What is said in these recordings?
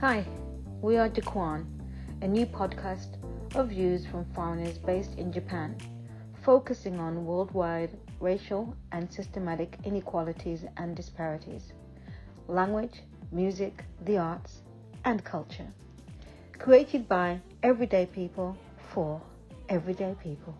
Hi, we are JKwan, a new podcast of views from foreigners based in Japan, focusing on worldwide racial and systematic inequalities and disparities, language, music, the arts, and culture. Created by everyday people for everyday people.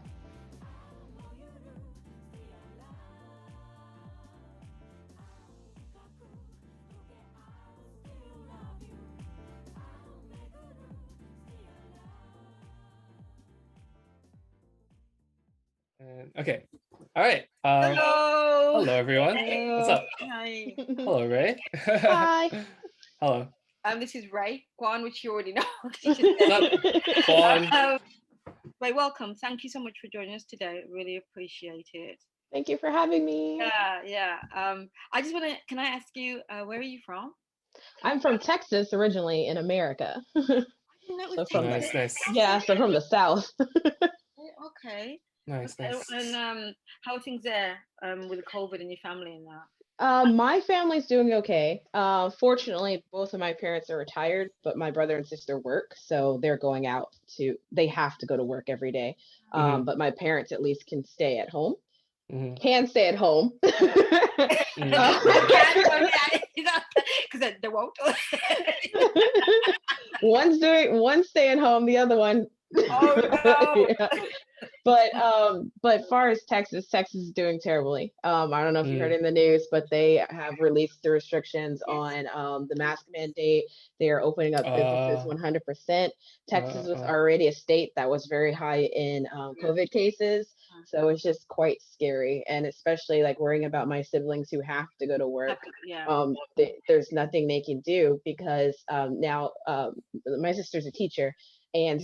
Okay. All right. Hello. Hello, everyone. Hello. What's up? Hi. Hello, Ray. Hi. Hello. This is Ray Kwan, which you already know. What's up, Juan? Ray, welcome. Thank you so much for joining us today. Really appreciate it. Thank you for having me. Yeah. I just want to. Can I ask you, where are you from? I'm from Texas originally in America. I didn't know it was So from Texas. Nice. Yeah, so from the South. Okay. Nice. And how are things there with the COVID and your family and that? My family's doing okay. Fortunately, both of my parents are retired, but my brother and sister work, so they're going out they have to go to work every day. But my parents at least can stay at home. Can stay at home. Because they won't. One's staying home, the other one. Oh no. Yeah. But far as Texas is doing terribly. I don't know if you heard in the news, but they have released the restrictions on the mask mandate. They are opening up businesses 100%. Texas was already a state that was very high in COVID cases, so it's just quite scary, and especially like worrying about my siblings who have to go to work. There's nothing they can do because now my sister's a teacher, and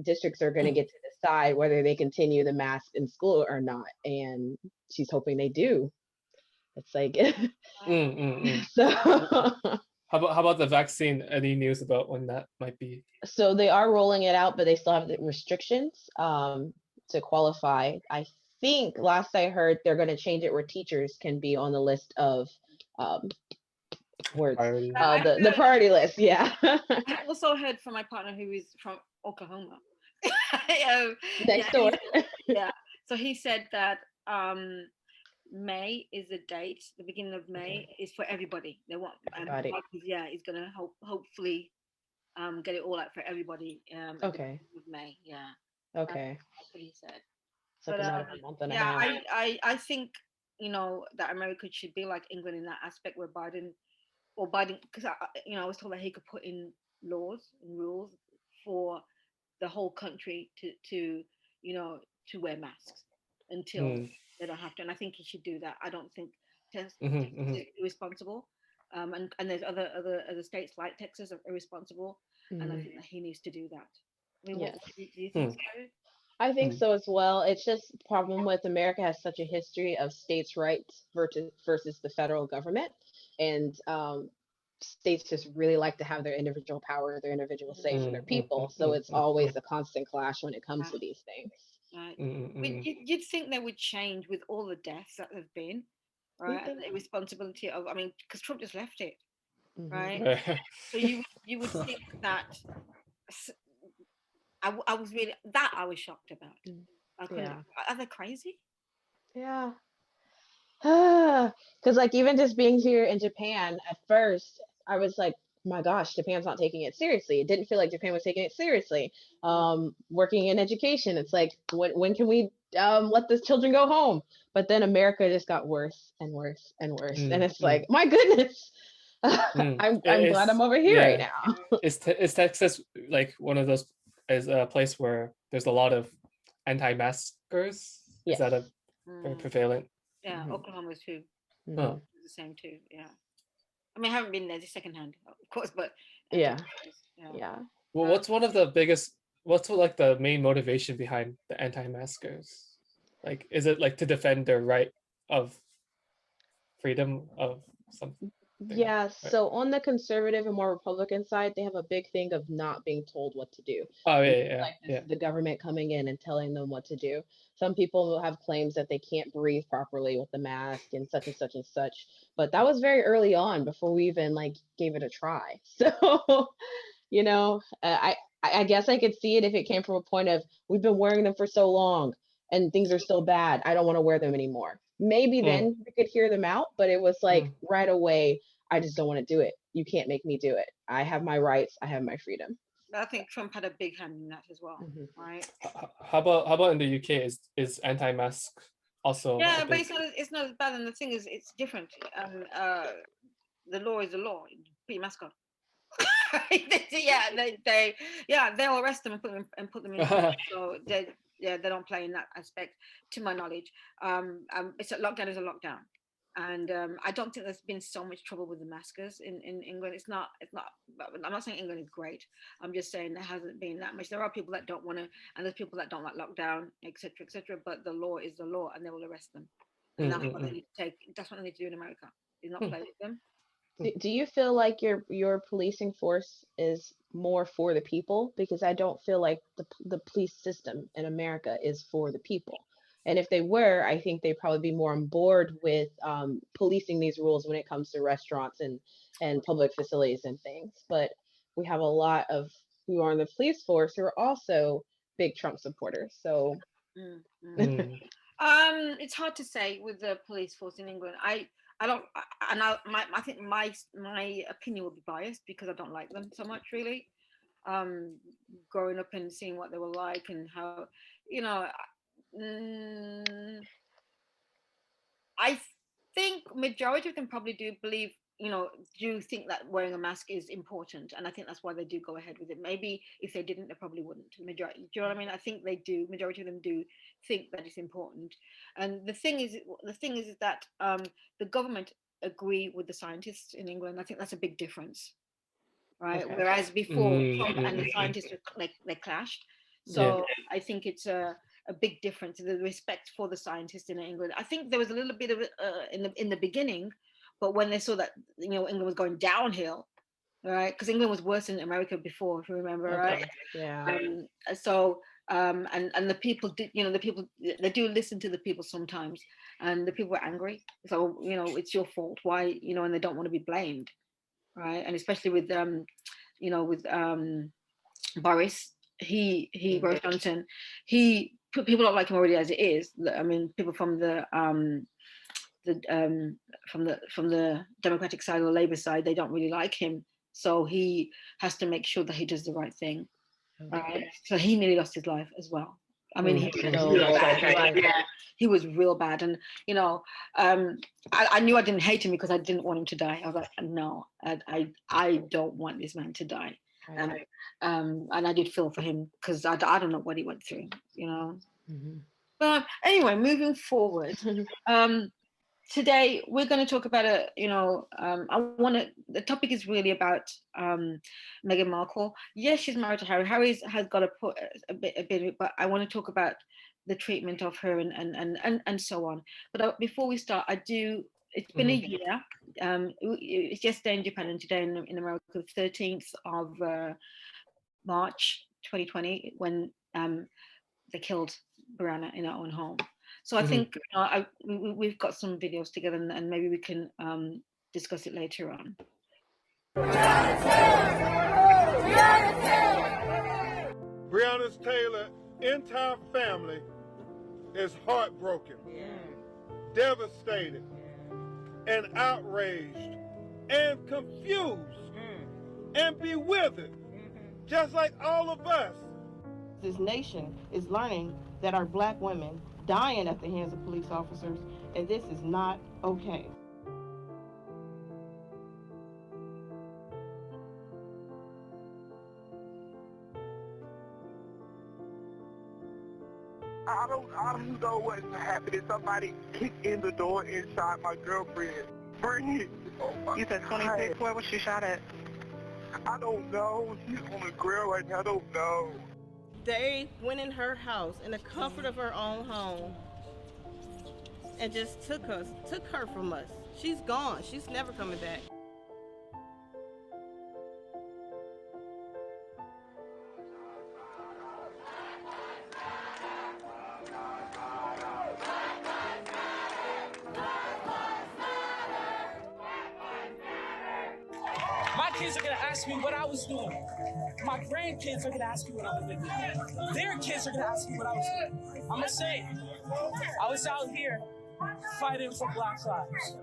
districts are gonna get to decide whether they continue the mask in school or not, and she's hoping they do. It's like so How about the vaccine? Any news about when that might be? So they are rolling it out, but they still have the restrictions to qualify. I think last I heard they're going to change it where teachers can be on the list of the priority list. Yeah. I also heard from my partner who is from Oklahoma. Next door. So he said that May is the date. The beginning of May is for everybody. They want everybody. He's gonna hopefully get it all out for everybody. Okay. Of May. Yeah. Okay. That's what he said. So but, a month and a half. I think that America should be like England in that aspect where Biden, because I was told that he could put in laws and rules for the whole country to wear masks until they don't have to, and I think he should do that. I don't think Texas is irresponsible, and there's other states like Texas are irresponsible, and I think that he needs to do that. I mean, do you think so? I think so as well. It's just the problem with America has such a history of states' rights versus the federal government, and states just really like to have their individual power, their individual say for their people. So it's always a constant clash when it comes to these things. Right. You'd think they would change with all the deaths that have been, right? And the responsibility of, because Trump just left it, right? So you would think that. I was shocked about. Are they crazy? Yeah. Because like even just being here in Japan at first, I was like, my gosh, Japan's not taking it seriously. It didn't feel like Japan was taking it seriously. Working in education, it's like when can we let the children go home? But then America just got worse and worse and worse, and it's like, my goodness. I'm glad I'm over here right now. Is Texas like one of those? Is a place where there's a lot of anti-maskers? Is that a very prevalent? Yeah, Oklahoma too. The same too. Yeah. I mean, I haven't been there secondhand, of course, but yeah. Well, what's like the main motivation behind the anti-maskers? Like, is it like to defend their right of freedom of something? Yeah, so on the conservative and more Republican side, they have a big thing of not being told what to do. Oh They yeah, feel yeah, like this yeah. is the government coming in and telling them what to do. Some people will have claims that they can't breathe properly with the mask and such and such and such. But that was very early on before we even like gave it a try. So, you know, I guess I could see it if it came from a point of we've been wearing them for so long and things are so bad. I don't want to wear them anymore. Maybe then we could hear them out, but it was like right away, I just don't want to do it. You can't make me do it. I have my rights. I have my freedom. I think Trump had a big hand in that as well, right? How about in the UK? Is anti-mask also? Yeah, but it's not as bad. And the thing is, it's different. The law is the law. Put your mask on. They'll arrest them and put them in. So they don't play in that aspect, to my knowledge. It's a lockdown is a lockdown, and I don't think there's been so much trouble with the maskers in England. It's not. I'm not saying England is great. I'm just saying there hasn't been that much. There are people that don't want to, and there's people that don't like lockdown, etc., etc. But the law is the law, and they will arrest them. And that's what they need to take. That's what they need to do in America. Is not play with them. Do you feel like your policing force is more for the people? Because I don't feel like the police system in America is for the people. And if they were, I think they'd probably be more on board with policing these rules when it comes to restaurants and public facilities and things. But we have a lot of who are in the police force who are also big Trump supporters. So it's hard to say with the police force in England. I think my opinion will be biased because I don't like them so much, really. Growing up and seeing what they were like and how, I think majority of them probably do believe, do think that wearing a mask is important, and I think that's why they do go ahead with it. Maybe if they didn't, they probably wouldn't. Majority, do you know what I mean? I think they do. Majority of them do think that it's important, and the thing is that the government agree with the scientists in England. I think that's a big difference, right? Okay. Whereas before, Trump and the scientists they clashed. So I think it's a big difference, the respect for the scientists in England. I think there was a little bit of it in the beginning, but when they saw that England was going downhill, right? Because England was worse than America before, if you remember, right? Yeah. And the people did, the people, they do listen to the people sometimes, and the people were angry. So it's your fault. Why, and they don't want to be blamed, right? And especially with Boris, Boris Johnson, people don't like him already as it is. I mean, people from the Democratic side or the Labour side, they don't really like him. So he has to make sure that he does the right thing. Right? So he nearly lost his life as well. I mean, he was real bad. Yeah, he was real bad. And I knew I didn't hate him because I didn't want him to die. I was like, no, I don't want this man to die. And I did feel for him because I don't know what he went through, But anyway, moving forward, today we're going to talk about the topic is really about Meghan Markle. Yes, she's married to Harry. Harry has got a bit, but I want to talk about the treatment of her and so on. But before we start, it's been a year. It's yesterday in Japan and today in America, the 13th of March 2020, when they killed Breonna in our own home. So I think we've got some videos together, and maybe we can discuss it later on. Breonna Taylor entire family is heartbroken, devastated, and outraged, and confused, and bewildered, just like all of us. This nation is learning that our Black women dying at the hands of police officers, and this is not okay. I don't know what's happening. Somebody kicked in the door and shot my girlfriend. Bring it. Oh, you said 26? Where was she shot at? I don't know. She's on the grill right now. I don't know. They went in her house in the comfort of her own home and just took her from us. She's gone. She's never coming back. My kids are gonna ask me what I was doing. My grandkids are gonna ask me what I was doing. Their kids are gonna ask me what I was doing. I'm gonna say, I was out here fighting for Black lives.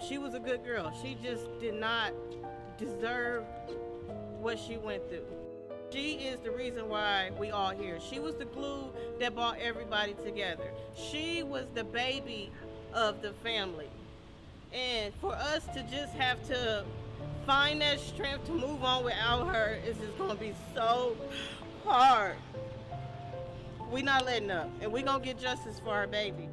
She was a good girl. She just did not deserve what she went through. She is the reason why we all here. She was the glue that brought everybody together. She was the baby of the family. And for us to just have to find that strength to move on without her is just gonna be so hard. We're not letting up, and we're gonna get justice for our baby.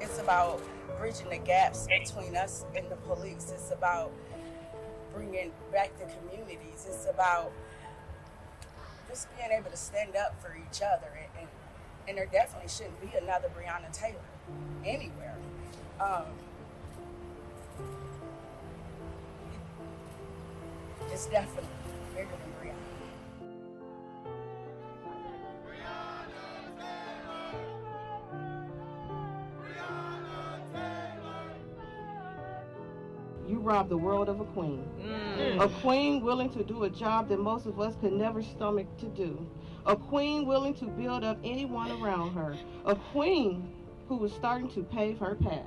It's about bridging the gaps between us and the police. It's about bringing back the communities. It's about just being able to stand up for each other. And there definitely shouldn't be another Breonna Taylor anywhere. It's definitely bigger than Breonna. You robbed the world of a queen. A queen willing to do a job that most of us could never stomach to do. A queen willing to build up anyone around her. A queen who was starting to pave her path.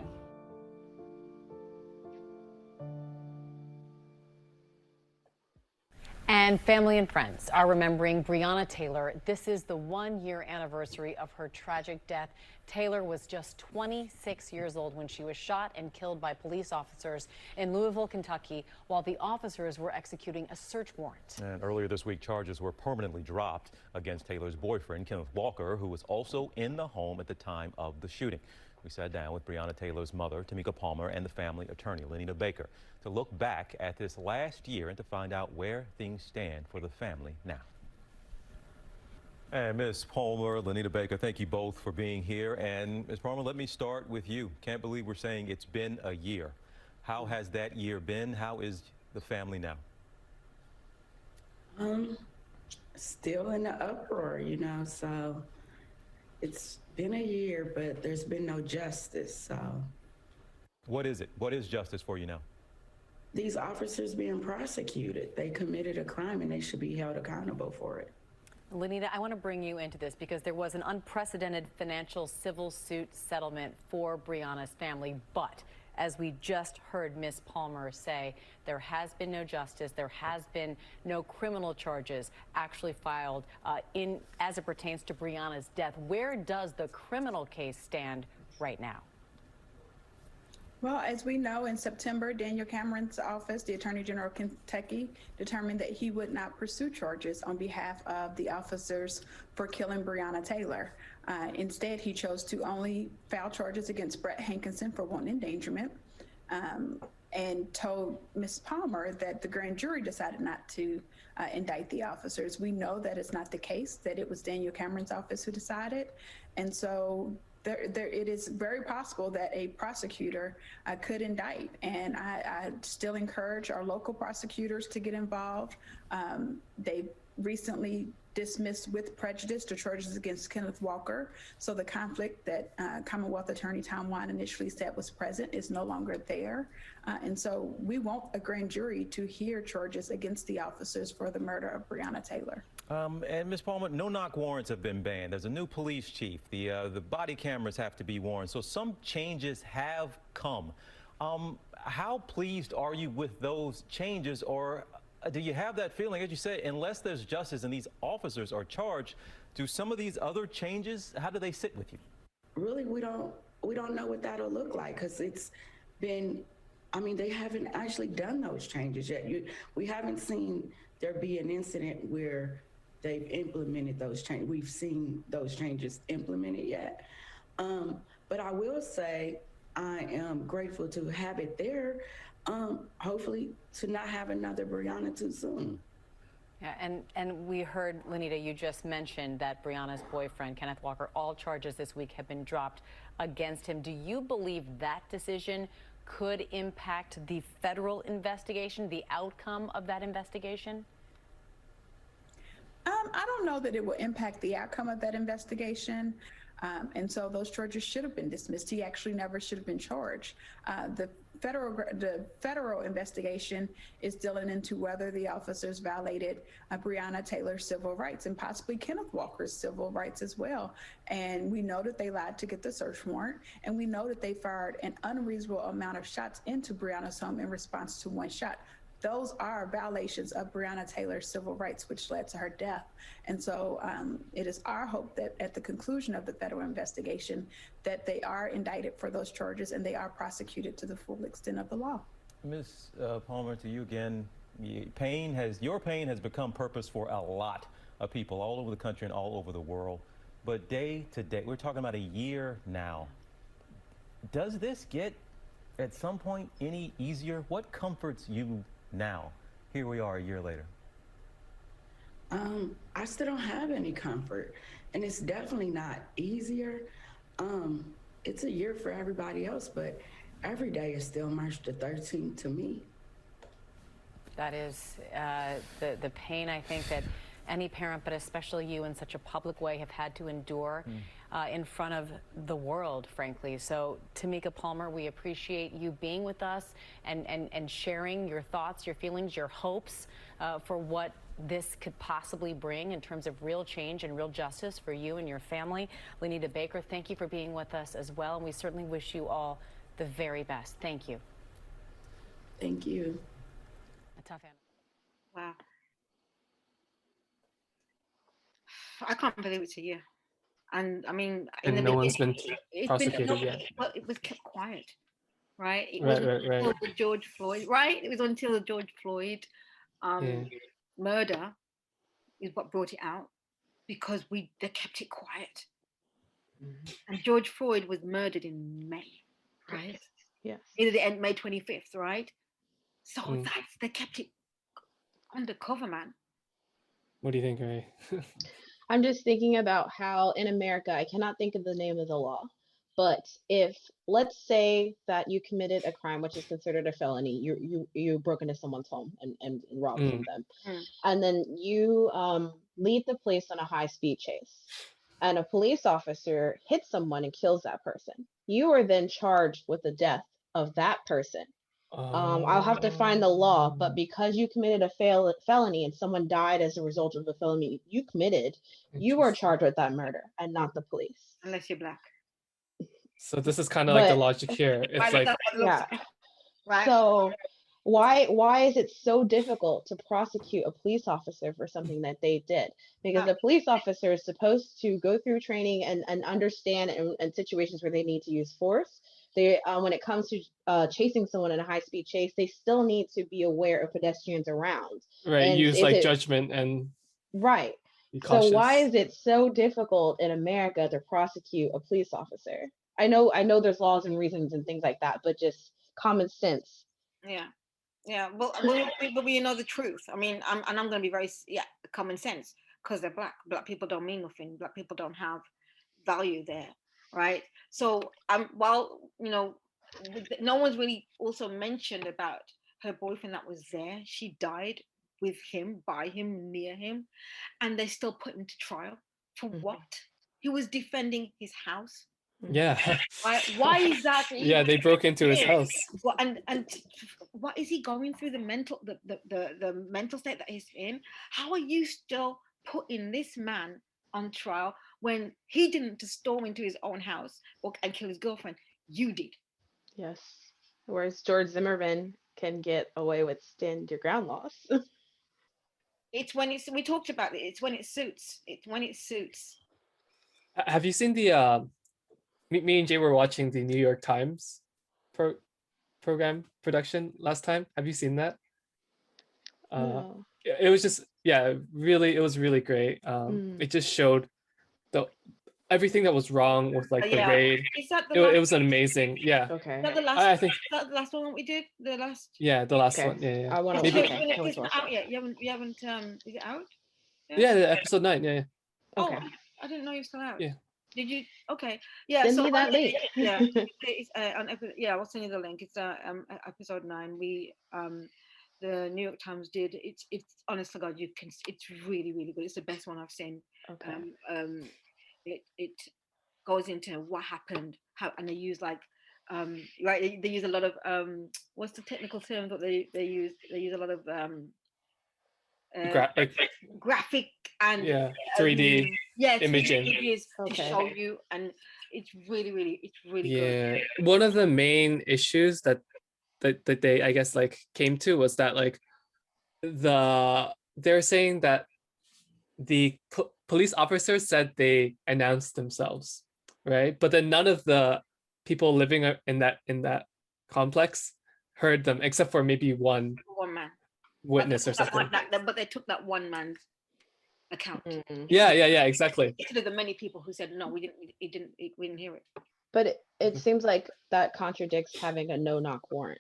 And family and friends are remembering Breonna Taylor. This is the 1-year anniversary of her tragic death. Taylor was just 26 years old when she was shot and killed by police officers in Louisville, Kentucky, while the officers were executing a search warrant. And earlier this week, charges were permanently dropped against Taylor's boyfriend, Kenneth Walker, who was also in the home at the time of the shooting. We sat down with Breonna Taylor's mother, Tamika Palmer, and the family attorney, Lenita Baker, to look back at this last year and to find out where things stand for the family now. And Ms. Palmer, Lenita Baker, thank you both for being here. And Ms. Palmer, let me start with you. Can't believe we're saying it's been a year. How has that year been? How is the family now? Still in the uproar, you know, so it's been a year, but there's been no justice, so. What is it? What is justice for you now? These officers being prosecuted. They committed a crime and they should be held accountable for it. Lenita, I want to bring you into this because there was an unprecedented financial civil suit settlement for Breonna's family, but as we just heard Ms. Palmer say, there has been no justice. There has been no criminal charges actually filed as it pertains to Breonna's death. Where does the criminal case stand right now? Well, as we know, in September, Daniel Cameron's office, the Attorney General of Kentucky, determined that he would not pursue charges on behalf of the officers for killing Breonna Taylor. Instead, he chose to only file charges against Brett Hankinson for wanton endangerment, and told Ms. Palmer that the grand jury decided not to indict the officers. We know that it's not the case, that it was Daniel Cameron's office who decided, and so it is very possible that a prosecutor could indict, and I still encourage our local prosecutors to get involved. They recently dismissed with prejudice the charges against Kenneth Walker, so the conflict that Commonwealth Attorney Tom Wine initially said was present is no longer there, and so we want a grand jury to hear charges against the officers for the murder of Breonna Taylor. And Ms. Palmer, no-knock warrants have been banned. There's a new police chief. The body cameras have to be worn. So some changes have come. How pleased are you with those changes, or do you have that feeling, as you said, unless there's justice and these officers are charged, do some of these other changes, how do they sit with you? Really, we don't know what that'll look like, because it's been, I mean, they haven't actually done those changes yet. We haven't seen there be an incident where they've implemented those changes. We've seen those changes implemented yet. But I will say I am grateful to have it there, hopefully to not have another Breonna too soon. Yeah, and we heard, Lenita, you just mentioned that Breonna's boyfriend, Kenneth Walker, all charges this week have been dropped against him. Do you believe that decision could impact the federal investigation, the outcome of that investigation? I don't know that it will impact the outcome of that investigation. And so those charges should have been dismissed. He actually never should have been charged. The federal investigation is dealing into whether the officers violated Breonna Taylor's civil rights and possibly Kenneth Walker's civil rights as well. And we know that they lied to get the search warrant, and we know that they fired an unreasonable amount of shots into Breonna's home in response to one shot. Those are violations of Breonna Taylor's civil rights, which led to her death. And so it is our hope that at the conclusion of the federal investigation, that they are indicted for those charges and they are prosecuted to the full extent of the law. Ms. Palmer, to you again, your pain has become purpose for a lot of people all over the country and all over the world. But day to day, we're talking about a year now. Does this get at some point any easier? What comforts you now? Here we are a year later. I still don't have any comfort, and it's definitely not easier. It's a year for everybody else, but every day is still March the 13th to me. That is the pain, I think, that any parent, but especially you in such a public way, have had to endure in front of the world, frankly. So, Tamika Palmer, we appreciate you being with us and sharing your thoughts, your feelings, your hopes for what this could possibly bring in terms of real change and real justice for you and your family. Lenita Baker, thank you for being with us as well, and we certainly wish you all the very best. Thank you. Thank you. A tough animal. Wow. I can't believe it's a year. And I mean, and no one's been prosecuted yet. Well, it was kept quiet, right? It Right, was right. until the George Floyd, right? It was until the George Floyd murder is what brought it out, because they kept it quiet. And George Floyd was murdered in May, right? Yes. Either the end May 25th, right? So they kept it undercover, man. What do you think, Ray? I'm just thinking about how in America, I cannot think of the name of the law, but if, let's say that you committed a crime which is considered a felony, you broke into someone's home and robbed from them, and then you lead the police on a high-speed chase, and a police officer hits someone and kills that person. You are then charged with the death of that person. I'll have to find the law, but because you committed a felony and someone died as a result of the felony you committed, you are charged with that murder and not the police. Unless you're black. So this is kind of like the logic here. It's like, yeah. Right. So why is it so difficult to prosecute a police officer for something that they did? Because a police officer is supposed to go through training and understand in situations where they need to use force. They, when it comes to chasing someone in a high-speed chase, they still need to be aware of pedestrians around. Right, and use like judgment and right. So why is it so difficult in America to prosecute a police officer? I know there's laws and reasons and things like that, but just common sense. Yeah. Well, you know the truth. I mean, I'm going to be very common sense, because they're black. Black people don't mean nothing. Black people don't have value there. Right. So while, you know, no one's really also mentioned about her boyfriend that was there. She died with him, by him, near him, and they still put him to trial for what? He was defending his house. Yeah. Why is that? Yeah, they broke into his house. Well, and what is he going through? The mental state that he's in. How are you still putting this man on trial when he didn't just storm into his own house and kill his girlfriend? You did. Yes. Whereas George Zimmerman can get away with stand your ground laws. It's when we talked about it. It's when it suits. It's when it suits. Have you seen the me and Jay were watching the New York Times program production last time. Have you seen that? No. It was just, really, it was really great. It just showed everything that was wrong with like the raid. Is that it was amazing. Yeah. Okay. Is that the last? I think. Is that the last one that we did? The last. Yeah, the last one. Yeah. I want to. It's not out yet. You haven't. Is it out? Yeah, episode 9. Yeah. Okay. Oh, I didn't know you're still out. Yeah. Did you? Okay. Yeah. Send So me that link. yeah, it's, yeah, I'll send you the link. It's episode 9. We the New York Times did. It's honest to God, you can. It's really really good. It's the best one I've seen. Okay. It goes into what happened, how, and they use like right. They use a lot of what's the technical term that they use? They use a lot of graphic and 3D yeah, imaging 3D images to show you, and it's really good. Yeah, one of the main issues that they I guess like came to was that like they're saying that the police officers said they announced themselves, right? But then none of the people living in that complex heard them except for maybe one man witness or something. But they took that one man's account. Yeah, exactly. Instead of the many people who said no, we didn't hear it. But it seems like that contradicts having a no-knock warrant.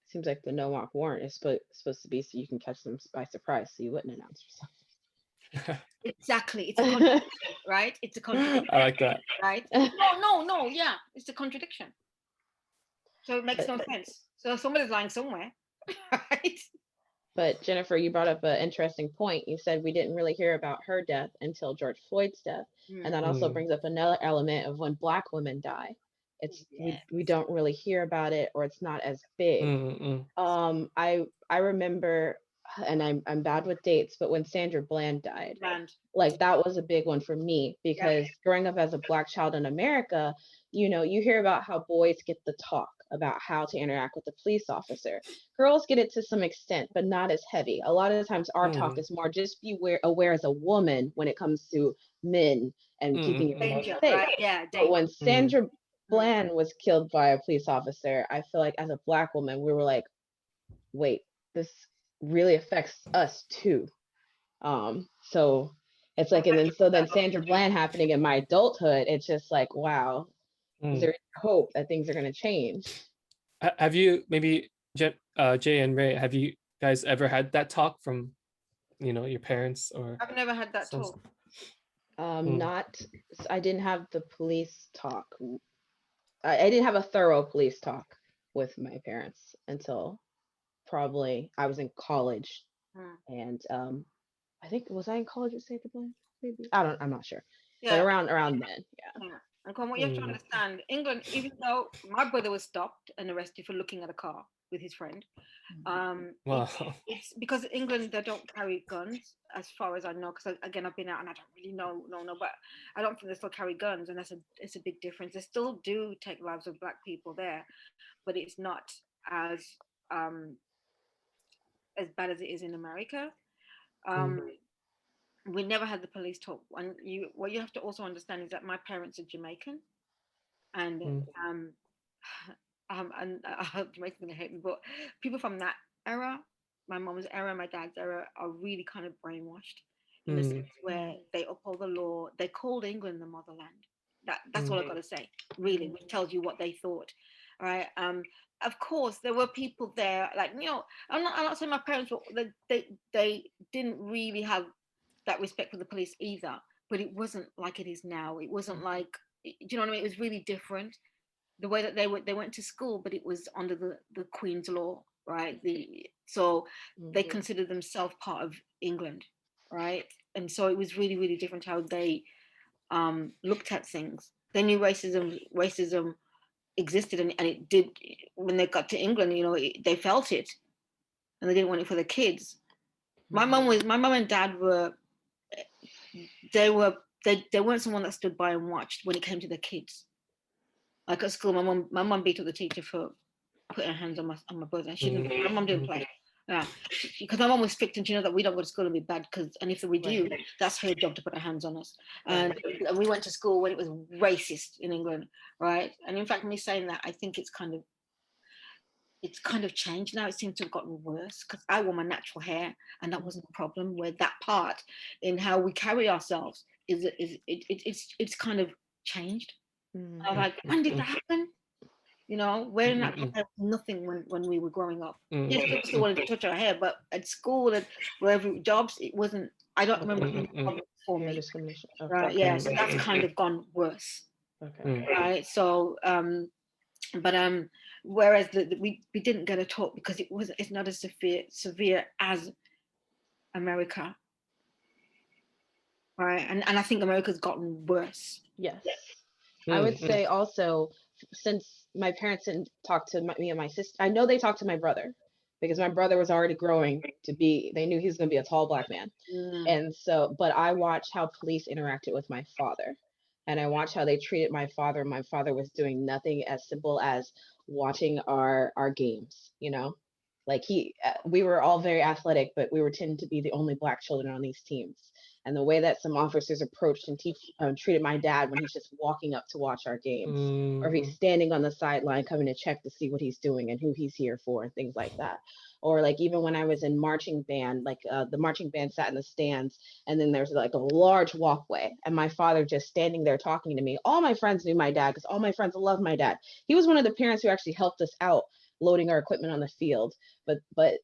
It seems like the no-knock warrant is supposed to be so you can catch them by surprise, so you wouldn't announce yourself. Exactly, it's a contradiction, right? It's a contradiction. I like that. Right? No, yeah, it's a contradiction. So it makes no sense. So somebody's lying somewhere, right? But Jennifer, you brought up an interesting point. You said we didn't really hear about her death until George Floyd's death. And that also brings up another element of when Black women die. It's we don't really hear about it, or it's not as big. I remember, and I'm bad with dates, but when Sandra Bland died, like that was a big one for me, because growing up as a Black child in America, you know, you hear about how boys get the talk about how to interact with the police officer. Girls get it to some extent, but not as heavy. A lot of the times our talk is more just be aware as a woman when it comes to men and keeping yourself safe. Right? Yeah, but when Sandra Bland was killed by a police officer, I feel like as a Black woman, we were like, wait, this really affects us too. So it's like, and then Sandra Bland happening in my adulthood, it's just like, wow, is there hope that things are going to change? Have you, maybe Jay and Ray, have you guys ever had that talk from, you know, your parents? Or I've never had that talk. I didn't have the police talk. I didn't have a thorough police talk with my parents until probably I was in college. And I think, was I in college with Sandra Bland? Maybe, I'm not sure. But around then, yeah. And what you have to understand, England, even though my brother was stopped and arrested for looking at a car with his friend, it's because in England they don't carry guns, as far as I know. Because again, I've been out and I don't really know, but I don't think they still carry guns, and it's a big difference. They still do take lives of Black people there, but it's not as bad as it is in America. We never had the police talk. And what you have to also understand is that my parents are Jamaican, and and I hope Jamaicans gonna hate me, but people from that era, my mom's era, my dad's era, are really kind of brainwashed in the sense where they uphold the law. They called England the motherland. That's all I gotta say, really, which tells you what they thought. All right. Of course, there were people there, like, you know, I'm not saying my parents were, they didn't really have that respect for the police either, but it wasn't like it is now. It wasn't like, do you know what I mean? It was really different. The way that they went to school, but it was under the Queen's law, right? So they considered themselves part of England, right? And so it was really, really different how they looked at things. They knew racism existed, and it did. When they got to England, you know, they felt it, and they didn't want it for their kids. My mum and dad were. They weren't someone that stood by and watched when it came to their kids. Like at school, my mum beat up the teacher for putting her hands on my brother. My mum didn't play. Yeah, because my mum was strict, and she knows that we don't go to school and be bad, and if we do, that's her job to put her hands on us. And we went to school when it was racist in England, right? And in fact, me saying that, I think it's kind of changed now. It seems to have gotten worse, because I wore my natural hair, and that wasn't a problem. Where that part in how we carry ourselves it's kind of changed. I'm like, when did that happen? You know, wearing that hair was nothing when we were growing up. Yes, people still wanted to touch our hair, but at school and wherever jobs, it wasn't. I don't remember for me. Discrimination. Okay. Right. Yeah. So that's kind of gone worse. Okay. Right. So, whereas we didn't get a talk because it's not as severe as America. Right. And I think America's gotten worse. Yes. I would say also, since my parents didn't talk to me and my sister, I know they talked to my brother because my brother was already growing to be, they knew he was going to be a tall Black man. And so, but I watched how police interacted with my father. And I watched how they treated my father. My father was doing nothing as simple as watching our games, you know? Like we were all very athletic, but we were tending to be the only Black children on these teams. And the way that some officers approached and treated my dad when he's just walking up to watch our games, or if he's standing on the sideline coming to check to see what he's doing and who he's here for and things like that. Or like even when I was in marching band, like the marching band sat in the stands, and then there's like a large walkway, and my father just standing there talking to me. All my friends knew my dad because all my friends loved my dad. He was one of the parents who actually helped us out loading our equipment on the field, but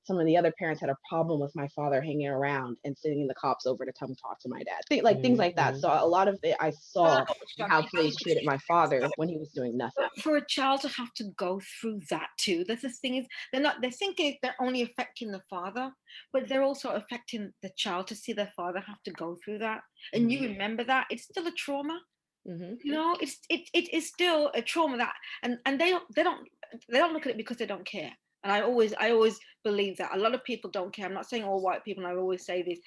some of the other parents had a problem with my father hanging around and sending the cops over to come talk to my dad, things like that. So a lot of it I saw how police treated my father when he was doing nothing. For a child to have to go through that too, that's the thing, is they're thinking they're only affecting the father, but they're also affecting the child to see their father have to go through that. And you remember that it's still a trauma. You know, it is still a trauma that, and they don't look at it because they don't care. And I always believe that a lot of people don't care. I'm not saying all white people, and I always say this,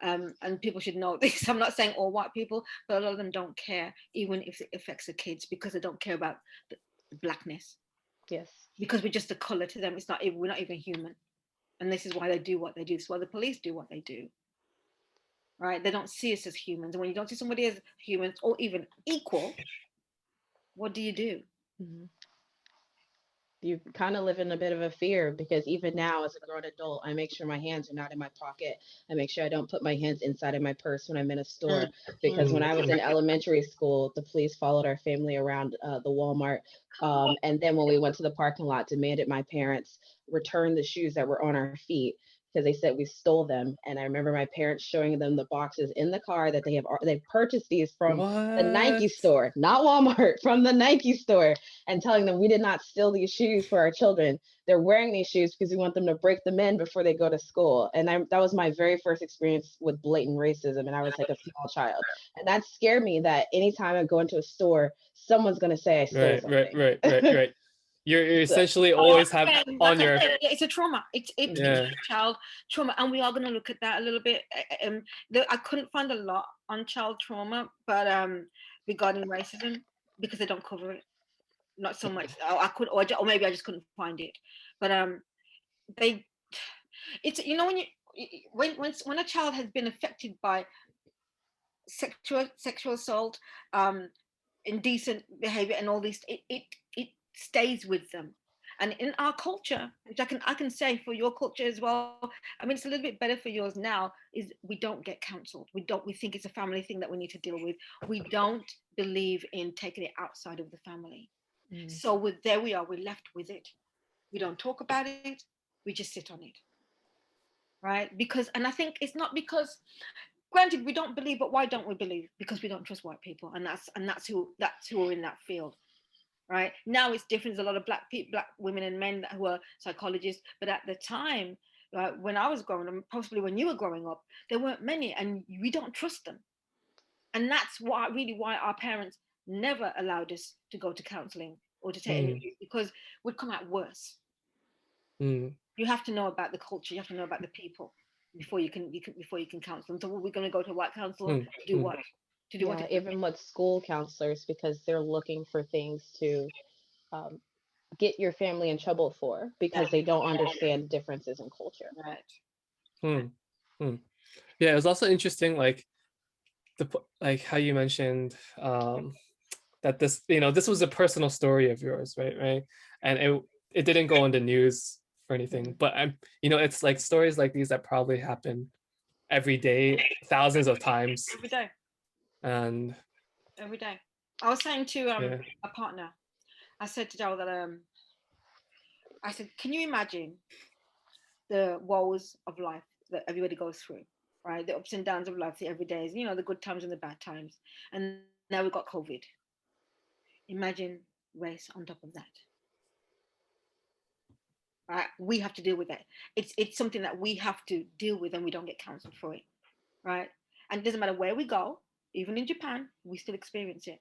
and people should know this. I'm not saying all white people, but a lot of them don't care, even if it affects the kids, because they don't care about the Blackness. Yes. Because we're just a color to them. We're not even human, and this is why they do what they do. This is why the police do what they do. Right? They don't see us as humans. And when you don't see somebody as humans or even equal, what do? You kind of live in a bit of a fear, because even now as a grown adult, I make sure my hands are not in my pocket. I make sure I don't put my hands inside of my purse when I'm in a store, because when I was in elementary school, the police followed our family around the Walmart. And then when we went to the parking lot, demanded my parents return the shoes that were on our feet, because they said we stole them. And I remember my parents showing them the boxes in the car that they purchased these from the Nike store, not Walmart, from the Nike store, and telling them we did not steal these shoes for our children. They're wearing these shoes because we want them to break them in before they go to school. And that was my very first experience with blatant racism, and I was like a small child. And that scared me, that anytime I go into a store, someone's going to say I stole something. Right. You're essentially always have on your. It's a trauma. It's a child trauma, and we are going to look at that a little bit. I couldn't find a lot on child trauma, but regarding racism, because they don't cover it. Not so much. I could, or maybe I just couldn't find it. But it's, you know, when a child has been affected by sexual assault, indecent behavior, and all these, it stays with them. And in our culture, which I can say for your culture as well, I mean, it's a little bit better for yours now, is we don't get counseled. We think it's a family thing that we need to deal with. We don't believe in taking it outside of the family. So there we are, we're left with it. We don't talk about it, we just sit on it. Right? And I think it's not because, granted, we don't believe, but why don't we believe? Because we don't trust white people, and that's who are in that field. Right? Now it's different. There's a lot of black women and men who are psychologists, but at the time, when I was growing up, possibly when you were growing up, there weren't many, and we don't trust them. And that's why our parents never allowed us to go to counseling or to take any, because we'd come out worse. You have to know about the culture, you have to know about the people before you can counsel them. So we're going to go to a white counselor to do what? To do what? Even with school counselors, because they're looking for things to get your family in trouble for, because they don't understand differences in culture. Right. Yeah, it was also interesting, like how you mentioned that this, this was a personal story of yours, right? And it didn't go on the news or anything, but it's like stories like these that probably happen every day, thousands of times. Every day. And every day. I was saying to a partner, I said to Joel that I said, can you imagine the woes of life that everybody goes through? right? The ups and downs of life, the everydays, you know, the good times and the bad times. And now we've got COVID. Imagine race on top of that. Right? We have to deal with that. It's something that we have to deal with, and we don't get counseled for it, right? And it doesn't matter where we go, even in Japan, we still experience it.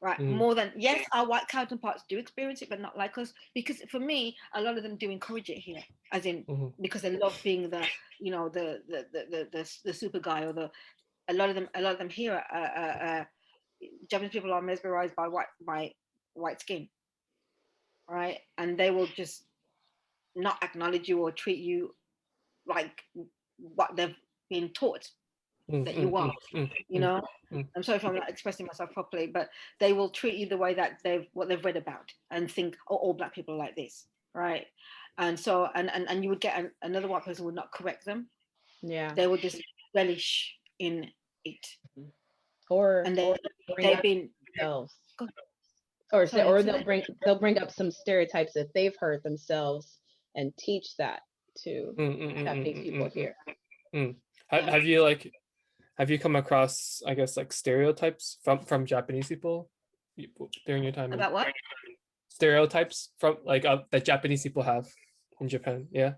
Right, more than, yes, our white counterparts do experience it, but not like us. Because for me, a lot of them do encourage it here, as in because they love being the, you know, the super guy, or a lot of them here, Japanese people are mesmerized by white skin, right? And they will just not acknowledge you or treat you like what they've been taught that you are, you know. I'm sorry if I'm not expressing myself properly, but they will treat you the way that what they've read about and think, oh, all black people are like this, right? And so, and you would get another white person would not correct them. Yeah. They would just relish in it. And they've been themselves. Or they'll bring up some stereotypes that they've heard themselves and teach that to Japanese people here. Have you come across, I guess, like stereotypes from Japanese people during your time? About what? Stereotypes from like that Japanese people have in Japan. Yeah.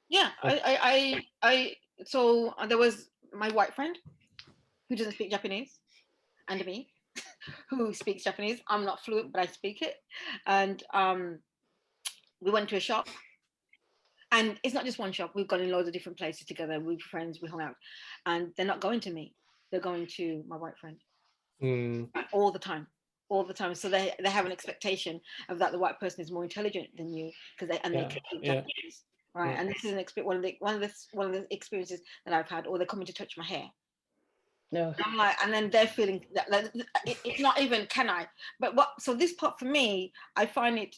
Yeah, I so there was my white friend who doesn't speak Japanese, and me who speaks Japanese. I'm not fluent, but I speak it. And we went to a shop. And it's not just one shop. We've gone in loads of different places together. We're friends. We hung out, and they're not going to me. They're going to my white friend all the time. So they have an expectation of that the white person is more intelligent than you because they can speak Japanese, right? And this is one of the experiences that I've had. Or they're coming to touch my hair. No. I'm like, and then they're feeling that it's not even can I? But so this part for me, I find it.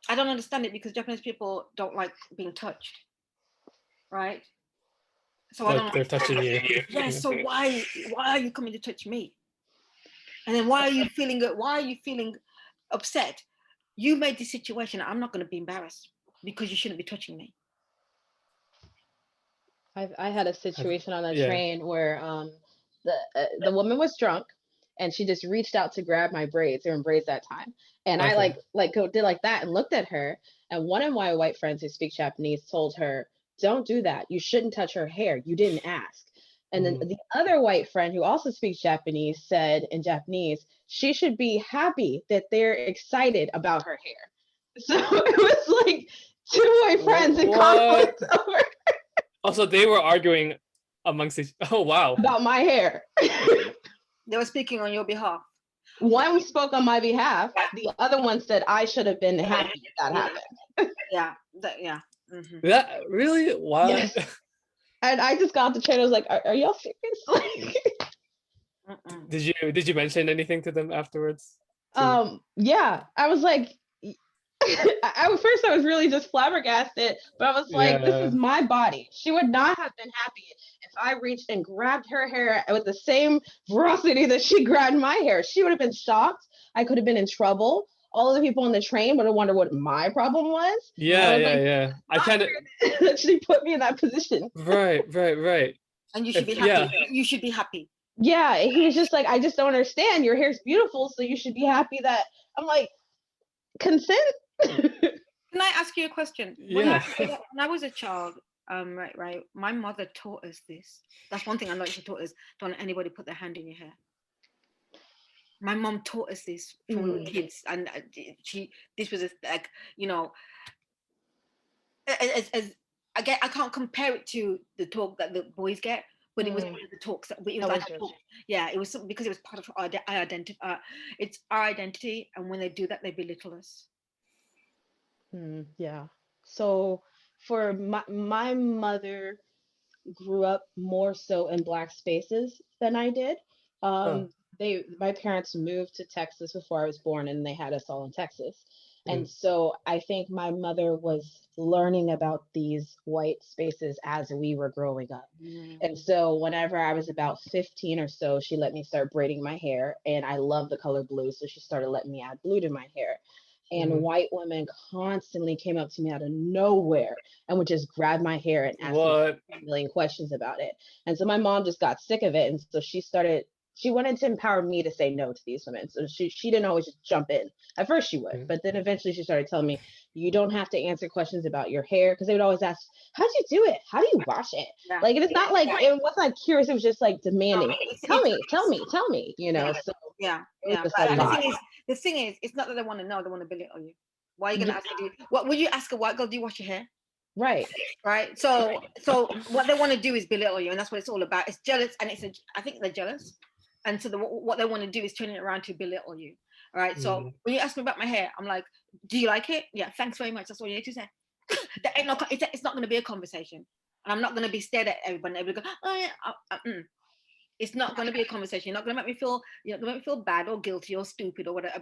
I don't understand it because Japanese people don't like being touched, right? So like I don't. They're touching you. Yeah. So why are you coming to touch me? And then why are you feeling it? Why are you feeling upset? You made this situation. I'm not going to be embarrassed because you shouldn't be touching me. I had a situation on a train where the woman was drunk. And she just reached out to grab my braids. They were in braids that time. And I did like that and looked at her. And one of my white friends who speak Japanese told her, don't do that. You shouldn't touch her hair. You didn't ask. And then the other white friend who also speaks Japanese said in Japanese, she should be happy that they're excited about her hair. So it was like two white friends in conflict over. Also, they were arguing amongst each. Oh, wow. About my hair. They were speaking on your behalf. One spoke on my behalf. The other one said I should have been happy that happened. Yeah. That really? Wow. Yes. And I just got off the train. I was like, "Are y'all serious?" Did you mention anything to them afterwards? Yeah. I was like, I was really just flabbergasted, but I was like, this is my body. She would not have been happy if I reached and grabbed her hair with the same ferocity that she grabbed my hair. She would have been shocked. I could have been in trouble. All of the people on the train would have wondered what my problem was. Yeah. I kind of actually put me in that position. Right. And you should be happy. Yeah. You should be happy. Yeah, he was just like, I just don't understand. Your hair's beautiful, so you should be happy that. I'm like, consent. Can I ask you a question? Yeah. When I was a child, right. My mother taught us this. That's one thing I know she taught us. Don't let anybody put their hand in your hair. My mom taught us this from we were kids, and this was like, you know, as I can't compare it to the talk that the boys get, but it was one of the talks that it was like it was something because it was part of our identity. It's our identity, and when they do that, they belittle us. Yeah. So for my mother grew up more so in Black spaces than I did. My parents moved to Texas before I was born, and they had us all in Texas. And so I think my mother was learning about these white spaces as we were growing up. And so whenever I was about 15 or so, she let me start braiding my hair, and I love the color blue. So she started letting me add blue to my hair. and white women constantly came up to me out of nowhere and would just grab my hair and ask me a million questions about it. And so my mom just got sick of it, and so she wanted to empower me to say no to these women. So she didn't always just jump in. At first she would, but then eventually she started telling me, you don't have to answer questions about your hair, because they would always ask, how'd you do it? How do you wash it? Yeah. Like, it's not like, it wasn't like curious, it was just like demanding, tell me, you know. So yeah. But the thing is, it's not that they want to know, they want to belittle you. Why are you gonna ask her, what would you ask a white girl, do you wash your hair? Right. So what they want to do is belittle you, and that's what it's all about. It's jealous, and I think they're jealous, and so what they want to do is turn it around to belittle you. All right. So when you ask me about my hair, I'm like, do you like it? Yeah, thanks very much. That's all you need to say. It's not going to be a conversation, and I'm not going to be stared at everybody. Everybody go, oh yeah. It's not going to be a conversation. You're not going to make me feel. You're not going to make me feel bad or guilty or stupid or whatever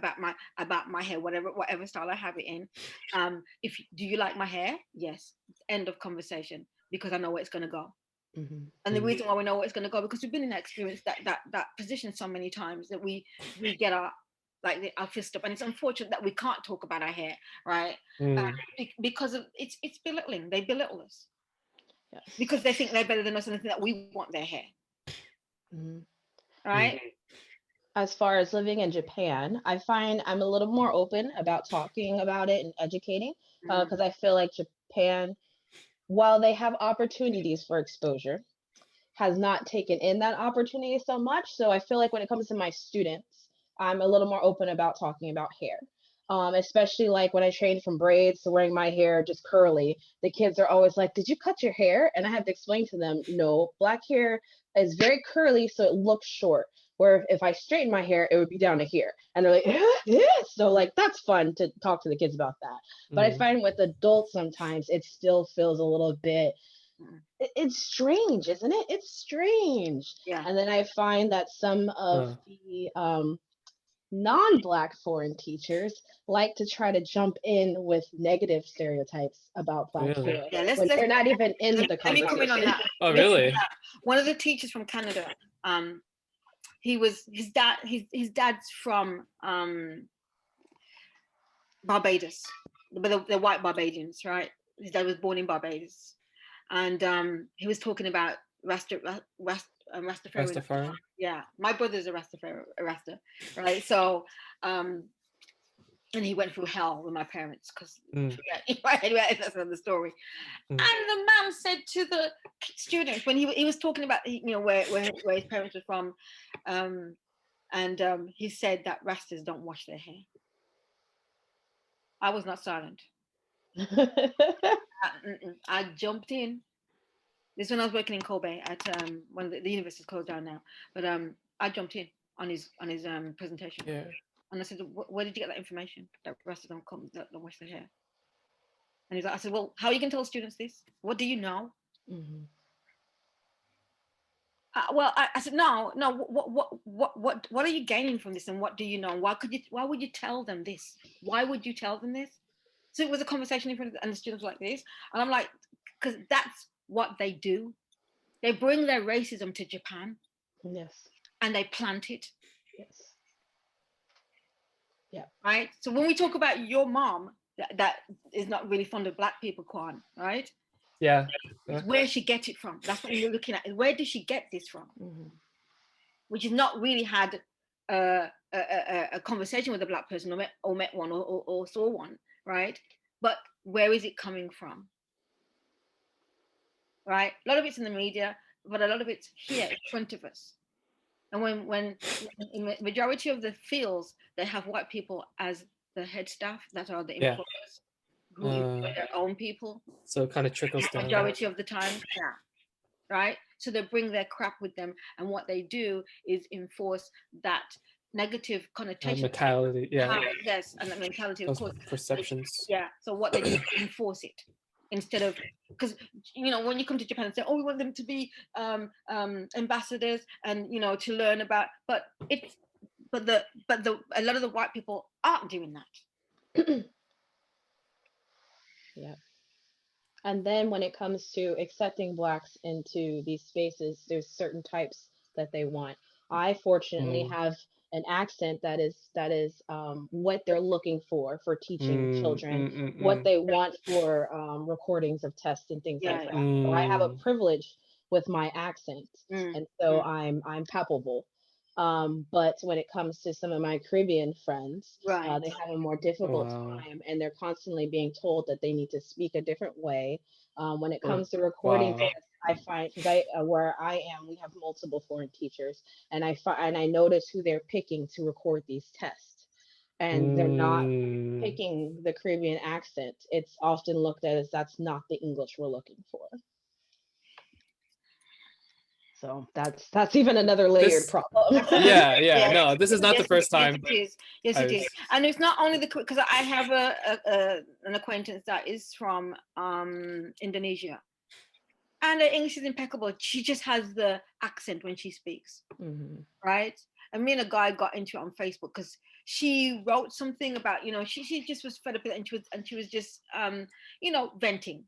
about my hair, whatever style I have it in. Do you like my hair? Yes. End of conversation, because I know where it's going to go. And the reason why we know where it's going to go, because we've been in that experience, that position so many times, that we get our fist up, and it's unfortunate that we can't talk about our hair, right? Because of it's belittling. They belittle us because they think they're better than us, and they think that we want their hair. Right. As far as living in Japan, I find I'm a little more open about talking about it and educating, because I feel like Japan, while they have opportunities for exposure, has not taken in that opportunity so much. So I feel like when it comes to my students, I'm a little more open about talking about hair. Especially like when I trained from braids to wearing my hair just curly, the kids are always like, did you cut your hair? And I have to explain to them, no, black hair is very curly, so it looks short. Where if I straighten my hair, it would be down to here. And they're like, so like, that's fun to talk to the kids about that. But I find with adults, sometimes it still feels a little bit, it's strange, isn't it? It's strange. Yeah. And then I find that some of the non-Black foreign teachers like to try to jump in with negative stereotypes about Black hair when they're not even in the conversation. Let me comment on that. Oh, really? One of the teachers from Canada, his dad's from Barbados, but the white Barbadians, right? His dad was born in Barbados, and he was talking about Rastafari. Yeah, my brother's a Rasta, right? So, and he went through hell with my parents because anyway, that's another story. And the man said to the students when he was talking about where his parents were from, and he said that Rastas don't wash their hair. I was not silent. I jumped in. This is when I was working in Kobe at one of the universities closed down now, but I jumped in on his presentation. Yeah. And I said, where did you get that information that Rastas don't wash their hair? And he's like, I said, well, how are you going to tell students this? What do you know? I said, no. What are you gaining from this, and what do you know? Why would you tell them this? Why would you tell them this? So it was a conversation in front of, and the students were like this, and I'm like, because that's what they do. They bring their racism to Japan. Yes. And they plant it. Yes. Yeah. Right. So when we talk about your mom, that is not really fond of Black people, Kwan, right? Yeah. Where she get it from? That's what you're looking at. Where did she get this from? Which has not really had a conversation with a Black person, or met one, or saw one, right? But where is it coming from? Right? A lot of it's in the media, but a lot of it's here in front of us. And when in the majority of the fields, they have white people as the head staff, that are the employers, who employ their own people. So it kind of trickles down. Majority of the time, yeah. Right? So they bring their crap with them, and what they do is enforce that negative connotation. Mentality, yeah. Yes, and that mentality, of course. Perceptions. Yeah. So what they do is enforce it. Instead of, because when you come to Japan and say, oh, we want them to be ambassadors and to learn about, but a lot of the white people aren't doing that. Yeah. And then when it comes to accepting Blacks into these spaces, there's certain types that they want. I fortunately have an accent that is what they're looking for teaching children, what they want for recordings of tests and things like that. So I have a privilege with my accent, and so I'm palpable. But when it comes to some of my Caribbean friends, they have a more difficult time, and they're constantly being told that they need to speak a different way. When it comes to recording tests, I find, because where I am, we have multiple foreign teachers, and I notice who they're picking to record these tests, and they're not picking the Caribbean accent. It's often looked at as that's not the English we're looking for. So that's even another layered problem. No, this is not the first time. Yes, it is. And it's not only because I have an acquaintance that is from Indonesia, and her English is impeccable. She just has the accent when she speaks, right? And me and a guy got into it on Facebook because she wrote something about, she just was fed up with it, and she was just venting,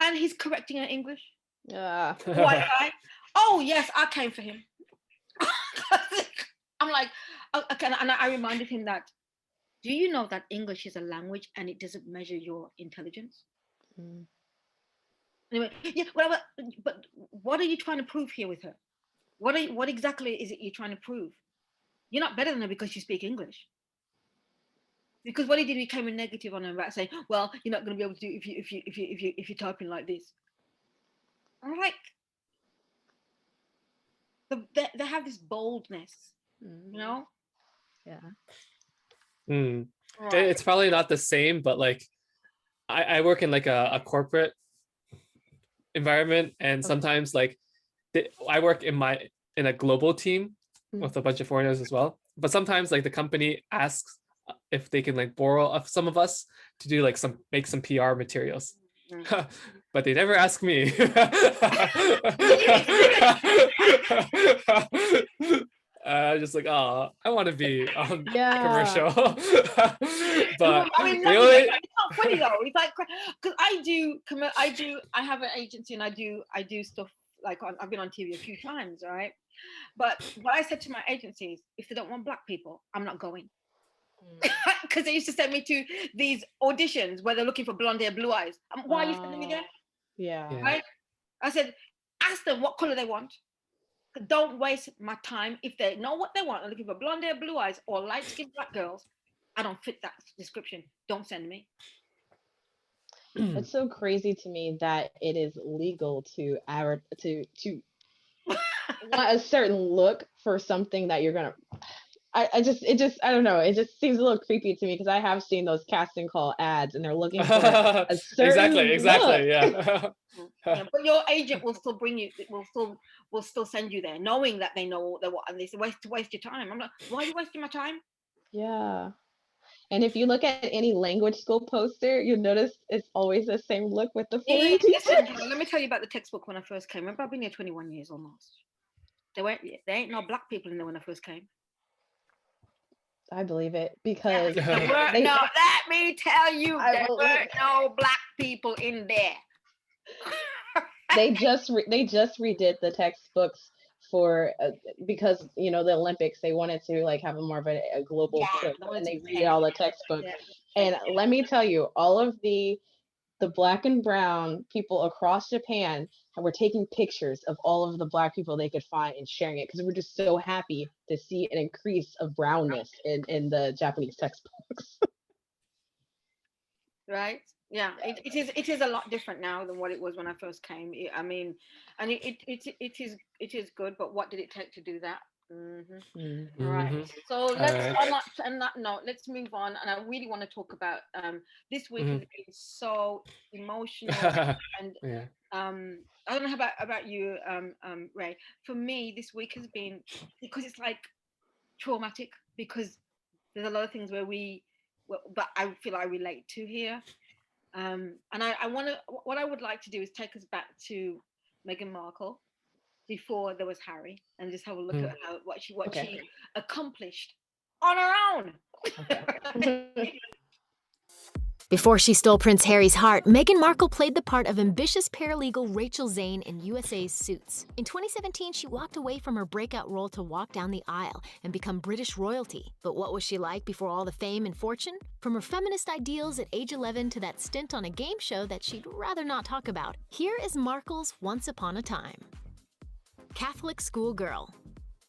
and he's correcting her English. White guy. Oh yes, I came for him. I'm like, okay, and I reminded him that, do you know that English is a language and it doesn't measure your intelligence? Anyway, but what are you trying to prove here with her? What exactly is it you're trying to prove? You're not better than her because you speak English. Because what he did, he came in negative on her about saying, well, you're not going to be able to do if you're typing like this. I'm like, they have this boldness, Yeah. It's probably not the same, but like I work in like a corporate environment, and sometimes like I work in a global team with a bunch of foreigners as well. But sometimes like the company asks if they can like borrow some of us to do like make some PR materials. But they never ask me. Just like, oh, I want to be on commercial. But I mean, it's not funny though. It's like, because I have an agency, and I do stuff like I've been on TV a few times, right? But what I said to my agencies, if they don't want Black people, I'm not going. Because they used to send me to these auditions where they're looking for blonde hair, blue eyes. Why are you sending me there? Right? I said, ask them what color they want. Don't waste my time. If they know what they want, they're looking for blonde hair, blue eyes, or light-skinned Black girls, I don't fit that description. Don't send me. It's so crazy to me that it is legal to want a certain look for something that you're gonna. I don't know. It just seems a little creepy to me, because I have seen those casting call ads, and they're looking for a certain exactly, look. But your agent will still bring you. Will still send you there, knowing that they know what they want, and they say waste your time. I'm like, why are you wasting my time? Yeah. And if you look at any language school poster, you'll notice it's always the same look with the foreign teachers. Let me tell you about the textbook when I first came. Remember, I've been here 21 years almost. There ain't no Black people in there when I first came. I believe it, because let me tell you, there were no Black people in there. they just redid the textbooks for because the Olympics, they wanted to like have a more of a global trip, and they redid all the textbooks. And let me tell you, all of the Black and brown people across Japan were taking pictures of all of the Black people they could find and sharing it, because we're just so happy to see an increase of brownness in the Japanese textbooks. Right? Yeah, it is a lot different now than what it was when I first came. I mean, and it is good, but what did it take to do that? Right. So let's on that note, let's move on. And I really want to talk about this week has been so emotional, and I don't know about you, Ray. For me, this week has been, because it's like traumatic, because there's a lot of things that I feel I relate to here. And what I would like to do is take us back to Meghan Markle before there was Harry, and just have a look at what she accomplished on her own. Before she stole Prince Harry's heart, Meghan Markle played the part of ambitious paralegal Rachel Zane in USA's Suits. In 2017, she walked away from her breakout role to walk down the aisle and become British royalty. But what was she like before all the fame and fortune? From her feminist ideals at age 11 to that stint on a game show that she'd rather not talk about, here is Markle's Once Upon a Time. Catholic schoolgirl.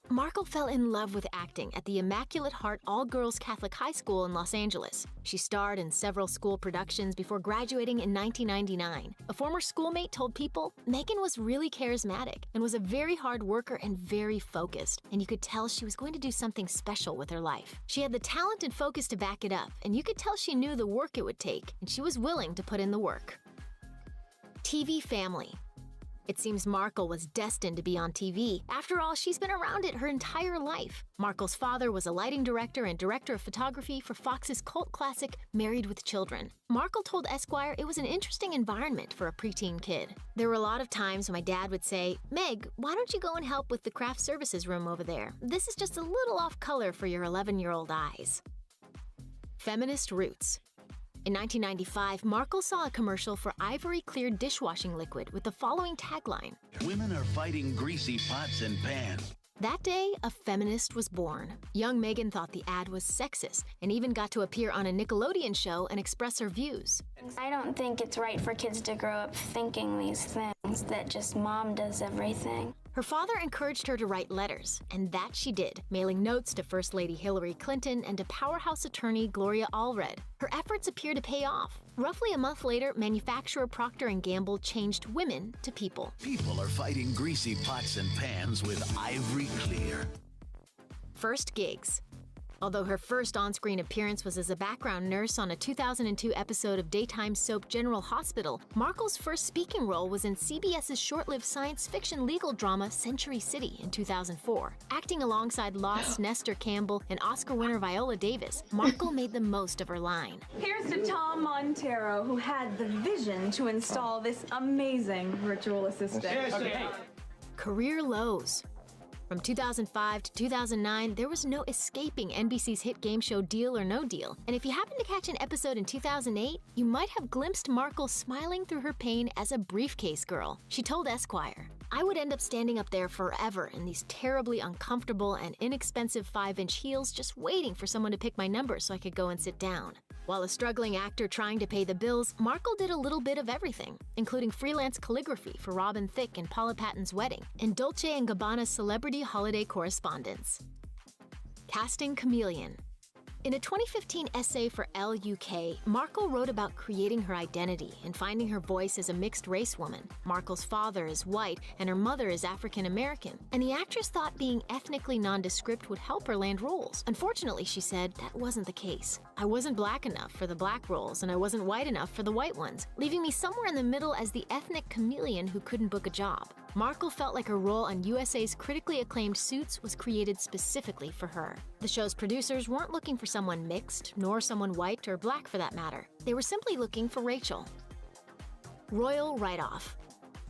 Markle fell in love with acting at the Immaculate Heart All-Girls Catholic High School in Los Angeles. She starred in several school productions before graduating in 1999. A former schoolmate told People, Meghan was really charismatic and was a very hard worker and very focused, and you could tell she was going to do something special with her life. She had the talent and focus to back it up, and you could tell she knew the work it would take, and she was willing to put in the work. TV family. It seems Markle was destined to be on TV. After all, she's been around it her entire life. Markle's father was a lighting director and director of photography for Fox's cult classic Married with Children. Markle told Esquire it was an interesting environment for a preteen kid. There were a lot of times when my dad would say, Meg, why don't you go and help with the craft services room over there? This is just a little off color for your 11-year-old eyes. Feminist roots. In 1995, Markle saw a commercial for ivory-clear dishwashing liquid with the following tagline: Women are fighting greasy pots and pans. That day, a feminist was born. Young Mehgan thought the ad was sexist and even got to appear on a Nickelodeon show and express her views. I don't think it's right for kids to grow up thinking these things, that just mom does everything. Her father encouraged her to write letters, and that she did, mailing notes to First Lady Hillary Clinton and to powerhouse attorney Gloria Allred. Her efforts appear to pay off. Roughly a month later, manufacturer Procter & Gamble changed women to people. People are fighting greasy pots and pans with ivory clear. First gigs. Although her first on-screen appearance was as a background nurse on a 2002 episode of daytime soap General Hospital, Markle's first speaking role was in CBS's short-lived science fiction legal drama Century City in 2004. Acting alongside Lost Nestor Campbell and Oscar winner Viola Davis, Markle made the most of her line. Here's to Tom Montero, who had the vision to install this amazing virtual assistant. Okay. Career lows. From 2005 to 2009, there was no escaping NBC's hit game show Deal or No Deal. And if you happened to catch an episode in 2008, you might have glimpsed Markle smiling through her pain as a briefcase girl. She told Esquire, I would end up standing up there forever in these terribly uncomfortable and inexpensive 5-inch heels just waiting for someone to pick my number so I could go and sit down. While a struggling actor trying to pay the bills, Markle did a little bit of everything, including freelance calligraphy for Robin Thicke and Paula Patton's wedding, and Dolce & Gabbana's celebrity holiday correspondence. Casting chameleon. In a 2015 essay for Elle UK, Markle wrote about creating her identity and finding her voice as a mixed-race woman. Markle's father is white and her mother is African-American, and the actress thought being ethnically nondescript would help her land roles. Unfortunately, she said, that wasn't the case. I wasn't black enough for the black roles, and I wasn't white enough for the white ones, leaving me somewhere in the middle as the ethnic chameleon who couldn't book a job. Markle felt like her role on USA's critically acclaimed Suits was created specifically for her. The show's producers weren't looking for someone mixed, nor someone white or black for that matter. They were simply looking for Rachel. Royal write-off.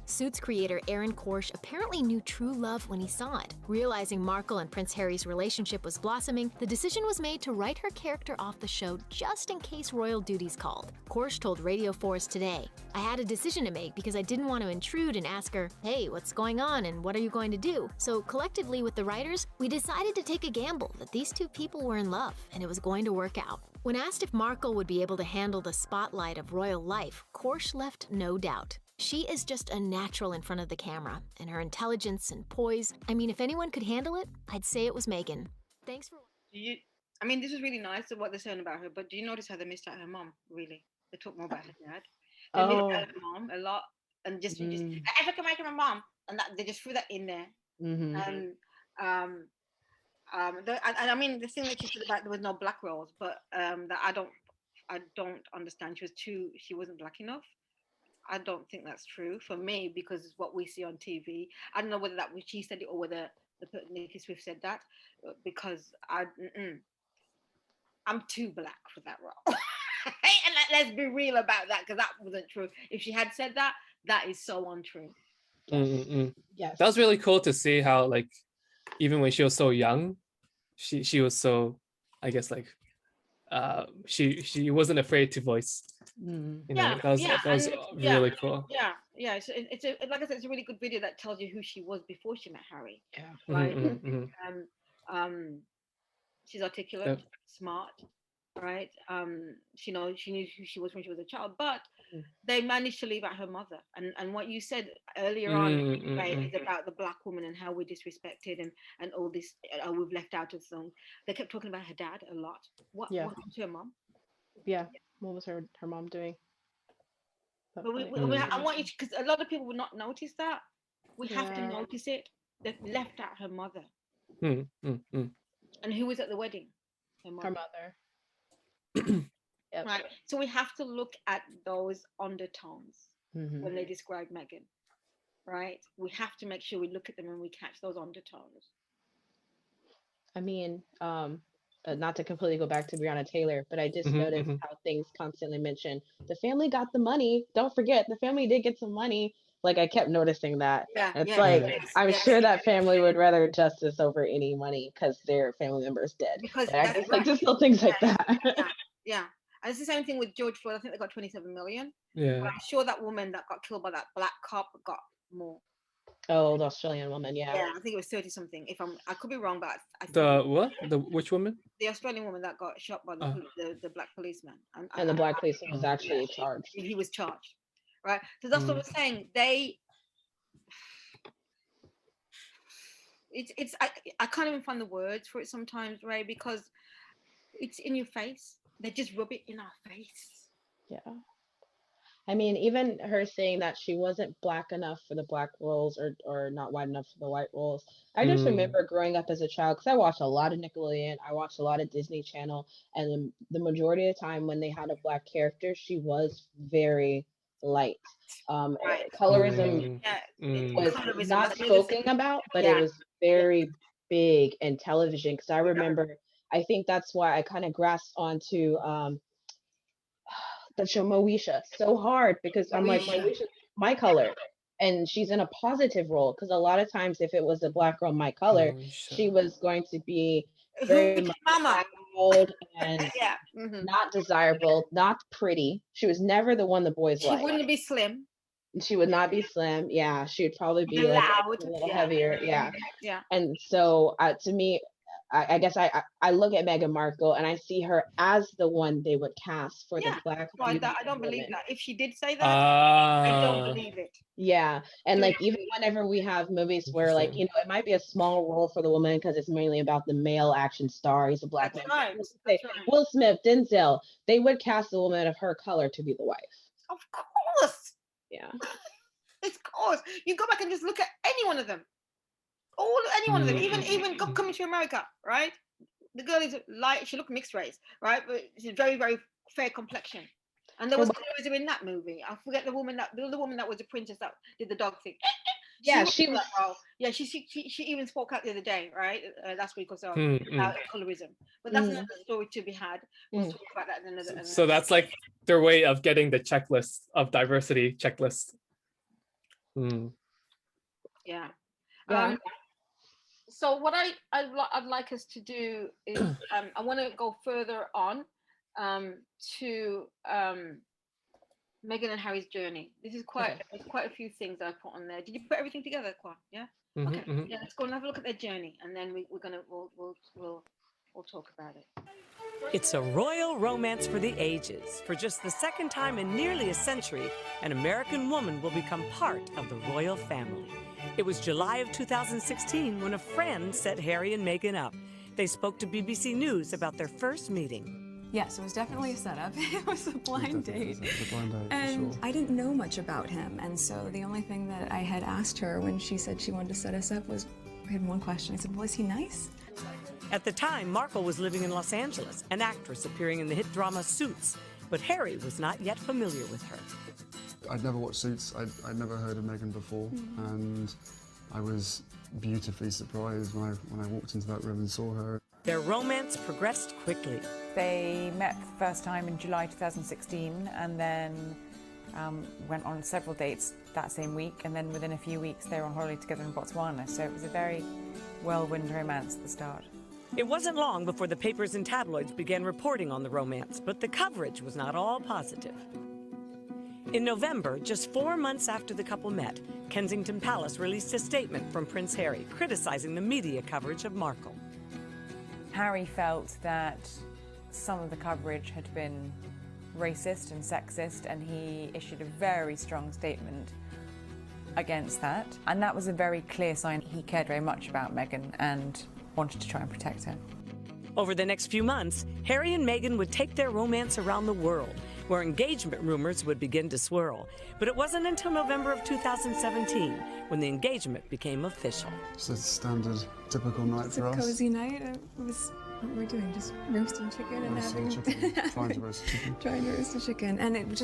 Suits creator Aaron Korsh apparently knew true love when he saw it. Realizing Markle and Prince Harry's relationship was blossoming, the decision was made to write her character off the show just in case royal duties called. Korsh told Radio 4's Today, I had a decision to make because I didn't want to intrude and ask her, hey, what's going on and what are you going to do? So collectively with the writers, we decided to take a gamble that these two people were in love and it was going to work out. When asked if Markle would be able to handle the spotlight of royal life, Korsh left no doubt. She is just a natural in front of the camera, and her intelligence and poise, I mean, if anyone could handle it, I'd say it was Meghan. Thanks for I mean, this is really nice what they're saying about her, but do you notice how they missed out her mom, really? They talk more about her dad. They missed out her mom a lot, and just African-American mom, and that, they just threw that in there. And I mean, the thing that she said about there was no black roles, but that I don't understand. She wasn't black enough. I don't think that's true for me because it's what we see on TV. I don't know whether that was she said it or whether Nikki Swift said that because I'm too black for that role. And let's be real about that because that wasn't true. If she had said that, that is so untrue. Yes, that was really cool to see how even when she was so young, she was so, I guess, she wasn't afraid to voice. You know, that was really cool. Yeah. So it's like I said, it's a really good video that tells you who she was before she met Harry. Yeah. Right. She's articulate, smart, right? She knew who she was when she was a child, but they managed to leave out her mother. And what you said earlier on, right, is about the black woman and how we're disrespected and all this. We've left out of songs. They kept talking about her dad a lot. What happened to her mom? Yeah. What was her mom doing? But I want you to, because a lot of people would not notice that. We have to notice it. They've left out her mother. And who was at the wedding? Her mother. Yep. Right. So we have to look at those undertones when they describe Meghan. Right. We have to make sure we look at them and we catch those undertones. I mean, not to completely go back to Breonna Taylor, but I just noticed how things constantly mention the family got the money. Don't forget, the family did get some money. Like, I kept noticing that. I'm sure that family would rather justice over any money because their family member is dead. Because I guess like just little things like that. Yeah. And it's the same thing with George Floyd. I think they got 27 million. Yeah. But I'm sure that woman that got killed by that black cop got more. Oh, the Australian woman, yeah. Yeah, I think it was 30 something. I could be wrong, but which woman? The Australian woman that got shot by the black policeman. And the black policeman was actually charged. He was charged, right? So that's what I'm saying. I can't even find the words for it sometimes, Ray, because it's in your face. They just rub it in our face. Yeah. I mean, even her saying that she wasn't black enough for the black roles or not white enough for the white roles. I just remember growing up as a child, because I watched a lot of Nickelodeon, I watched a lot of Disney Channel, and the majority of the time when they had a black character, she was very light. Colorism was not spoken about, but it was very big in television, because I remember, I think that's why I kind of grasped onto the show Moesha so hard, because I'm like, Moesha's my color, and she's in a positive role, because a lot of times if it was a black girl my color, she was going to be very much loud and not desirable, not pretty. She was never the one the boys liked. She wouldn't be slim. She would not be slim. Yeah, she would probably be like a little heavier. Yeah. And so to me, I guess I look at Meghan Markle and I see her as the one they would cast for the black. I don't believe that. If she did say that, I don't believe it. Yeah, and like even whenever we have movies where like it might be a small role for the woman because it's mainly about the male action star. He's a black man. Right. Will Smith, Denzel, they would cast a woman of her color to be the wife. Of course. Yeah. Of course. You go back and just look at any one of them. Any one of them, even Coming to America, right? The girl is light, she looked mixed race, right? But she's very, very fair complexion. And there was colorism in that movie. I forget the woman that was a princess that did the dog thing. Yeah, she was. Yeah, she even spoke out the other day, right? Last week or so about colorism. But that's another story to be had. We'll talk about that in another. So that's like their way of getting the checklist of diversity checklist. Yeah. So what I'd like us to do is I want to go further on to Meghan and Harry's journey. This is quite a few things I put on there. Did you put everything together, Kwan? Yeah. Okay. Yeah. Let's go and have a look at their journey, and then we'll talk about it. It's a royal romance for the ages. For just the second time in nearly a century, an American woman will become part of the royal family. It was July of 2016 when a friend set Harry and Meghan up. They spoke to BBC News about their first meeting. Yes, it was definitely a setup. It was a blind date. And I didn't know much about him. And so the only thing that I had asked her when she said she wanted to set us up was, I had one question. I said, well, is he nice? At the time, Markle was living in Los Angeles, an actress appearing in the hit drama Suits. But Harry was not yet familiar with her. I'd never watched Suits. I'd never heard of Meghan before, and I was beautifully surprised when I walked into that room and saw her. Their romance progressed quickly. They met the first time in July 2016 and then went on several dates that same week, and then within a few weeks they were on holiday together in Botswana, so it was a very whirlwind romance at the start. It wasn't long before the papers and tabloids began reporting on the romance, but the coverage was not all positive. In November, just 4 months after the couple met, Kensington Palace released a statement from Prince Harry criticizing the media coverage of Markle. Harry felt that some of the coverage had been racist and sexist, and he issued a very strong statement against that. And that was a very clear sign he cared very much about Meghan and wanted to try and protect her. Over the next few months, Harry and Meghan would take their romance around the world, where engagement rumors would begin to swirl. But it wasn't until November of 2017 when the engagement became official. It's a standard, typical night for us. It's a cozy night. What we're doing, just roasting chicken and Roasting having... chicken. Trying to roast chicken. Trying to roast a chicken. And it was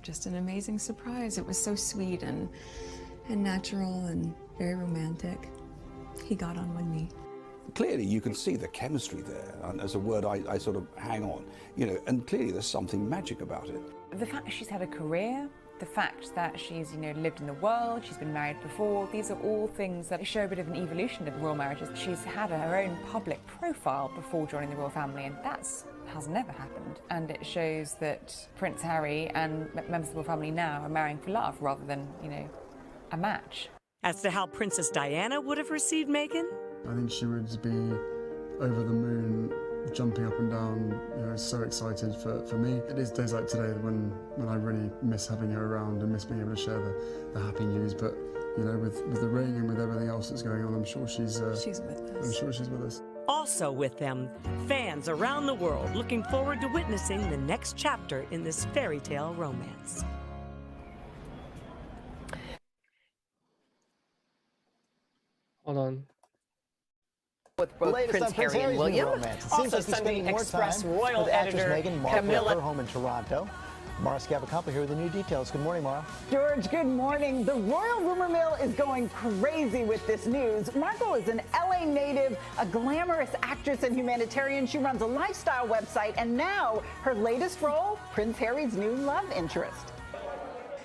just an amazing surprise. It was so sweet and natural and very romantic. He got on one knee. Clearly, you can see the chemistry there, and as a word I sort of hang on, you know, and clearly there's something magic about it. The fact that she's had a career, the fact that she's, lived in the world, she's been married before, these are all things that show a bit of an evolution of royal marriages. She's had her own public profile before joining the royal family, and that has never happened. And it shows that Prince Harry and members of the royal family now are marrying for love rather than, a match. As to how Princess Diana would have received Meghan, I think she would be over the moon, jumping up and down, so excited for me. It is days like today when I really miss having her around and miss being able to share the happy news. But with the ring and with everything else that's going on, I'm sure she's with us. I'm sure she's with us. Also with them, fans around the world looking forward to witnessing the next chapter in this fairy tale romance. Hold on. With both Prince Harry and William. Also Sunday Express Royal editor Meghan Markle Camilla. at her home in Toronto. Mara Scavacampa here with the new details. Good morning, Mara. George, good morning. The royal rumor mill is going crazy with this news. Markle is an LA native, a glamorous actress and humanitarian. She runs a lifestyle website, and now her latest role, Prince Harry's new love interest.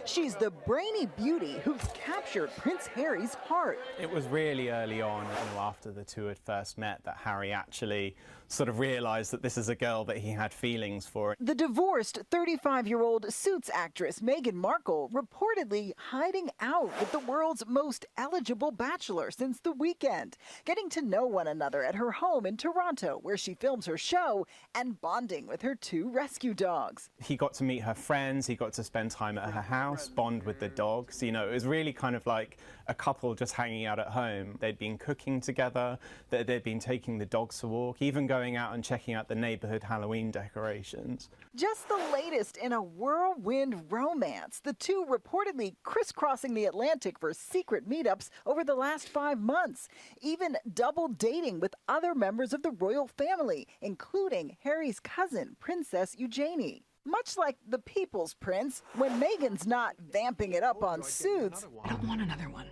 She's the brainy beauty who's captured Prince Harry's heart. It was really early on, after the two had first met, that Harry actually sort of realized that this is a girl that he had feelings for. The divorced 35-year-old Suits actress Meghan Markle reportedly hiding out with the world's most eligible bachelor since the weekend, getting to know one another at her home in Toronto, where she films her show, and bonding with her two rescue dogs. He got to meet her friends, he got to spend time at her house, bond with the dogs. It was really kind of like a couple just hanging out at home. They'd been cooking together, they'd been taking the dogs for a walk, even going out and checking out the neighborhood Halloween decorations. Just the latest in a whirlwind romance, the two reportedly crisscrossing the Atlantic for secret meetups over the last 5 months, even double dating with other members of the royal family, including Harry's cousin, Princess Eugenie. Much like the People's Prince, when Meghan's not vamping it up on Suits. I don't want another one.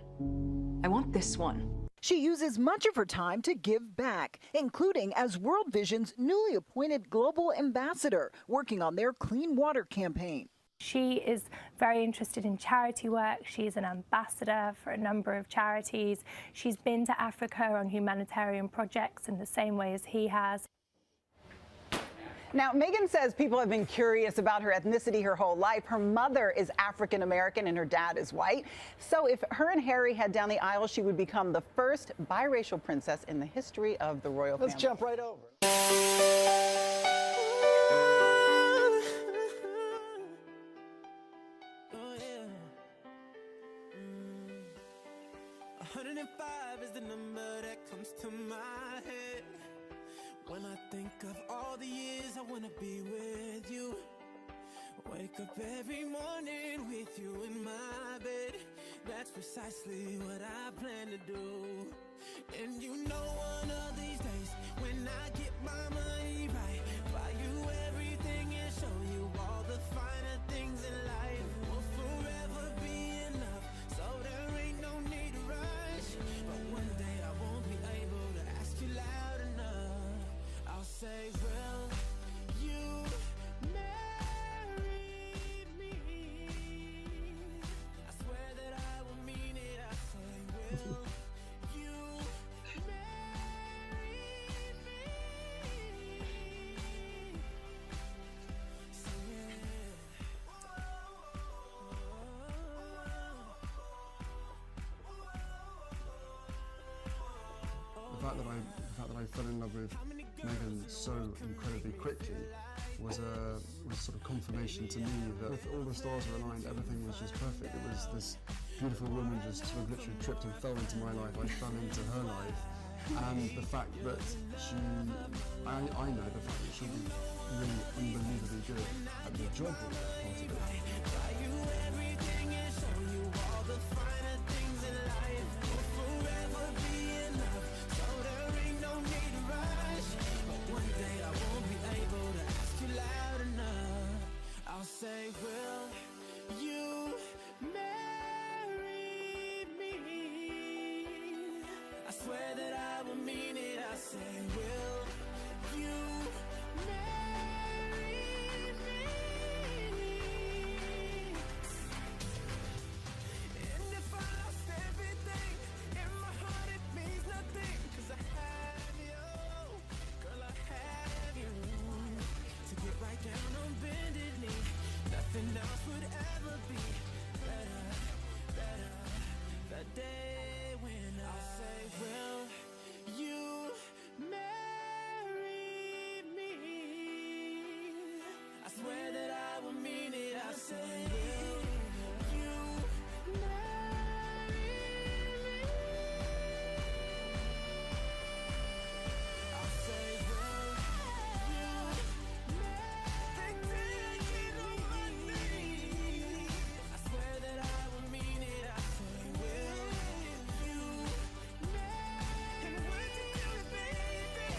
I want this one. She uses much of her time to give back, including as World Vision's newly appointed global ambassador, working on their clean water campaign. She is very interested in charity work. She's an ambassador for a number of charities. She's been to Africa on humanitarian projects in the same way as he has. Now, Meghan says people have been curious about her ethnicity her whole life. Her mother is African American and her dad is white. So if her and Harry head down the aisle, she would become the first biracial princess in the history of the royal family. Let's jump right over. Is the number that comes to my head when I think of all the years I want to be with you. Wake up every morning with you in my bed. That's precisely what I plan to do. And one of these days when I get my money right, buy you everything and show you all the finer things in life. Will forever be enough, so there ain't no need to rush. But one day I won't be able to ask you loud enough. I'll say, will you marry me? I swear that I will mean it. I say, will you marry that I fell in love with Meghan so incredibly quickly was sort of confirmation to me that if all the stars were aligned, everything was just perfect. It was this beautiful woman just sort of literally tripped and fell into my life. I fell into her life. And the fact that I know the fact that she'll be really unbelievably good at the job part of it. I'll say, will you marry me? I swear that I will mean it. I say, will you marry me? And if I lost everything, in my heart it means nothing, 'cause I have you, girl, I have you, to get right down on bended knee. Nothing else would ever be better, better. The day when I'll say, will you marry me? I swear that I will mean it. I say, will you marry me? I'll say, will you marry me? I swear that I will mean it. I say, will you marry? And what you do, baby,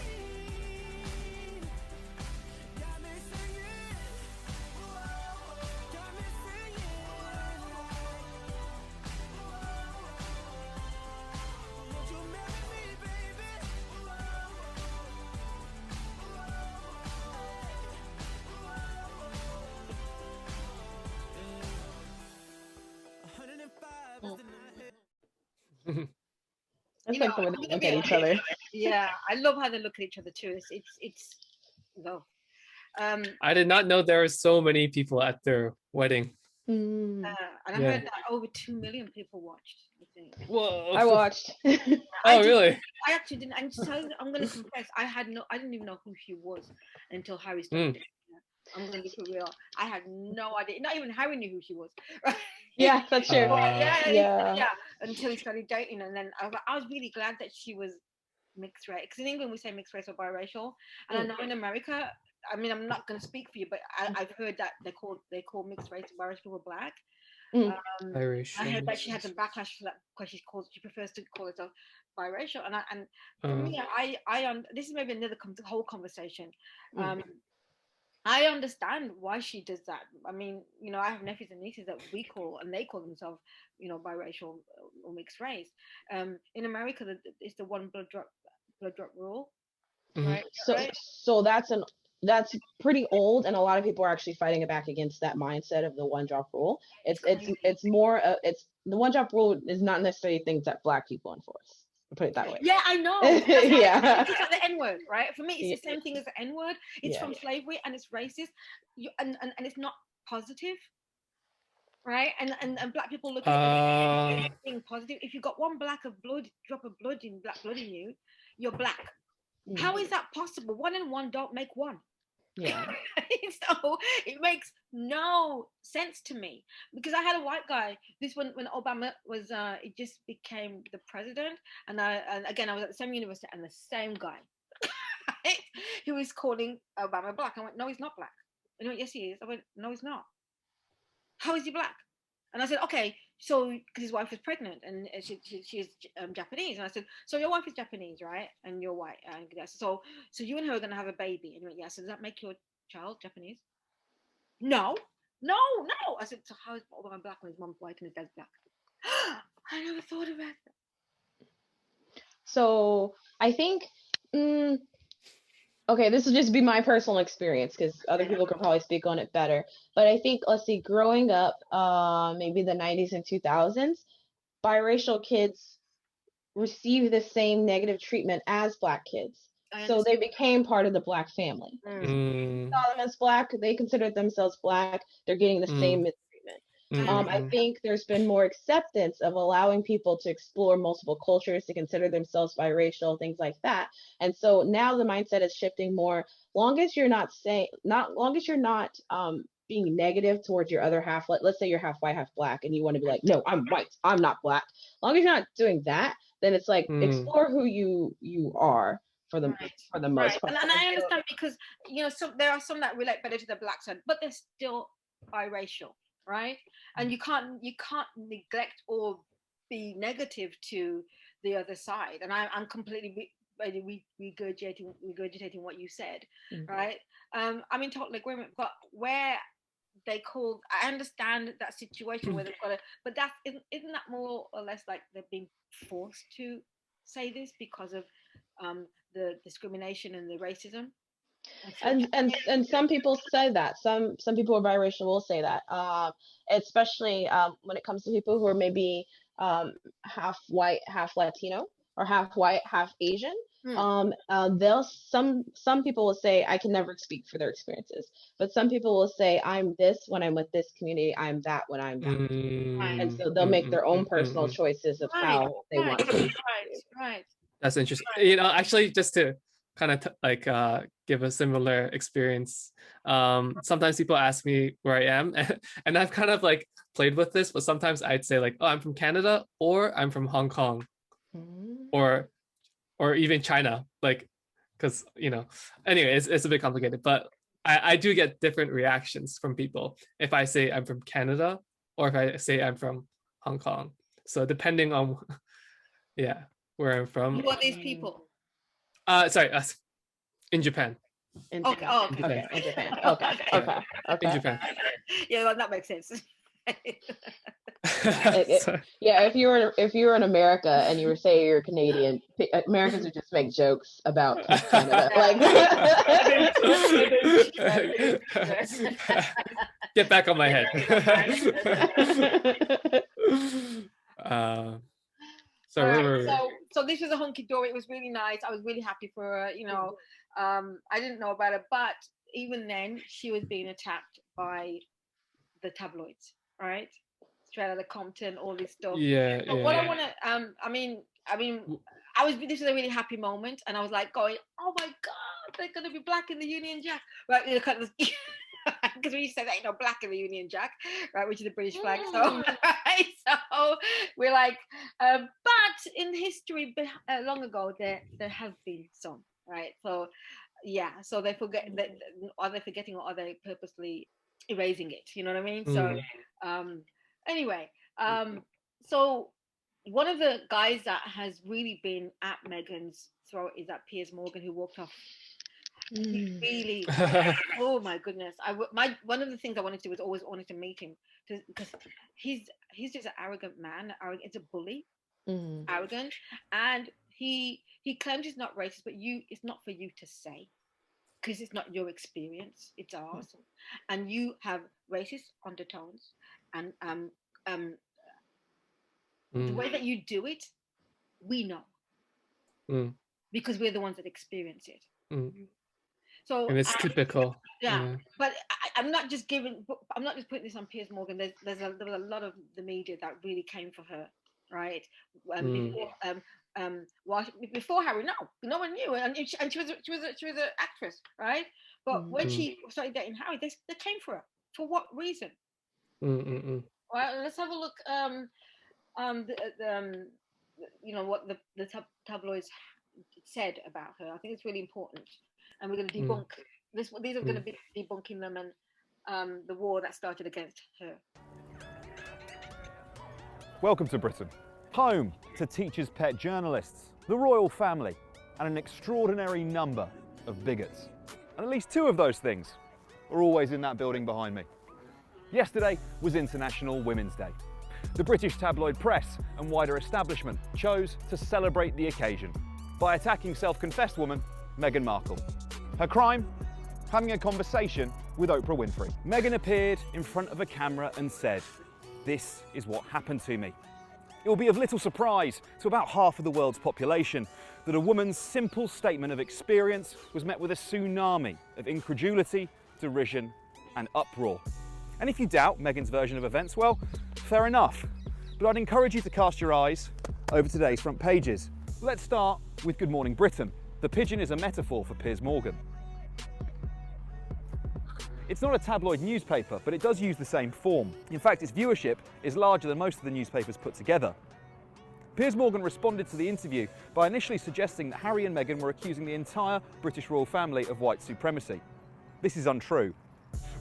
got me singing. Got me singing. Won't you marry me, baby? 105 is the night. It's like the way they look at each other. Yeah, I love how they look at each other too. It's love. I did not know there were so many people at their wedding. And I Yeah. heard that over 2 million people watched. I think. Whoa! I watched. Oh, really? I actually didn't. And so I'm going to confess, I didn't even know who she was until Harry started. I'm going to be for real. I had no idea. Not even Harry knew who she was. Right? Yeah, that's true. Yeah. Until he started dating, and then I was really glad that she was mixed race. Because in England we say mixed race or biracial, and I know in America, I mean, I'm not going to speak for you, but I've heard that they call mixed race and biracial people black. Biracial. I heard that she had some backlash for that because she prefers to call herself biracial, and for me, this is maybe another whole conversation. I understand why she does that. I mean, you know, I have nephews and nieces that they call themselves, you know, biracial or mixed race. In America, it's the one blood drop rule, right? So that's pretty old, and a lot of people are actually fighting back against that mindset of the one drop rule. It's more the one drop rule is not necessarily things that Black people enforce. I'll put it that way. Yeah, I know. Yeah. It's like the N-word, right? For me, it's the same thing as the N-word. It's from slavery and it's racist. And it's not positive, right? And Black people look at it as being positive. If you've got one drop of blood in Black blood in you, you're Black. How is that possible? 1 and 1 don't make 1. Yeah. So it makes no sense to me, because I had a white guy. This when Obama was it just became the president, and again I was at the same university, and the same guy who was calling Obama Black. I went, no, he's not Black. And he went, yes, he is. I went, no, he's not. How is he Black? And I said, okay, so because his wife was pregnant and she's Japanese, and I said, so your wife is Japanese, right? And you're white. And so you and her are gonna have a baby. And he went, yeah. So does that make your child Japanese? No. I said, so how is Obama Black when his mom's white and his dad's Black? I never thought about that. So I think, okay, this will just be my personal experience because other people could probably speak on it better. But I think, let's see, growing up, maybe the 90s and 2000s, biracial kids received the same negative treatment as Black kids. So they became part of the Black family. Saw them as Black, they considered themselves Black, they're getting the same mistreatment. I think there's been more acceptance of allowing people to explore multiple cultures, to consider themselves biracial, things like that. And so now the mindset is shifting more. Long as you're not being negative towards your other half. Let's say you're half white, half black, and you want to be like, no, I'm white, I'm not black. As long as you're not doing that, then it's like explore who you are for the most part. And I understand, because there are some that relate better to the black side, but they're still biracial, right? And you can't neglect or be negative to the other side. And I'm completely regurgitating what you said, right? I'm in total agreement. But where they called, I understand that situation where they've got to, but isn't that more or less like they're being forced to say this because of the discrimination and the racism? And some people say that. Some people who are biracial will say that, especially when it comes to people who are maybe half white, half Latino, or half white, half Asian. Some people will say, I can never speak for their experiences, but some people will say, I'm this when I'm with this community, I'm that when I'm that. And so they'll make their own personal choices of how they want to. Right. That's interesting. Actually, just to kind of give a similar experience. Sometimes people ask me where I am, and I've kind of like played with this, but sometimes I'd say like, oh, I'm from Canada, or I'm from Hong Kong, or even China, like, because anyway, it's a bit complicated, but I do get different reactions from people if I say I'm from Canada or if I say I'm from Hong Kong. So depending on where I'm from. Who are these people? Sorry, in Japan. Okay. In Japan. Okay. In Japan. Yeah, well, that makes sense. If you were in America and you were saying you're Canadian, Americans would just make jokes about Canada. Get back on my head. So this was a hunky dory. It was really nice. I was really happy for her. I didn't know about it, but even then, she was being attacked by the tabloids, right? Straight out of Compton, all this stuff. What I want to, this is a really happy moment, and I was like going, oh my God, they're going to be black in the Union Jack, right? Because we used to say that ain't no black in the Union Jack, right, which is the British flag. So, right, so we're like, but in history, long ago, there have been some, right? So, so they forget that. Are they forgetting, or are they purposely erasing it? You know what I mean? So, anyway, so one of the guys that has really been at Meghan's throat is that Piers Morgan, who walked off. He really, oh my goodness! One of the things I wanted to do was always wanted to meet him, because he's just an arrogant man. It's a bully, arrogant, and he claims he's not racist, but it's not for you to say, because it's not your experience, it's ours, and you have racist undertones, and the way that you do it, we know, because we're the ones that experience it. So, and it's typical. But I'm not just putting this on Piers Morgan. There was a lot of the media that really came for her, right? Before Harry, no one knew, and she was an actress, right? But when she started dating Harry, they came for her. For what reason? Right. Let's have a look. What the tabloids said about her. I think it's really important. And we're going to debunk this. These are going to be debunking them and the war that started against her. Welcome to Britain, home to teachers' pet journalists, the royal family, and an extraordinary number of bigots. And at least two of those things are always in that building behind me. Yesterday was International Women's Day. The British tabloid press and wider establishment chose to celebrate the occasion by attacking self-confessed woman Meghan Markle. Her crime? Having a conversation with Oprah Winfrey. Meghan appeared in front of a camera and said, "This is what happened to me." It will be of little surprise to about half of the world's population that a woman's simple statement of experience was met with a tsunami of incredulity, derision, and uproar. And if you doubt Meghan's version of events, well, fair enough. But I'd encourage you to cast your eyes over today's front pages. Let's start with Good Morning Britain. The pigeon is a metaphor for Piers Morgan. It's not a tabloid newspaper, but it does use the same form. In fact, its viewership is larger than most of the newspapers put together. Piers Morgan responded to the interview by initially suggesting that Harry and Meghan were accusing the entire British royal family of white supremacy. This is untrue.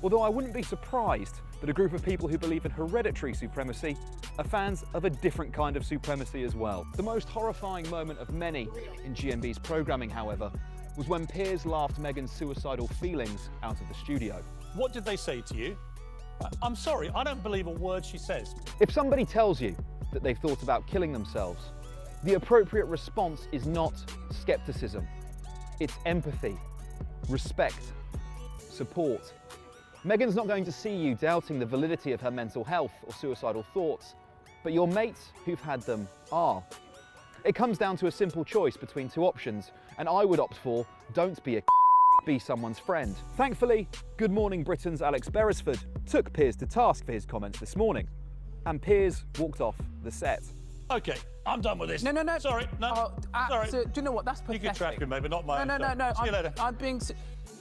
Although I wouldn't be surprised that a group of people who believe in hereditary supremacy are fans of a different kind of supremacy as well. The most horrifying moment of many in GMB's programming, however, was when Piers laughed Meghan's suicidal feelings out of the studio. What did they say to you? I'm sorry, I don't believe a word she says. If somebody tells you that they've thought about killing themselves, the appropriate response is not skepticism. It's empathy, respect, support. Meghan's not going to see you doubting the validity of her mental health or suicidal thoughts, but your mates who've had them are. It comes down to a simple choice between two options, and I would opt for don't be a be someone's friend. Thankfully, Good Morning Britain's Alex Beresford took Piers to task for his comments this morning, and Piers walked off the set. Okay, I'm done with this. No. Sorry, no. Sorry. So, do you know what? That's pathetic. You can track him, maybe not mine. No. See you later. I'm being...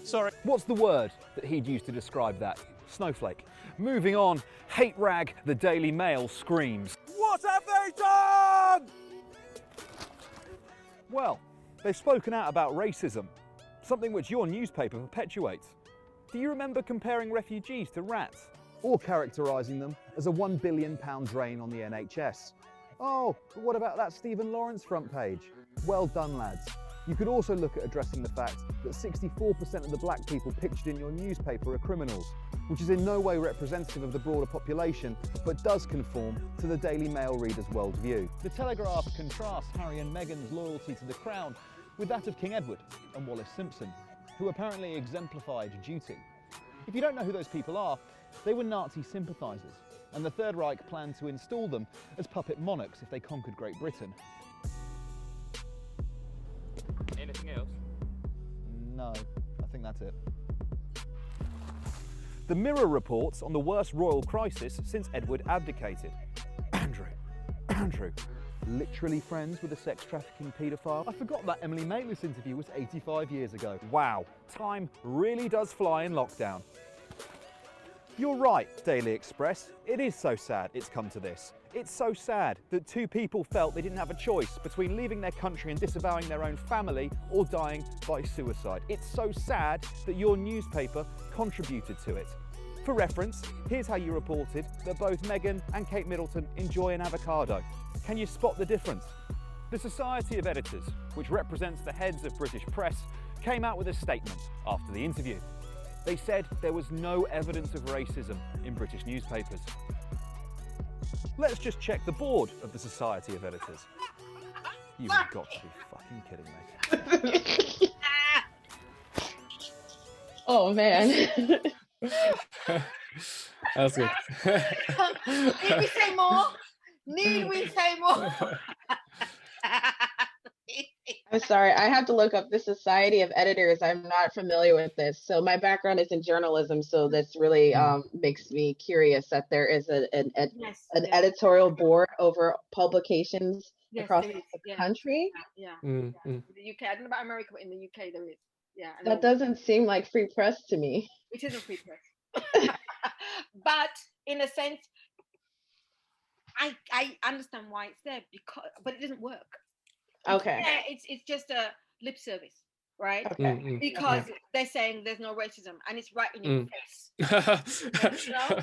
Sorry. What's the word that he'd use to describe that? Snowflake. Moving on, hate rag, the Daily Mail screams. What have they done? Well, they've spoken out about racism, something which your newspaper perpetuates. Do you remember comparing refugees to rats? Or characterising them as a £1 billion drain on the NHS? Oh, but what about that Stephen Lawrence front page? Well done, lads. You could also look at addressing the fact that 64% of the black people pictured in your newspaper are criminals, which is in no way representative of the broader population, but does conform to the Daily Mail reader's worldview. The Telegraph contrasts Harry and Meghan's loyalty to the Crown with that of King Edward and Wallis Simpson, who apparently exemplified duty. If you don't know who those people are, they were Nazi sympathisers, and the Third Reich planned to install them as puppet monarchs if they conquered Great Britain. Anything else? No, I think that's it. The Mirror reports on the worst royal crisis since Edward abdicated. Andrew, literally friends with a sex trafficking paedophile? I forgot that Emily Maitlis interview was 85 years ago. Wow, time really does fly in lockdown. You're right, Daily Express. It is so sad it's come to this. It's so sad that two people felt they didn't have a choice between leaving their country and disavowing their own family or dying by suicide. It's so sad that your newspaper contributed to it. For reference, here's how you reported that both Meghan and Kate Middleton enjoy an avocado. Can you spot the difference? The Society of Editors, which represents the heads of British press, came out with a statement after the interview. They said there was no evidence of racism in British newspapers. Let's just check the board of the Society of Editors. You've got to be fucking kidding me. Oh man. That's good. Need we say more? Need we say more? I'm sorry, I have to look up the Society of Editors. I'm not familiar with this. So my background is in journalism, so this really makes me curious that there is an editorial board over publications across the country. The UK, I don't know about America, but in the UK there is. Yeah. That doesn't seem like free press to me. It isn't free press. But in a sense, I understand why it's there, but it doesn't work. Okay. Yeah, it's just a lip service, right? Okay. Because they're saying there's no racism, and it's right in your face. You know?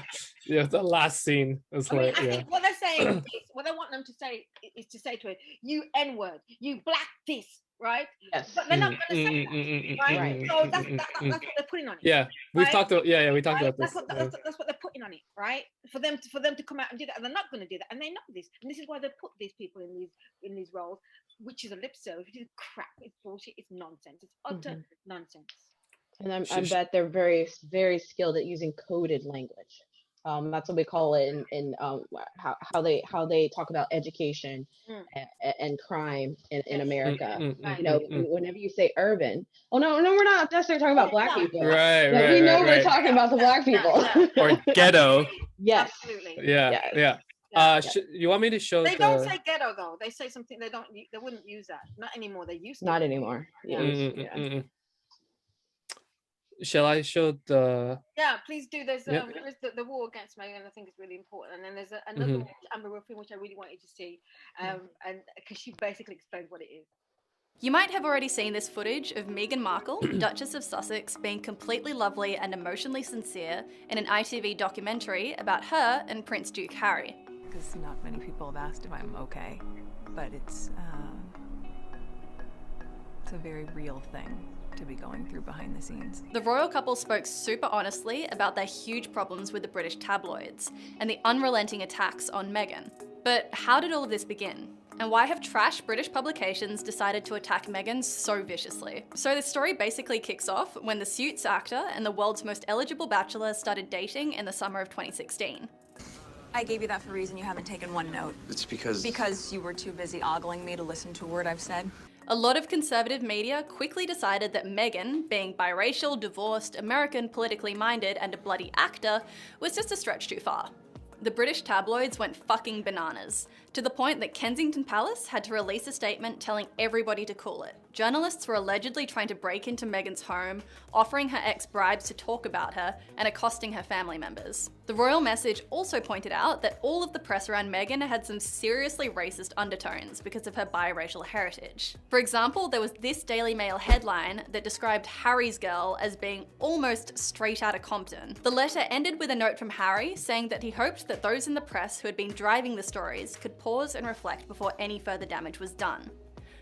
Yeah, the last scene is I think what they're saying is, what they want them to say is to say to it, you N-word, you black this, right? Yes. But they're not going to say that, right? So that's what they're putting on it. Yeah, we've right? talked about we talked about this. That's what they're putting on it, right? For them to come out and do that, and they're not going to do that, and they know this, and this is why they put these people in these roles, which is a lip service, which is crap, it's bullshit, it's nonsense, it's utter nonsense. And I bet they're very, very skilled at using coded language. That's what we call it in how they talk about education and crime in America. You know, whenever you say urban, oh no, we're not necessarily talking about Black people. Right, but right, we know right, we're right. talking about the Black people. Or ghetto. Yes. Absolutely. Yeah. You want me to show They don't say ghetto though. They say something they wouldn't use that. Not anymore. They used to. Not anymore. Shall I show the? Yeah, please do. There's the war against Meghan. I think is really important, and then there's another one, Amber Ruffin, which I really want you to see, and because she basically explained what it is. You might have already seen this footage of Meghan Markle, Duchess of Sussex, being completely lovely and emotionally sincere in an ITV documentary about her and Prince Duke Harry. Because not many people have asked if I'm okay, but it's a very real thing to be going through behind the scenes. The royal couple spoke super honestly about their huge problems with the British tabloids and the unrelenting attacks on Meghan. But how did all of this begin? And why have trash British publications decided to attack Meghan so viciously? So this story basically kicks off when the Suits actor and the world's most eligible bachelor started dating in the summer of 2016. I gave you that for a reason you haven't taken one note. It's because... Because you were too busy ogling me to listen to a word I've said. A lot of conservative media quickly decided that Meghan, being biracial, divorced, American, politically minded, and a bloody actor, was just a stretch too far. The British tabloids went fucking bananas, to the point that Kensington Palace had to release a statement telling everybody to cool it. Journalists were allegedly trying to break into Meghan's home, offering her ex bribes to talk about her, and accosting her family members. The royal message also pointed out that all of the press around Meghan had some seriously racist undertones because of her biracial heritage. For example, there was this Daily Mail headline that described Harry's girl as being almost straight outta Compton. The letter ended with a note from Harry saying that he hoped that those in the press who had been driving the stories could pause and reflect before any further damage was done.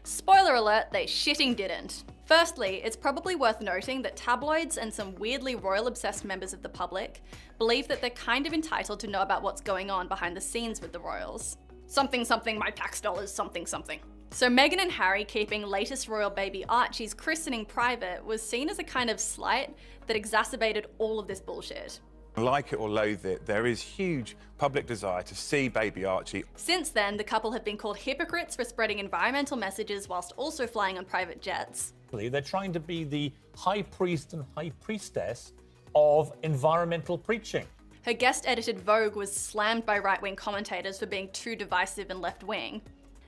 Spoiler alert, they shitting didn't. Firstly, it's probably worth noting that tabloids and some weirdly royal-obsessed members of the public believe that they're kind of entitled to know about what's going on behind the scenes with the royals. Something something, my tax dollars, something something. So Meghan and Harry keeping latest royal baby Archie's christening private was seen as a kind of slight that exacerbated all of this bullshit. Like it or loathe it, there is huge public desire to see baby Archie. Since then, the couple have been called hypocrites for spreading environmental messages whilst also flying on private jets. They're trying to be the high priest and high priestess of environmental preaching. Her guest-edited Vogue was slammed by right-wing commentators for being too divisive and left-wing.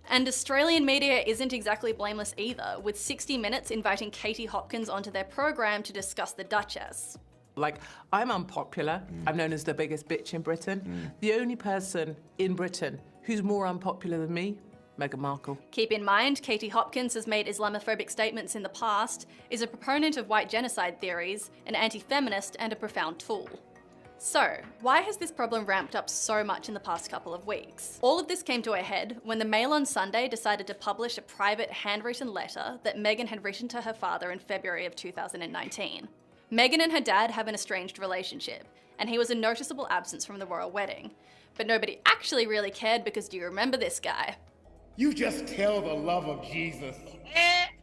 And Australian media isn't exactly blameless either, with 60 Minutes inviting Katie Hopkins onto their program to discuss the Duchess. Like, I'm unpopular. I'm known as the biggest bitch in Britain. The only person in Britain who's more unpopular than me, Meghan Markle. Keep in mind, Katie Hopkins has made Islamophobic statements in the past, is a proponent of white genocide theories, an anti-feminist, and a profound tool. So, why has this problem ramped up so much in the past couple of weeks? All of this came to a head when the Mail on Sunday decided to publish a private handwritten letter that Meghan had written to her father in February of 2019. Meghan and her dad have an estranged relationship, and he was a noticeable absence from the royal wedding. But nobody actually really cared because do you remember this guy? You just tell the love of Jesus,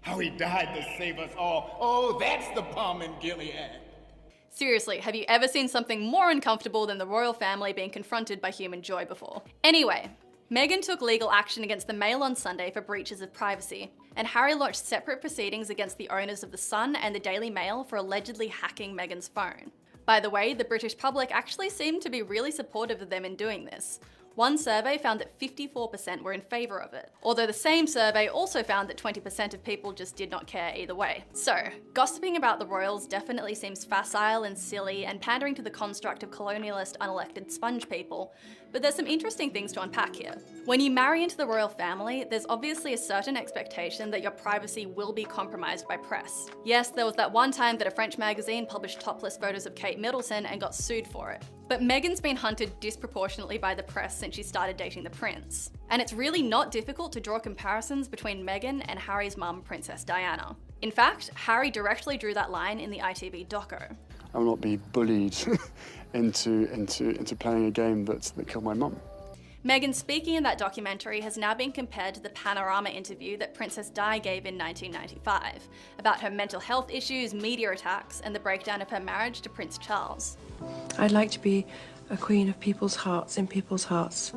how he died to save us all. Oh, that's the balm in Gilead. Seriously, have you ever seen something more uncomfortable than the royal family being confronted by human joy before? Anyway, Meghan took legal action against the Mail on Sunday for breaches of privacy, and Harry launched separate proceedings against the owners of The Sun and the Daily Mail for allegedly hacking Meghan's phone. By the way, the British public actually seemed to be really supportive of them in doing this. One survey found that 54% were in favour of it, although the same survey also found that 20% of people just did not care either way. So, gossiping about the royals definitely seems facile and silly and pandering to the construct of colonialist unelected sponge people, but there's some interesting things to unpack here. When you marry into the royal family, there's obviously a certain expectation that your privacy will be compromised by press. Yes, there was that one time that a French magazine published topless photos of Kate Middleton and got sued for it. But Meghan's been hunted disproportionately by the press since she started dating the prince. And it's really not difficult to draw comparisons between Meghan and Harry's mum, Princess Diana. In fact, Harry directly drew that line in the ITV doco. I will not be bullied into playing a game that killed my mum. Meghan speaking in that documentary has now been compared to the Panorama interview that Princess Di gave in 1995 about her mental health issues, media attacks, and the breakdown of her marriage to Prince Charles. I'd like to be a queen of people's hearts, in people's hearts.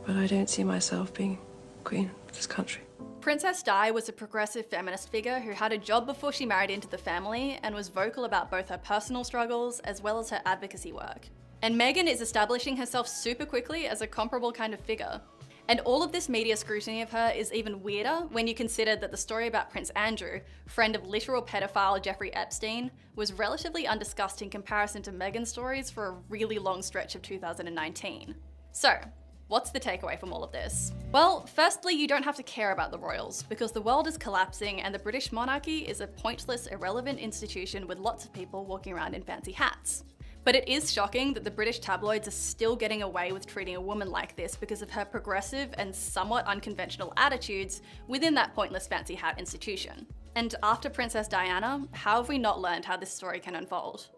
But I don't see myself being queen of this country. Princess Di was a progressive feminist figure who had a job before she married into the family and was vocal about both her personal struggles as well as her advocacy work. And Meghan is establishing herself super quickly as a comparable kind of figure. And all of this media scrutiny of her is even weirder when you consider that the story about Prince Andrew, friend of literal pedophile Jeffrey Epstein, was relatively undiscussed in comparison to Meghan's stories for a really long stretch of 2019. So, what's the takeaway from all of this? Well, firstly, you don't have to care about the royals, because the world is collapsing and the British monarchy is a pointless, irrelevant institution with lots of people walking around in fancy hats. But it is shocking that the British tabloids are still getting away with treating a woman like this because of her progressive and somewhat unconventional attitudes within that pointless fancy hat institution. And after Princess Diana, how have we not learned how this story can unfold?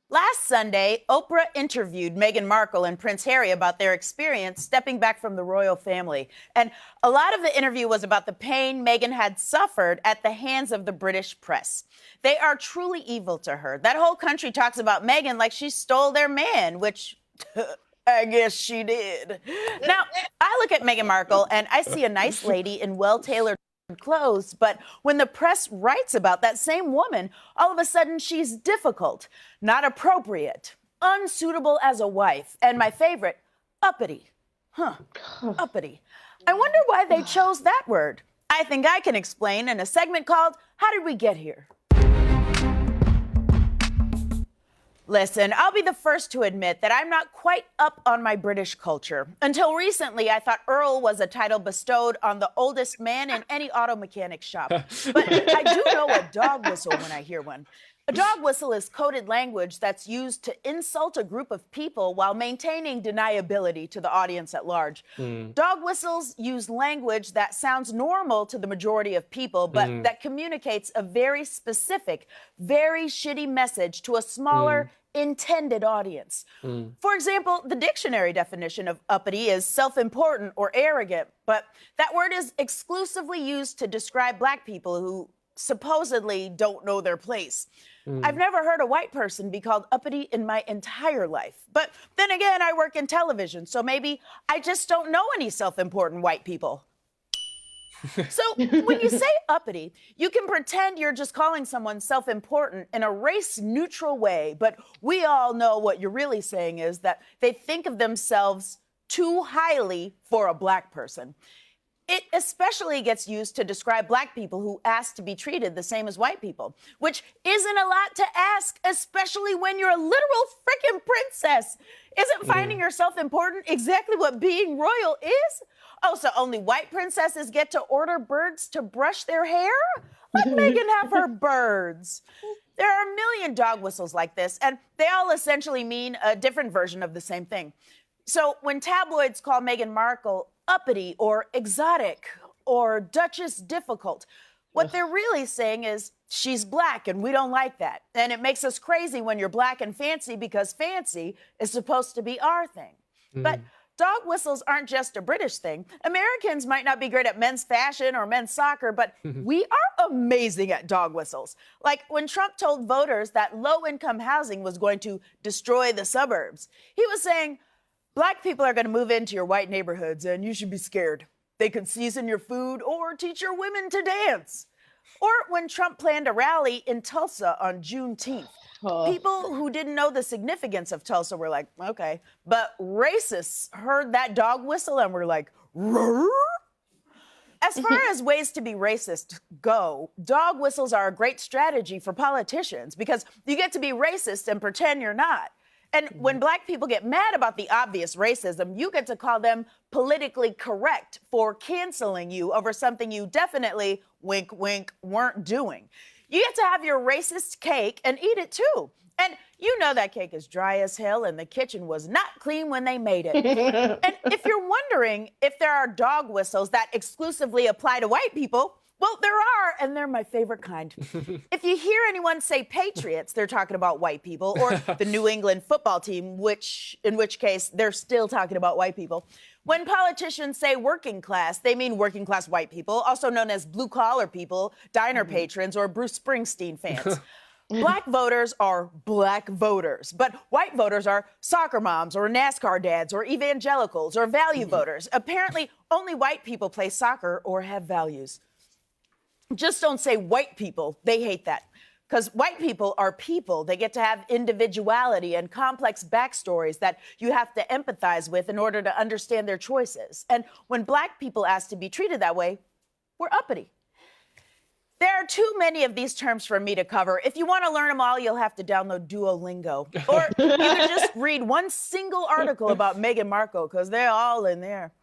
Last Sunday, Oprah interviewed Meghan Markle and Prince Harry about their experience stepping back from the royal family. And a lot of the interview was about the pain Meghan had suffered at the hands of the British press. They are truly evil to her. That whole country talks about Meghan like she stole their man, which I guess she did. Now, I look at Meghan Markle and I see a nice lady in well-tailored clothes, but when the press writes about that same woman, all of a sudden she's difficult, not appropriate, unsuitable as a wife, and my favorite, uppity. Uppity. I wonder why they chose that word. I think I can explain in a segment called How Did We Get Here? Listen, I'll be the first to admit that I'm not quite up on my British culture. Until recently, I thought Earl was a title bestowed on the oldest man in any auto mechanic shop. But I do know a dog whistle when I hear one. A dog whistle is coded language that's used to insult a group of people while maintaining deniability to the audience at large. Dog whistles use language that sounds normal to the majority of people, but that communicates a very specific, very shitty message to a smaller, intended audience. For example, the dictionary definition of uppity is self-important or arrogant, but that word is exclusively used to describe Black people who supposedly don't know their place. I've never heard a white person be called uppity in my entire life. But then again, I work in television, so maybe I just don't know any self-important white people. So when you say uppity, you can pretend you're just calling someone self-important in a race-neutral way, but we all know what you're really saying is that they think of themselves too highly for a Black person. It especially gets used to describe Black people who ask to be treated the same as white people, which isn't a lot to ask, especially when you're a literal freaking princess. Isn't finding yourself important exactly what being royal is? Oh, so only white princesses get to order birds to brush their hair? Let Meghan have her birds. There are a million dog whistles like this, and they all essentially mean a different version of the same thing. So when tabloids call Meghan Markle uppity or exotic or Duchess difficult, what they're really saying is she's Black and we don't like that. And it makes us crazy when you're Black and fancy because fancy is supposed to be our thing. But dog whistles aren't just a British thing. Americans might not be great at men's fashion or men's soccer, but we are amazing at dog whistles. Like when Trump told voters that low-income housing was going to destroy the suburbs, he was saying, Black people are going to move into your white neighborhoods and you should be scared. They could season your food or teach your women to dance. Or when Trump planned a rally in Tulsa on Juneteenth, people who didn't know the significance of Tulsa were like, okay. But racists heard that dog whistle and were like, roar. As far as ways to be racist go, dog whistles are a great strategy for politicians because you get to be racist and pretend you're not. And when Black people get mad about the obvious racism, you get to call them politically correct for canceling you over something you definitely, wink, wink, weren't doing. You get to have your racist cake and eat it too. And you know that cake is dry as hell and the kitchen was not clean when they made it. And if you're wondering if there are dog whistles that exclusively apply to white people, well, there are, and they're my favorite kind. If you hear anyone say Patriots, they're talking about white people, or the New England football team, in which case they're still talking about white people. When politicians say working class, they mean working class white people, also known as blue collar people, diner patrons, or Bruce Springsteen fans. Black voters are black voters, but white voters are soccer moms or NASCAR dads or evangelicals or value voters. Apparently, only white people play soccer or have values. Just don't say white people. They hate that. Because white people are people. They get to have individuality and complex backstories that you have to empathize with in order to understand their choices. And when black people ask to be treated that way, we're uppity. There are too many of these terms for me to cover. If you want to learn them all, you'll have to download Duolingo. Or you can just read one single article about Meghan Markle, because they're all in there.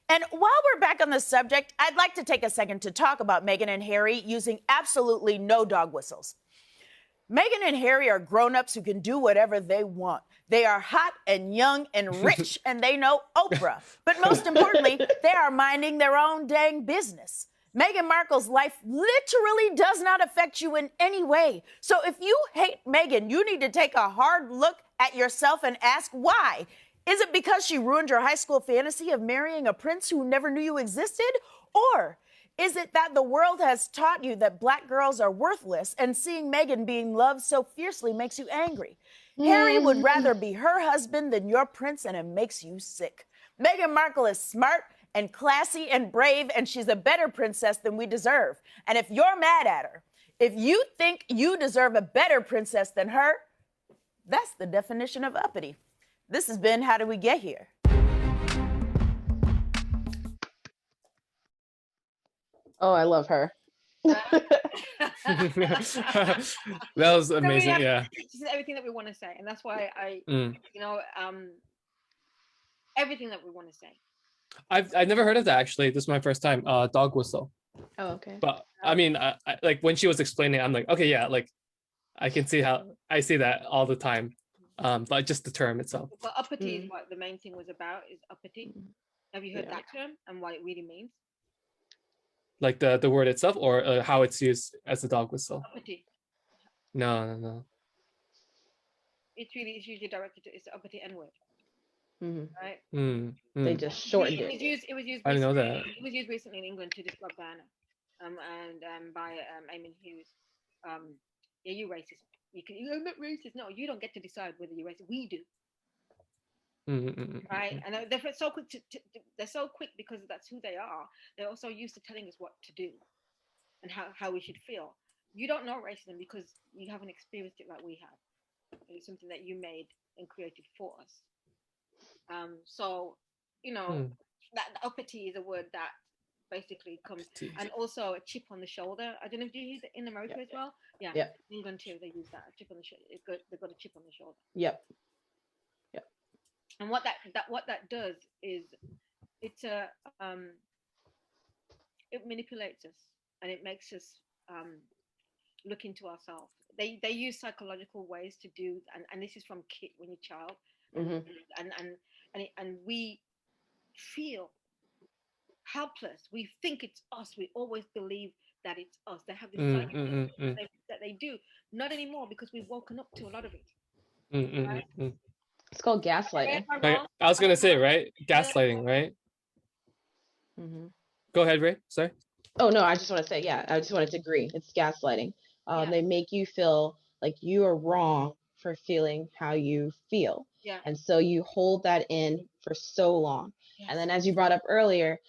And while we're back on the subject, I'd like to take a second to talk about Meghan and Harry using absolutely no dog whistles. Meghan and Harry are grown-ups who can do whatever they want. They are hot and young and rich, and they know Oprah. But most importantly, they are minding their own dang business. Meghan Markle's life literally does not affect you in any way. So if you hate Meghan, you need to take a hard look at yourself and ask why. Is it because she ruined your high school fantasy of marrying a prince who never knew you existed? Or is it that the world has taught you that black girls are worthless and seeing Meghan being loved so fiercely makes you angry? Harry would rather be her husband than your prince, and it makes you sick. Meghan Markle is smart and classy and brave, and she's a better princess than we deserve. And if you're mad at her, if you think you deserve a better princess than her, that's the definition of uppity. This has been How Did We Get Here? Oh, I love her. That was amazing. Yeah. This is everything that we want to say, and that's why everything that we want to say. I've never heard of that actually. This is my first time. Dog whistle. Oh, okay. But I mean, I like when she was explaining, I'm like, okay, yeah, like I can see how I see that all the time. But just the term itself. Well, uppity is what the main thing was about. Is uppity. Have you heard that term and what it really means? Like the word itself, or how it's used as a dog whistle? Uppity. No. It's usually directed to it's the uppity N word. Right? They just shortened it. It was used. I didn't know that. It was used recently in England to describe Breonna, and by Eamon Hughes. Yeah, you racist. You're not racist. No, you don't get to decide whether you're racist. We do. Right? And they're so quick they're so quick because that's who they are. They're also used to telling us what to do and how we should feel. You don't know racism because you haven't experienced it like we have. It's something that you made and created for us. So, that uppity is a word that basically comes, and also a chip on the shoulder. I don't know if you use it in America as well. Yeah. In England too, they use that, a chip on the shoulder. They've got a chip on the shoulder. Yep. And what that does is it manipulates us, and it makes us look into ourselves. They use psychological ways to do, and this is from when you're a child, and we feel helpless. We think it's us. We always believe that it's us. They have this psychological that they do. Not anymore, because we've woken up to a lot of it. Right? It's called gaslighting. I was gonna say, right? Gaslighting, right? Go ahead, Ray. Sorry. Oh no, I just want to say, I just wanted to agree. It's gaslighting. They make you feel like you are wrong for feeling how you feel. Yeah. And so you hold that in for so long. Yes. And then, as you brought up earlier,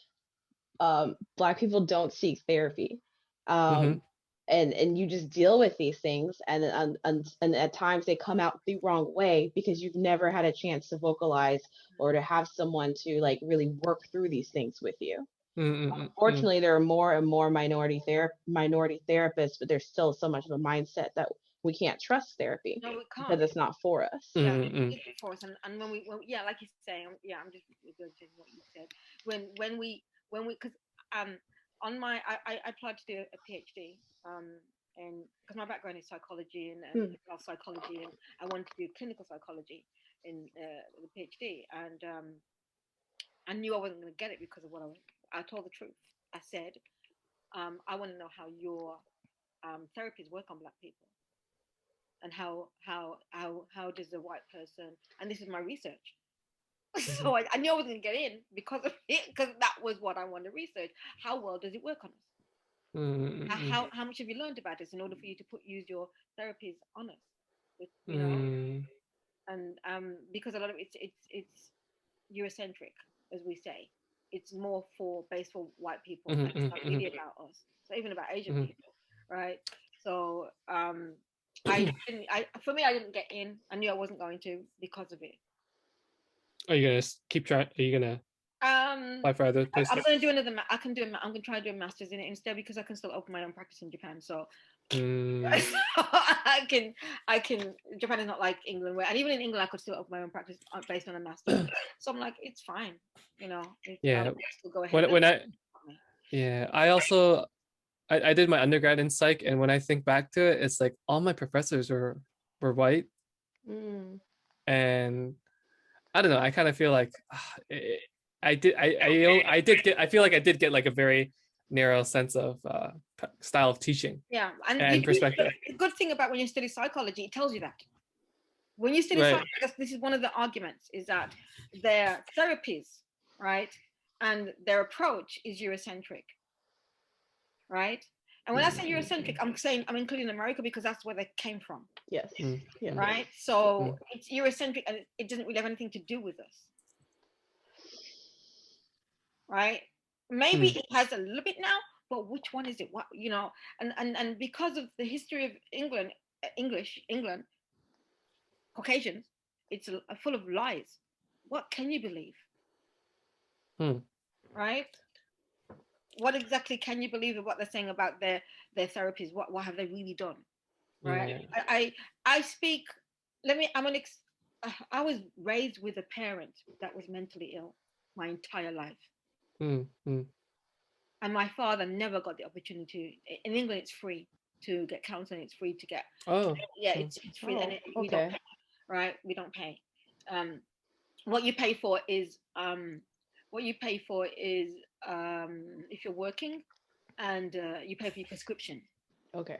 Black people don't seek therapy. And you just deal with these things, and at times they come out the wrong way because you've never had a chance to vocalize or to have someone to like really work through these things with you. Unfortunately, there are more and more minority therapists, but there's still so much of a mindset that we can't trust therapy because it's not for us. It's for us, and when like you're saying, I'm just regurgitating what you said. When we because on my I applied to do a PhD. And because my background is psychology and psychology, and I wanted to do clinical psychology in the PhD, and I knew I wasn't going to get it because of what I told the truth. I said, I want to know how your therapies work on Black people, and how does a white person, and this is my research. So I knew I wasn't going to get in because of it, because that was what I wanted to research. How well does it work on us? How much have you learned about this in order for you to use your therapies on us? You know, and because a lot of it's Eurocentric, as we say. It's more based for white people. It's not really about us. It's not even about Asian people, right? So for me, I didn't get in. I knew I wasn't going to because of it. Are you gonna keep trying? Are you gonna apply for other places? I'm gonna do another. I'm gonna try to do a master's in it instead because I can still open my own practice in Japan. So I can. Japan is not like England, and even in England, I could still open my own practice based on a master's. So I'm like, it's fine, you know. Still go ahead. I also I did my undergrad in psych, and when I think back to it, it's like all my professors were white, and I don't know. I kind of feel like I feel like I did get like a very narrow sense of style of teaching. Yeah, and perspective. The good thing about when you study psychology, it tells you that. When you study psychology, this is one of the arguments, is that their therapies, right, and their approach is Eurocentric, right? And when I say Eurocentric, I'm including America because that's where they came from. Yes. Yeah. Right? So it's Eurocentric and it doesn't really have anything to do with us. Right? Maybe it has a little bit now, but which one is it? What, you know, and because of the history of England, Caucasians, it's full of lies. What can you believe? Right? What exactly can you believe of what they're saying about their therapies? What have they really done? Right? Yeah. I speak. I was raised with a parent that was mentally ill my entire life. And my father never got the opportunity. In England, it's free to get counseling. It's free to get. It's free, and we don't pay, right? We don't pay. What you pay for is if you're working, and you pay for your prescription. Okay.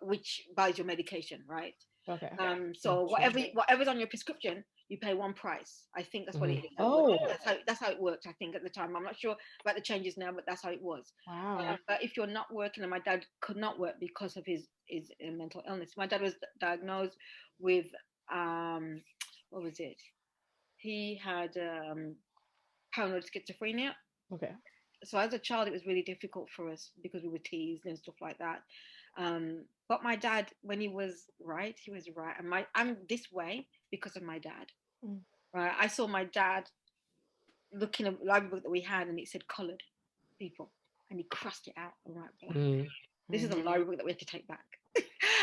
Which buys your medication, right? Okay. So whatever's on your prescription, you pay one price. I think that's what it is. Oh. That's how it worked, I think, at the time. I'm not sure about the changes now, but that's how it was. Wow. But if you're not working, and my dad could not work because of his mental illness. My dad was diagnosed with what was it? He had paranoid schizophrenia. Okay. So as a child, it was really difficult for us because we were teased and stuff like that. But my dad, when he was right, and I'm this way because of my dad. Right, I saw my dad looking at a library book that we had, and it said "coloured people," and he crossed it out and wrote black. This is a library book that we had to take back,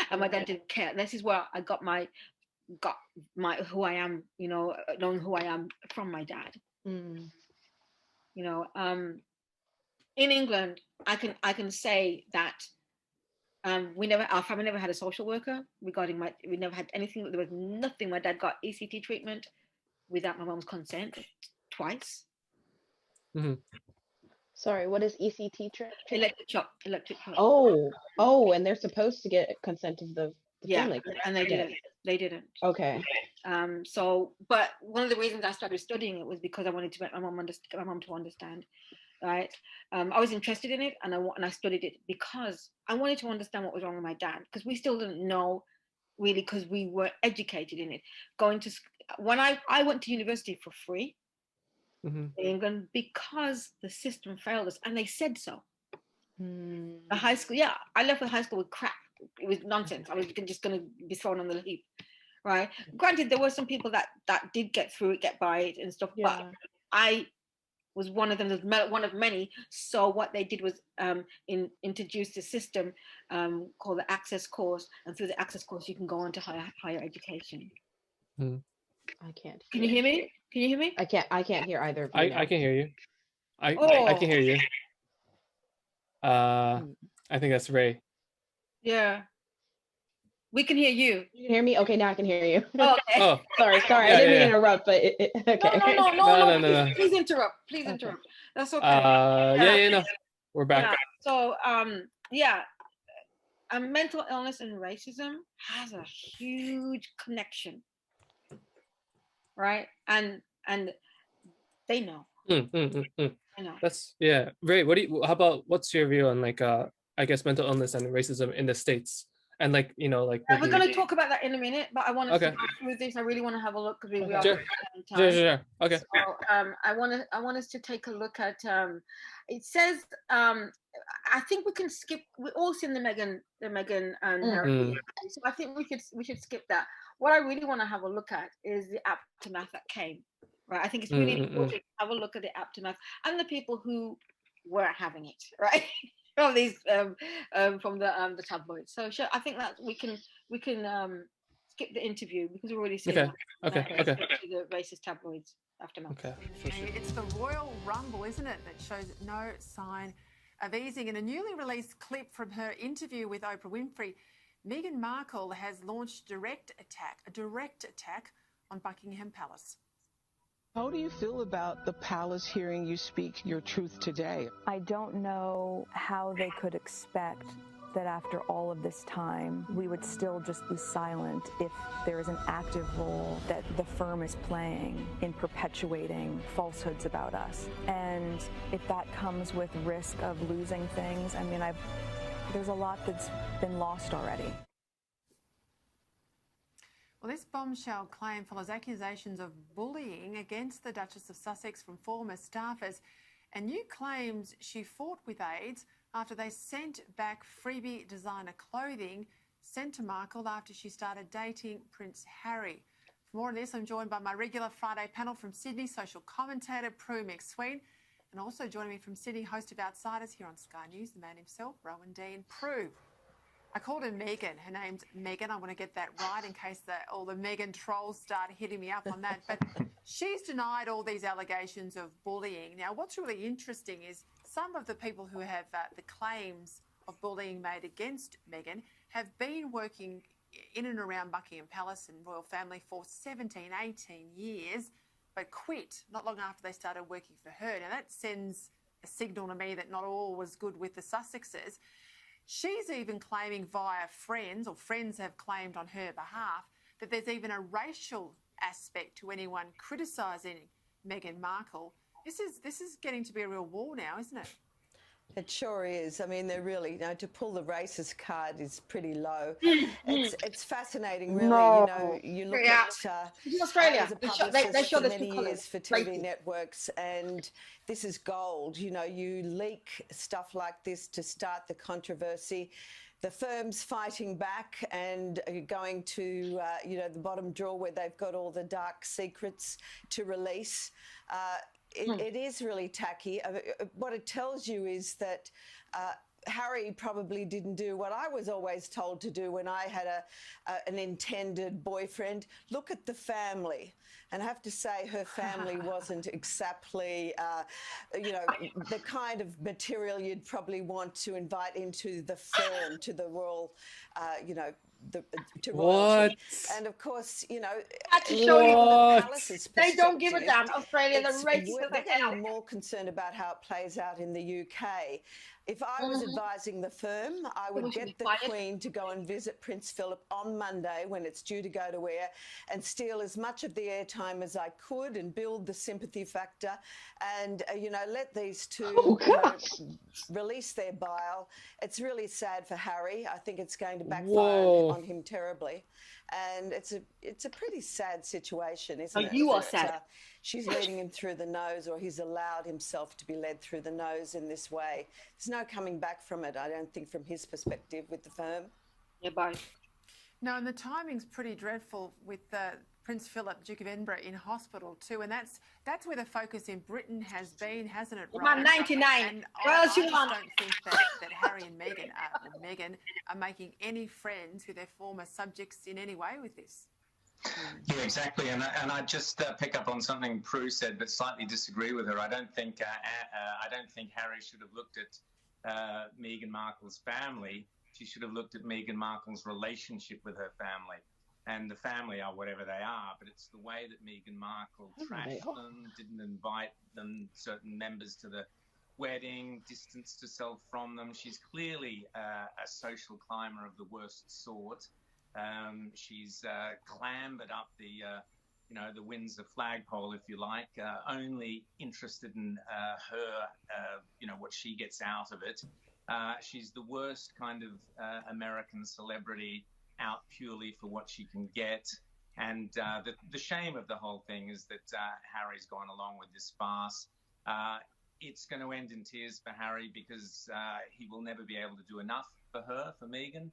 and my dad didn't care. This is where I got my who I am, you know, knowing who I am from my dad. You know, in England, I can say that our family never had a social worker regarding we never had anything. There was nothing. My dad got ECT treatment without my mom's consent twice. Sorry, what is ECT treatment? Electric shock. Oh, and they're supposed to get consent of the family. And they didn't. They didn't. Okay. So, but one of the reasons I started studying it was because I wanted to make my mom to understand. Right. I was interested in it, and I studied it because I wanted to understand what was wrong with my dad, because we still didn't know really, because we were educated in it. When I went to university for free in England because the system failed us, and they said so. The high school, I left the high school with crap. It was nonsense. I was just going to be thrown on the heap, right? Granted, there were some people that did get through it, get by it and stuff, but I was one of them. There's one of many. So what they did was introduce a system called the Access Course, and through the Access Course, you can go on to higher education. I can't. Can you hear me? Can you hear me? I can't hear either of you. I can hear you. I can hear you. I think that's Ray. Yeah. We can hear you. You can hear me? Okay, now I can hear you. Okay. Oh. Sorry. I didn't mean to interrupt, but okay. No. Please interrupt. That's okay. No. We're back. So, mental illness and racism has a huge connection, right? And they know. I know. That's Ray. What's your view on like I guess, mental illness and racism in the States. And like, you know, like we're going to talk about that in a minute, but I want to go through this. I really want to have a look because we are Sure. time. Sure. Okay. So I want us to take a look at. It says I think we can skip. We all seen the Meghan and Harry. So I think we should skip that. What I really want to have a look at is the aftermath that came. Right. I think it's really important to have a look at the aftermath and the people who were having it. Right. From these from the tabloids. So I think that we can skip the interview because we're already seeing Okay. the racist tabloids aftermath. Okay. It's the Royal Rumble, isn't it, that shows no sign of easing. In a newly released clip from her interview with Oprah Winfrey, Meghan Markle has launched a direct attack on Buckingham Palace. How do you feel about the palace hearing you speak your truth today? I don't know how they could expect that after all of this time, we would still just be silent if there is an active role that the firm is playing in perpetuating falsehoods about us. And if that comes with risk of losing things, I mean, there's a lot that's been lost already. Well, this bombshell claim follows accusations of bullying against the Duchess of Sussex from former staffers and new claims she fought with aides after they sent back freebie designer clothing sent to Markle after she started dating Prince Harry. For more on this, I'm joined by my regular Friday panel from Sydney, social commentator Prue McSween, and also joining me from Sydney, host of Outsiders here on Sky News, the man himself, Rowan Dean. Prue. I called her Mehgan. Her name's Mehgan. I want to get that right in case all the Meghan trolls start hitting me up on that. But she's denied all these allegations of bullying. Now, what's really interesting is some of the people who have the claims of bullying made against Meghan have been working in and around Buckingham Palace and royal family for 17, 18 years, but quit not long after they started working for her. Now, that sends a signal to me that not all was good with the Sussexes. She's even claiming via friends, or friends have claimed on her behalf, that there's even a racial aspect to anyone criticising Meghan Markle. This is getting to be a real war now, isn't it? It sure is. I mean, they're really, to pull the racist card is pretty low. It's fascinating, really. No. You look Yeah. at Australia. as a They publicist show for the many two years for colours. TV networks, and this is gold. You leak stuff like this to start the controversy. The firm's fighting back and going to, the bottom drawer where they've got all the dark secrets to release. It is really tacky. What it tells you is that Harry probably didn't do what I was always told to do when I had an intended boyfriend. Look at the family. And I have to say her family wasn't exactly, the kind of material you'd probably want to invite into the firm, to the royal, to royalty. And of course, to show you the palace's they don't give a perspective, damn. Australia, the race we're getting more concerned about how it plays out in the UK. If I was advising the firm, I would get the Queen to go and visit Prince Philip on Monday when it's due to go to air and steal as much of the airtime as I could and build the sympathy factor and, let these two release their bile. It's really sad for Harry. I think it's going to backfire on him terribly. And it's a pretty sad situation, isn't it? You are that, sad. She's leading him through the nose, or he's allowed himself to be led through the nose in this way. There's no coming back from it, I don't think, from his perspective with the firm. Yeah, bye. No, and the timing's pretty dreadful with Prince Philip, Duke of Edinburgh, in hospital too, and that's where the focus in Britain has been, hasn't it? About 99. And I just don't think that Harry and Meghan are making any friends with their former subjects in any way with this. Yeah, exactly, and I just pick up on something Prue said, but slightly disagree with her. I don't think Harry should have looked at Meghan Markle's family. She should have looked at Meghan Markle's relationship with her family. And the family are whatever they are, but it's the way that Meghan Markle trashed them, didn't invite them, certain members to the wedding, distanced herself from them. She's clearly a social climber of the worst sort. She's clambered up the Windsor flagpole, if you like, only interested in her, what she gets out of it. She's the worst kind of American celebrity out purely for what she can get. And the shame of the whole thing is that Harry's gone along with this farce. It's going to end in tears for Harry because he will never be able to do enough for her, for Meghan.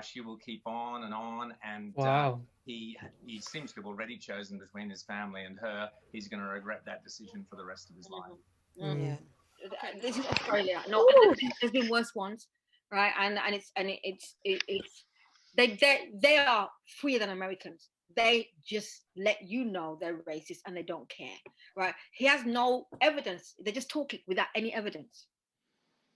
She will keep on, and Wow. He seems to have already chosen between his family and her. He's going to regret that decision for the rest of his life. Yeah. This is Australia. No, there's been worse ones, right? And they are freer than Americans. They just let you know they're racist and they don't care, right? He has no evidence. They're just talking without any evidence,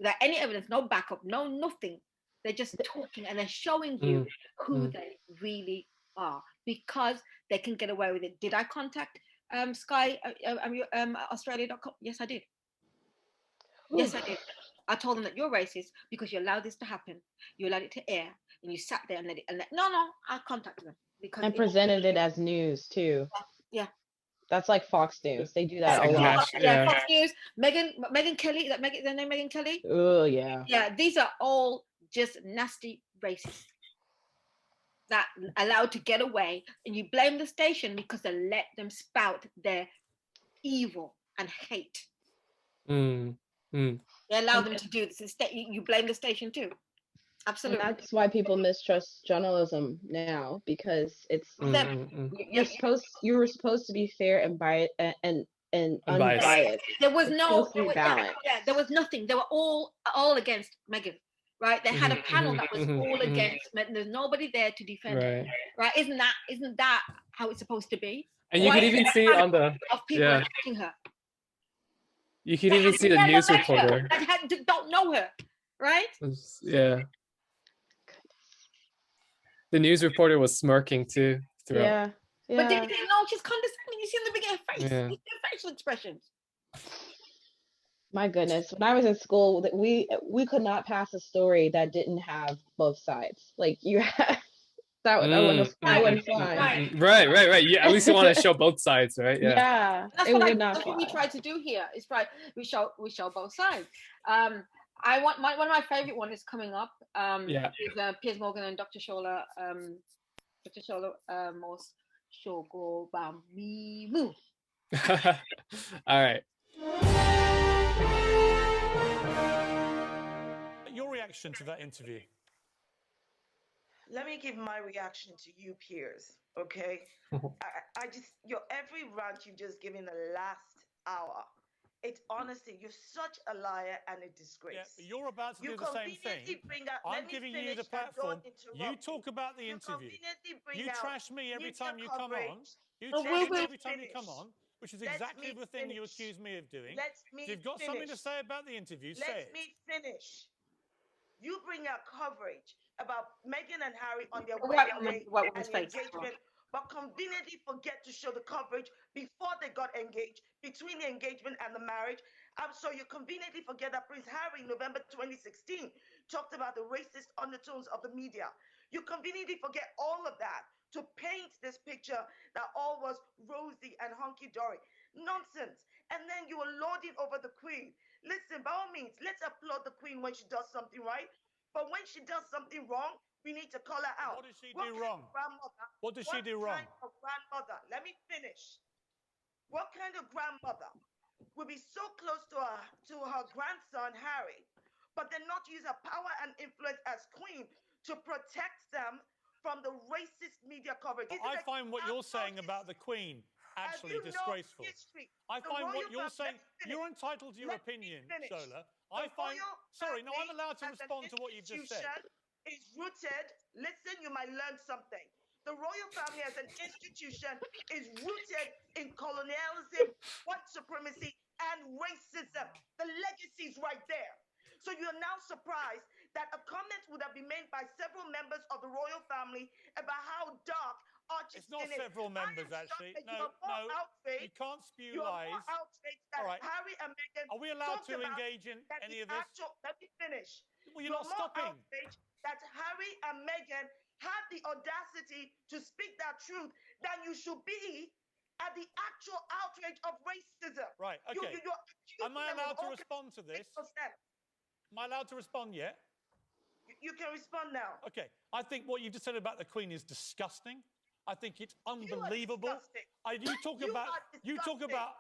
no backup, no nothing. They're just talking and they're showing you who they really are because they can get away with it. Did I contact Sky Australia.com? Yes, I did. Yes, I did. I told them that you're racist because you allowed this to happen. You allowed it to air, and you sat there and let it. No, I contacted them because And presented it as news too. Yeah. That's like Fox News. They do that a lot. Yeah, Fox News. Meghan Kelly. Is their name Meghan Kelly? Oh yeah. Yeah, these are all just nasty racists that allowed to get away, and you blame the station because they let them spout their evil and hate. They allow them to do this. You blame the station too. Absolutely. And that's why people mistrust journalism now, because it's you were supposed to be fair and biased and unbiased. There was no balance. There was nothing. They were all against Meghan, right? They had a panel that was all against Meghan. There's nobody there to defend her, right? Isn't that how it's supposed to be? And you could even see on the people attacking her. You could even see the news reporter. That don't know her, right? Yeah. The news reporter was smirking too throughout. Yeah. But they didn't know she's condescending. You see in the big face, the facial expressions. My goodness, when I was in school, we could not pass a story that didn't have both sides. Like you had that wouldn't fly. Right. Yeah, at least you want to show both sides, right? Yeah. That's what we try to do here. Is we show both sides. I want one of my favorite one is coming up. Is Piers Morgan and Dr. Shola. Dr. Shola Morse Shogo Bamimu. All right. Your reaction to that interview? Let me give my reaction to you, Piers. Okay, I just every rant you've just given the last hour. It's honestly, you're such a liar and a disgrace. Yeah, but you're about to do the same thing. I'm giving you the platform. You talk about the interview. You trash me every time you come on. You trash me every time you come on, which is exactly the thing you accuse me of doing. If you've got something to say about the interview, say it. Let me finish. You bring out coverage about Meghan and Harry on their wedding day and engagement, but conveniently forget to show the coverage before they got engaged, between the engagement and the marriage. So you conveniently forget that Prince Harry, in November 2016, talked about the racist undertones of the media. You conveniently forget all of that to paint this picture that all was rosy and hunky-dory. Nonsense. And then you were lording over the Queen. Listen, by all means, let's applaud the Queen when she does something right. But when she does something wrong, we need to call her out. What does she do wrong? What does she do wrong? What kind of grandmother? Let me finish. What kind of grandmother would be so close to her grandson, Harry, but then not use her power and influence as queen to protect them from the racist media coverage? I find what you're saying about the Queen actually disgraceful. I find what you're saying, you're entitled to your opinion, Shola. Sorry, no, I'm allowed to respond to what you've just said. Is rooted, listen, you might learn something. The royal family as an institution is rooted in colonialism, white supremacy, and racism. The legacy is right there. So you're now surprised that a comment would have been made by several members of the royal family about how dark Archie's skin is. It's not several members, actually. No, you can't spew lies. All right. Harry and Meghan. Are we allowed to engage in any of this? Let me finish. Well, you're not stopping. That Harry and Meghan had the audacity to speak that truth than you should be at the actual outrage of racism. Right, okay. Am I allowed to respond to this? Am I allowed to respond yet? You can respond now. Okay. I think what you just said about the Queen is disgusting. I think it's unbelievable. You talk about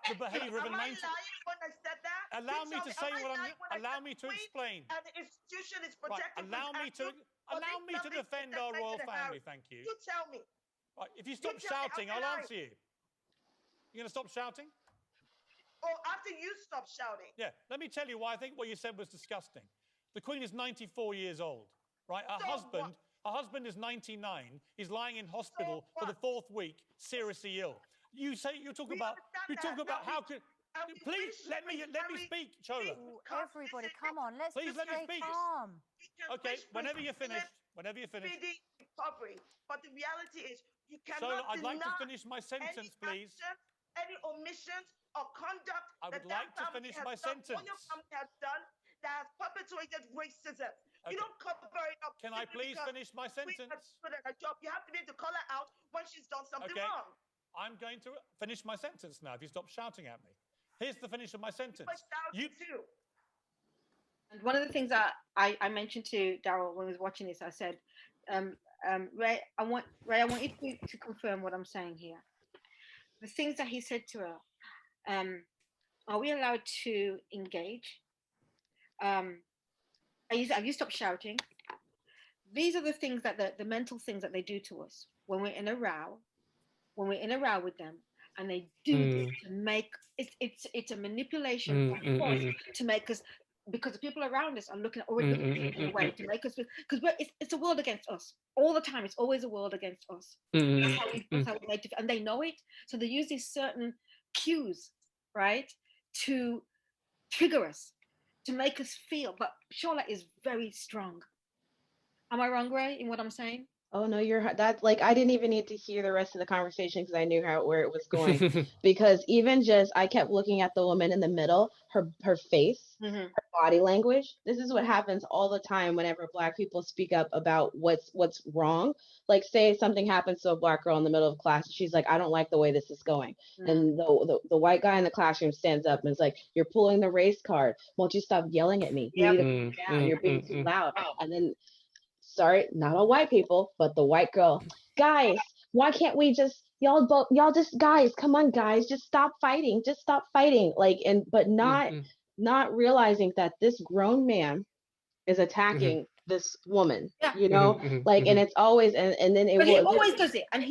the behaviour of a 19. Am I lying when I said that? Allow me to say what I'm. Allow me to explain. And the institution is protecting. Right. Allow me to defend our royal family. Thank you. You tell me. Right. If you stop shouting, I'll answer you. You're going to stop shouting? Or after you stop shouting. Yeah. Let me tell you why I think what you said was disgusting. The Queen is 94 years old, right? Her husband is 99. He's lying in hospital for the 4th week, seriously ill. You talk about how could. Please let me speak, Chola. Everybody, come on, let's please let me stay speak. calm. Okay, whenever you're finished. Speedy recovery, but the reality is you cannot Chola, I'd like to deny finish my sentence, please. Any omissions or conduct I would like to finish my sentence. What your family has done that has perpetuated racism. Okay. You don't cover it up. Can I please finish my sentence? You have to be able to call her out when she's done something wrong. I'm going to finish my sentence now if you stop shouting at me. Here's the finish of my sentence. And one of the things that I mentioned to Daryl when he was watching this, I said, Ray, I want you to confirm what I'm saying here. The things that he said to her, are we allowed to engage? Have you stopped shouting? These are the things that the mental things that they do to us when we're in a row with them, and they do this to make it's a manipulation to make us, because the people around us are looking in a way to make us, because it's a world against us all the time. It's always a world against us. That's how we make it, and they know it, so they use these certain cues, right, to trigger us, to make us feel. But Charlotte is very strong. Am I wrong, Ray, in what I'm saying? Oh no, that's like, I didn't even need to hear the rest of the conversation because I knew where it was going. Because even just, I kept looking at the woman in the middle, her face, her body language. This is what happens all the time whenever Black people speak up about what's wrong. Like, say something happens to a Black girl in the middle of class, she's like, I don't like the way this is going. And the white guy in the classroom stands up and is like, you're pulling the race card. Won't you stop yelling at me? You need to calm down. You're being too loud. And then, sorry, not all white people, but the white girl, guys, why can't we just, y'all just, guys, come on, guys, just stop fighting, like, but not realizing that this grown man is attacking this woman, like, and it's always, and then he always does it, and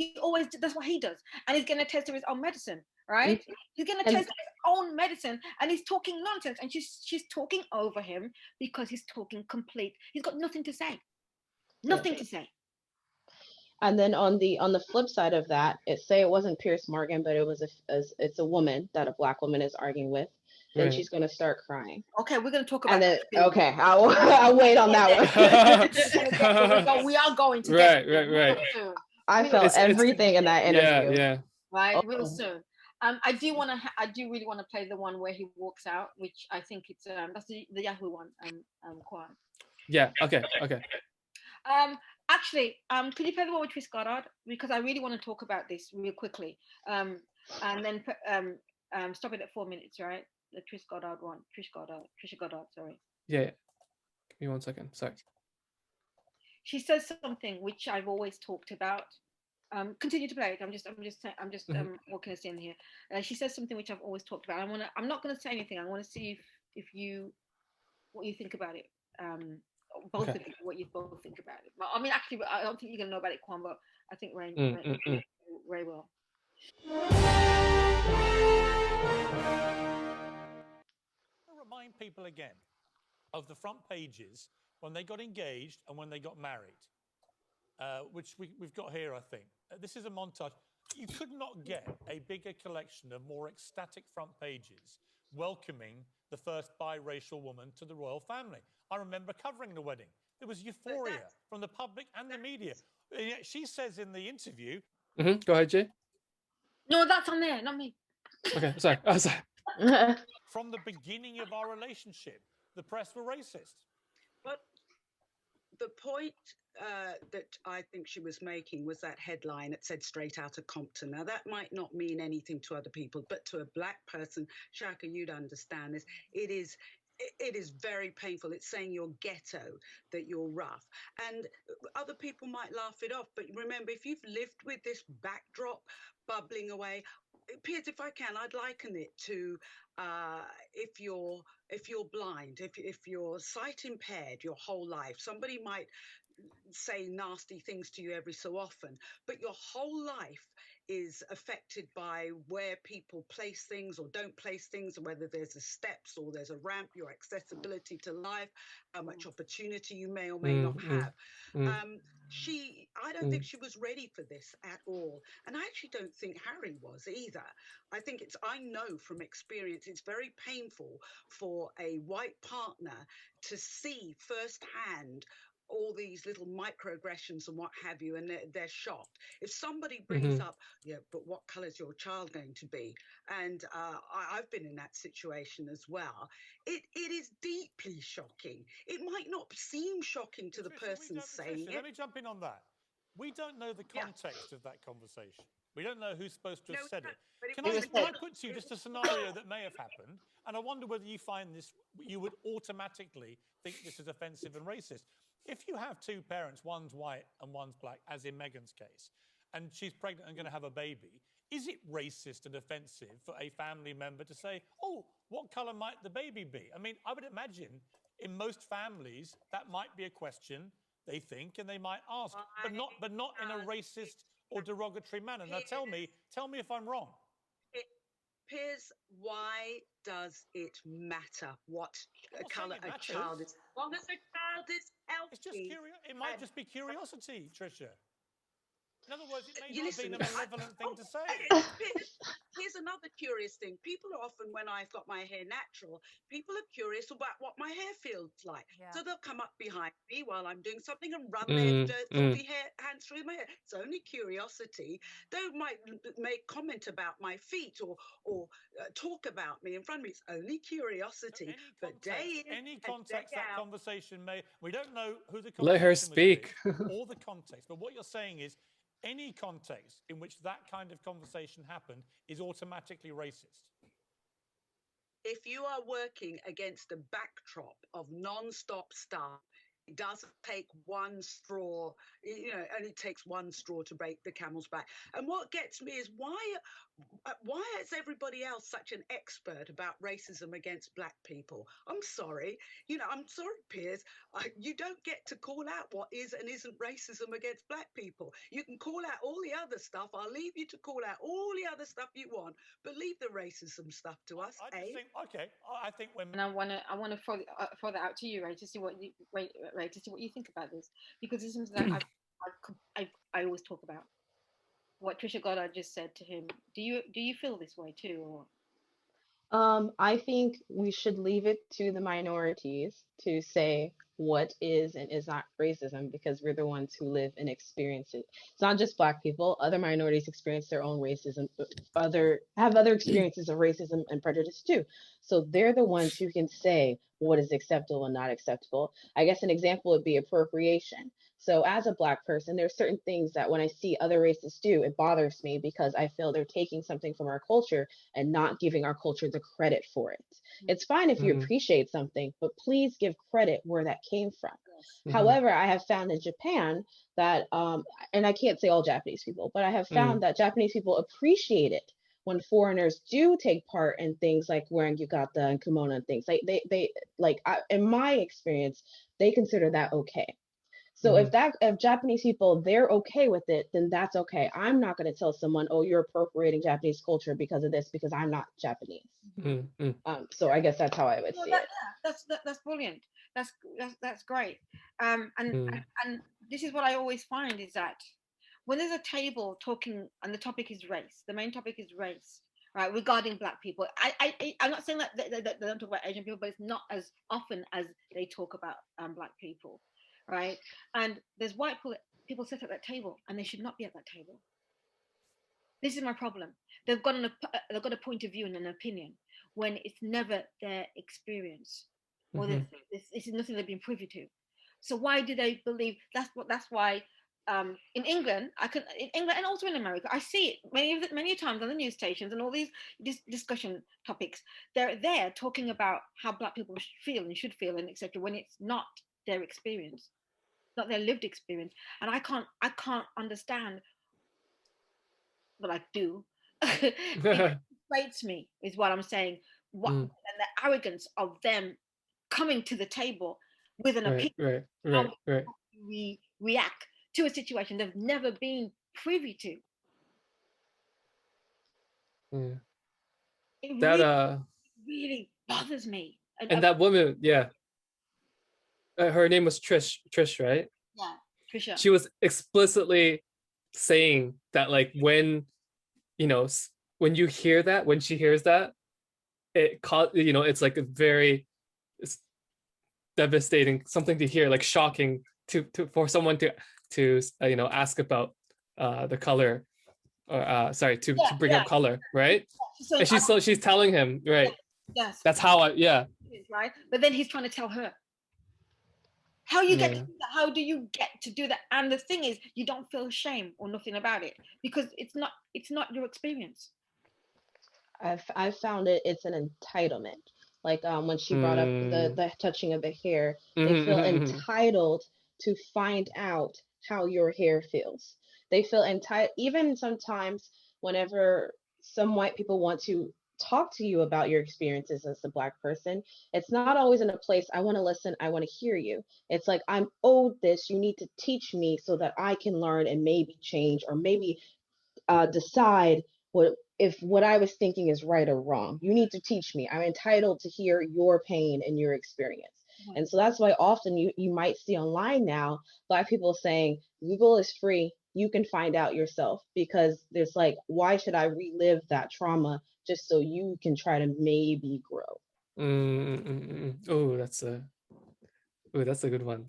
that's what he does, and he's gonna test his own medicine, right? He's gonna test his own medicine, and he's talking nonsense, and she's talking over him because he's talking complete. He's got nothing to say. Nothing to say. And then on the flip side of that, it wasn't Pierce Morgan, but it's a woman that a Black woman is arguing with. Then she's gonna start crying. Okay, we're gonna talk about that. Okay, I'll wait on that one. We are going to right. I felt everything in that interview. Yeah. Right, real soon. I do really want to play the one where he walks out, which I think it's that's the Yahoo one. Kwan. Yeah. Okay. Actually, could you play the one with Trish Goddard? Because I really want to talk about this real quickly. And then stop it at 4 minutes, right? The Trish Goddard one. Trisha Goddard, sorry. Yeah. Give me 1 second. Sorry. She says something which I've always talked about. Continue to play it. I'm just walking us in here. She says something which I've always talked about. I'm not going to say anything. I want to see what you think about it. Both of you, what you both think about it. But, I mean, actually, I don't think you're gonna know about it, Kwan, but I think Ray will. I'll remind people again of the front pages when they got engaged and when they got married, which we've got here, I think. This is a montage. You could not get a bigger collection of more ecstatic front pages welcoming the first biracial woman to the royal family. I remember covering the wedding. There was euphoria from the public and the media. And yet she says in the interview... Go ahead, Jay. No, that's on there, not me. Okay, sorry. From the beginning of our relationship, the press were racist. But the point that I think she was making was that headline that said straight out of Compton. Now, that might not mean anything to other people, but to a Black person, Shaka, you'd understand this. It is it is very painful. It's saying you're ghetto, that you're rough. And other people might laugh it off. But remember, if you've lived with this backdrop bubbling away, Piers, if I can, I'd liken it to if you're blind, if you're sight impaired your whole life, somebody might say nasty things to you every so often, but your whole life is affected by where people place things or don't place things, or whether there's a steps or there's a ramp, your accessibility to life, how much opportunity you may or may not have. I don't think she was ready for this at all. And I actually don't think Harry was either. I know from experience, it's very painful for a white partner to see firsthand all these little microaggressions and what have you, and they're shocked. If somebody brings up, yeah, but what colour is your child going to be? And I've been in that situation as well. It is deeply shocking. It might not seem shocking to the person saying it. Let me jump in on that. We don't know the context of that conversation. We don't know who's supposed to have said it. Can I put to you just a scenario that may have happened? And I wonder whether you find this, you would automatically think this is offensive and racist. If you have two parents, one's white and one's black, as in Meghan's case, and she's pregnant and going to have a baby, is it racist and offensive for a family member to say, oh, what colour might the baby be? I mean, I would imagine in most families that might be a question they think and they might ask, but not in a racist or derogatory manner. Now tell me if I'm wrong. Piers, why does it matter what colour a child is? As long as a child is healthy. It's just it might just be curiosity, Tricia. In other words, it may not have been a malevolent thing to say. Here's another curious thing. People are often, when I've got my hair natural, people are curious about what my hair feels like. Yeah. So they'll come up behind me while I'm doing something and run their dirty hands through my hair. It's only curiosity. They might make comment about my feet or talk about me in front of me. It's only curiosity. So any context that conversation may, we don't know who the conversation Let her speak. or the context, but what you're saying is any context in which that kind of conversation happened is automatically racist. If you are working against a backdrop of non-stop stuff, it doesn't take one straw, it only takes one straw to break the camel's back. And what gets me is why is everybody else such an expert about racism against black people? I'm sorry. I'm sorry, Piers. You don't get to call out what is and isn't racism against black people. You can call out all the other stuff. I'll leave you to call out all the other stuff you want, but leave the racism stuff to us. I think when and I want to throw that out to you, Ray, to see what you think about this, because this is something that I always talk about. What Trisha Goddard just said to him. Do you feel this way too, or? I think we should leave it to the minorities to say what is and is not racism, because we're the ones who live and experience it. It's not just black people. Other minorities experience their own racism, have other experiences of racism and prejudice too. So they're the ones who can say what is acceptable and not acceptable. I guess an example would be appropriation. So as a black person, there's certain things that when I see other races do, it bothers me because I feel they're taking something from our culture and not giving our culture the credit for it. It's fine if you appreciate something, but please give credit where that came from. However, I have found in Japan that, and I can't say all Japanese people, but I have found that Japanese people appreciate it when foreigners do take part in things like wearing yukata and kimono and things. In my experience, they consider that okay. So if Japanese people, they're okay with it, then that's okay. I'm not going to tell someone, oh, you're appropriating Japanese culture because of this, because I'm not Japanese. So I guess that's how I would see it. That's brilliant. That's great. And this is what I always find is that when there's a table talking and the topic is race, the main topic is race, right, regarding black people. I'm not saying that they don't talk about Asian people, but it's not as often as they talk about black people. Right, and there's white people sit at that table, and they should not be at that table. This is my problem. They've got a point of view and an opinion when it's never their experience, or this is nothing they've been privy to. So why do they believe? That's why in England, in England and also in America, I see it many times on the news stations and all these discussion topics. They're there talking about how Black people feel and should feel and etc. when it's not their experience, not their lived experience. And I can't understand, but I do. It frustrates me, is what I'm saying. And the arrogance of them coming to the table with an opinion, how we react to a situation they've never been privy to. Yeah. It That really bothers me. And that woman, yeah, her name was Trish, right? Yeah, Trisha. She was explicitly saying that, like, when you hear that, when she hears that, it's like it's devastating, something to hear, like shocking for someone to ask about the color, or to bring up color, right? And she's telling him, right? Yes. That's how right. But then he's trying to tell her how you get to do that. How do you get to do that? And the thing is, you don't feel shame or nothing about it because it's not your experience. I've found it's an entitlement. Like when she brought up the touching of the hair, they feel entitled to find out how your hair feels. They feel entitled. Even sometimes whenever some white people want to talk to you about your experiences as a Black person, it's not always in a place, I want to listen, I want to hear you. It's like, I'm owed this, you need to teach me so that I can learn and maybe change or maybe decide if what I was thinking is right or wrong. You need to teach me. I'm entitled to hear your pain and your experience. Mm-hmm. And so that's why often you might see online now Black people saying Google is free, you can find out yourself, because there's like, why should I relive that trauma just so you can try to maybe grow? Oh, that's a good one.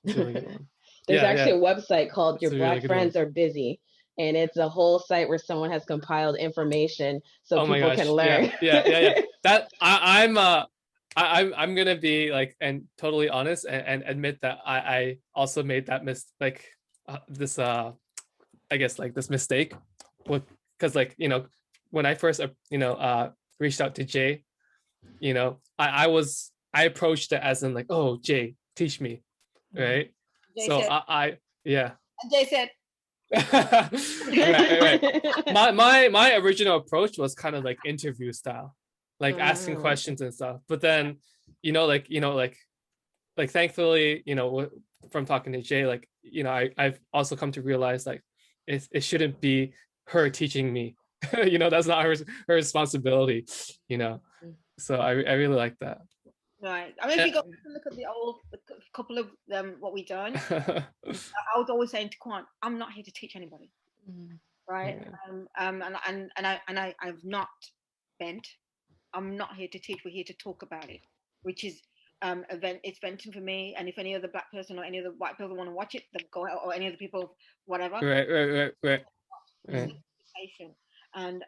That's a really good one. There's actually a website called Your Black Friends Are Busy, and it's a whole site where someone has compiled information so people can learn. Yeah. That I'm gonna be like and totally honest and admit that I also made that mistake, this mistake, because when I first reached out to Jay, I approached it as in like, oh, Jay, teach me, right? Jay So said, yeah. Jay said. right. My original approach was kind of like interview style, like asking questions and stuff. But then, thankfully, from talking to Jay, I've also come to realize like it shouldn't be her teaching me. That's not her responsibility. So I really like that. Right. I mean, if you go look at the old couple of what we done, I was always saying to Kwan, I'm not here to teach anybody, right? Yeah. I've not bent. I'm not here to teach. We're here to talk about it, which is it's venting for me. And if any other Black person or any other white people want to watch it, then go out, or any other people, whatever. Right. And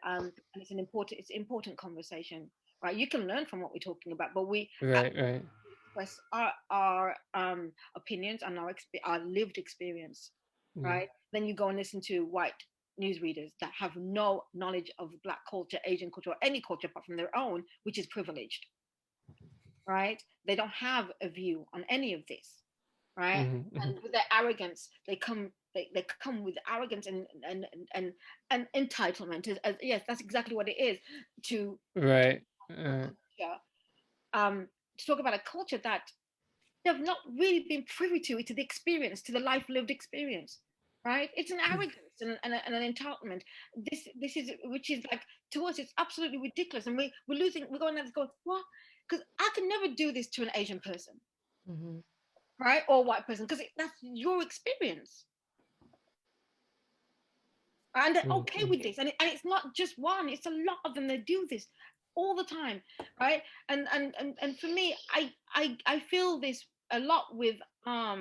it's an important conversation. Right, you can learn from what we're talking about, but we express our opinions and our lived experience, right? Then you go and listen to white newsreaders that have no knowledge of Black culture, Asian culture, or any culture apart from their own, which is privileged, right? They don't have a view on any of this, right? And with their arrogance, they come with arrogance and entitlement. Yes, that's exactly what it is. To talk about a culture that they've not really been privy to the experience, to the life lived experience, right? It's an arrogance and an entitlement. This is, which is like, to us, it's absolutely ridiculous, and we're going out to go, what? Because I can never do this to an Asian person, right, or white person, because that's your experience. And they're okay with this, and it's not just one; it's a lot of them that do this all the time, right? And for me, I feel this a lot with what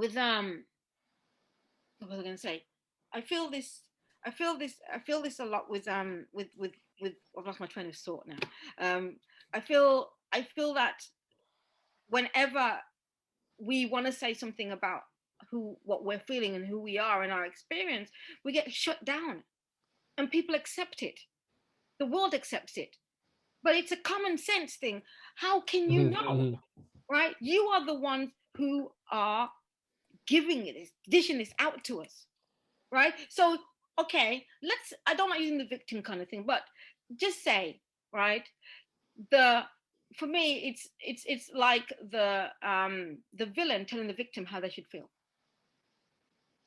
was I gonna say? I feel this a lot with I've lost my train of thought now. I feel that whenever we want to say something about what we're feeling and who we are and our experience, we get shut down, and people accept it. The world accepts it, but it's a common sense thing. How can you know, right? You are the ones who are giving this, dishing this out to us, right? So, okay, I don't like using the victim kind of thing, but just say, right, for me, it's like the villain telling the victim how they should feel.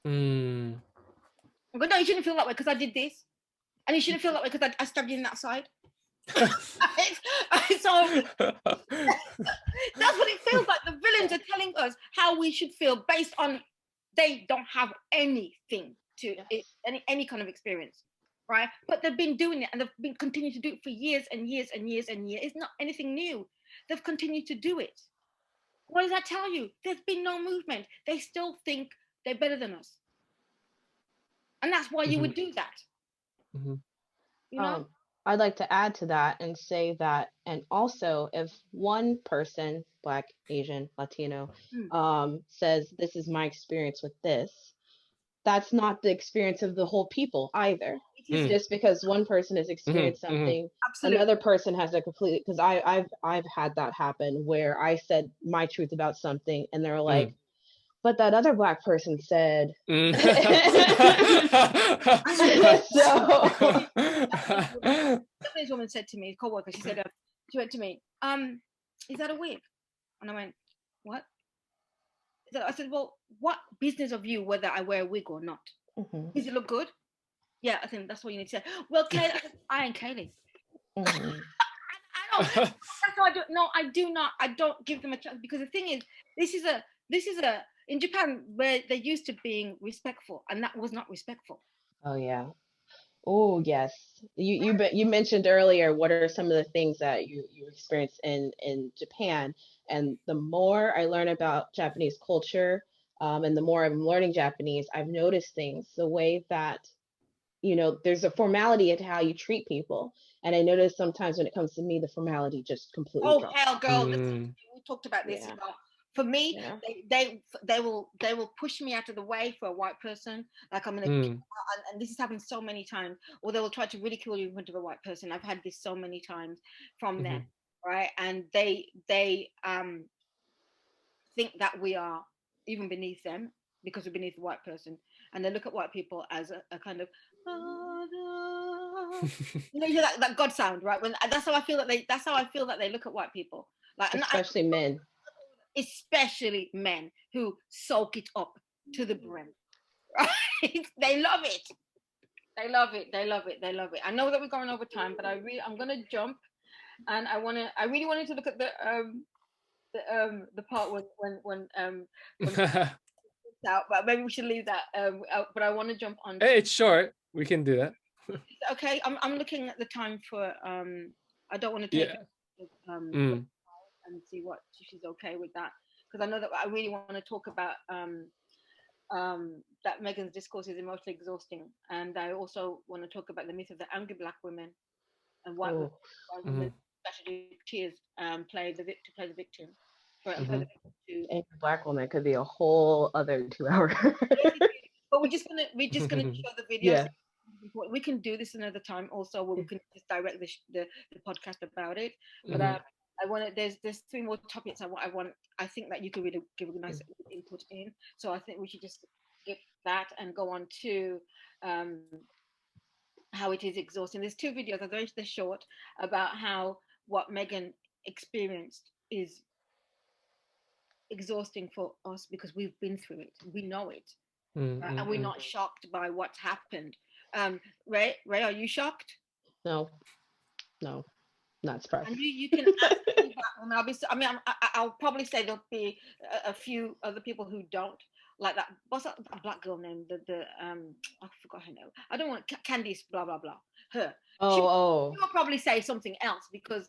But no, you shouldn't feel that way because I did this, and you shouldn't feel that way because I stabbed you in that side. So that's what it feels like. The villains are telling us how we should feel based on they don't have anything to any kind of experience, right? But they've been doing it, and they've been continuing to do it for years and years and years and years. It's not anything new. They've continued to do it. What does that tell you? There's been no movement. They still think they're better than us, and that's why you would do that. You know. I'd like to add to that and say that, and also if one person, Black, Asian, Latino, says this is my experience with this, that's not the experience of the whole people either. Just because one person has experienced something, another person has a completely, because I've had that happen where I said my truth about something and they're like, but that other Black person said. This woman said to me, co-worker, she went to me, is that a wig? And I went, what? I said, well, what business of you whether I wear a wig or not? Does it look good? Yeah, I think that's what you need to say. Well, Kaylee, I ain't Kaylee. That's how I do. No, I do not. I don't give them a chance, because the thing is, this is a in Japan where they're used to being respectful, and that was not respectful. Oh yeah. Oh yes. You mentioned earlier what are some of the things that you experienced in Japan, and the more I learn about Japanese culture, and the more I'm learning Japanese, I've noticed things, the way that, you know, there's a formality to how you treat people, and I notice sometimes when it comes to me, the formality just completely drops. Hell, girl, we talked about this. For me, they will push me out of the way for a white person, like I'm gonna, and this has happened so many times, or they will try to ridicule you in front of a white person. I've had this so many times from them, right? And they think that we are even beneath them because we're beneath the white person, and they look at white people as a kind of you know that God sound, right? When that's how I feel that they look at white people, like, especially men. Especially men who soak it up to the brim, right? They love it. They love it. They love it. They love it. I know that we're going over time, but I'm gonna jump, and I really wanted to look at the part when out, but maybe we should leave that. But I want to jump on. Hey, it's short. We can do that. Okay, I'm looking at the time for I don't want to take and see what she's okay with that, because I know that I really want to talk about that Meghan's discourse is emotionally exhausting, and I also want to talk about the myth of the angry Black women and white women strategy tears play the victim. Angry Black woman could be a whole other 2 hours. But we're just gonna show the videos. Yeah. We can do this another time also, where we can just direct the podcast about it. But I want to. There's 3 more topics I think that you could really give a nice input in. So I think we should just get that and go on to how it is exhausting. There's 2 videos. They're short, about how what Meghan experienced is exhausting for us because we've been through it. We know it, and we're not shocked by what's happened. Ray, are you shocked? No, not surprised. And you can ask me that. I'll probably say there'll be a few other people who don't like that. What's that Black girl name? I forgot her name. I don't want Candice. Blah blah blah. Her. She will probably say something else because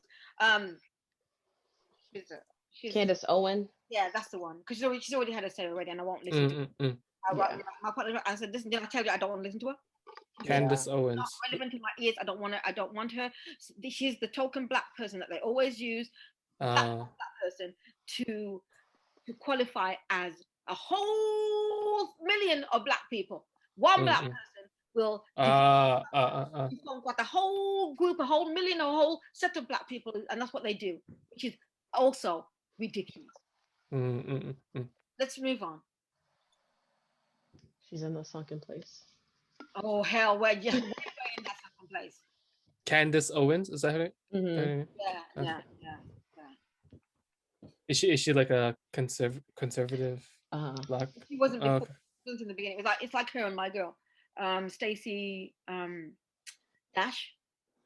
she's Candace Owen. Yeah, that's the one. Because she's already had a say already, and I won't listen to her. I said, listen, did I tell you I don't want to listen to her? Candace Owens. Not relevant in my ears. I don't want her. She's the token Black person that they always use. That person to qualify as A whole million of black people. One black person will Uh, got a whole group, a whole million, a whole set of black people, and that's what they do, which is also ridiculous. Let's move on. She's in the sunken place. Oh hell, we're in that second place. Candace Owens, is that her name? Yeah, Okay. yeah. Is she like a conservative black? She wasn't Oh, before in the beginning. It's like her and my girl, Stacey Dash.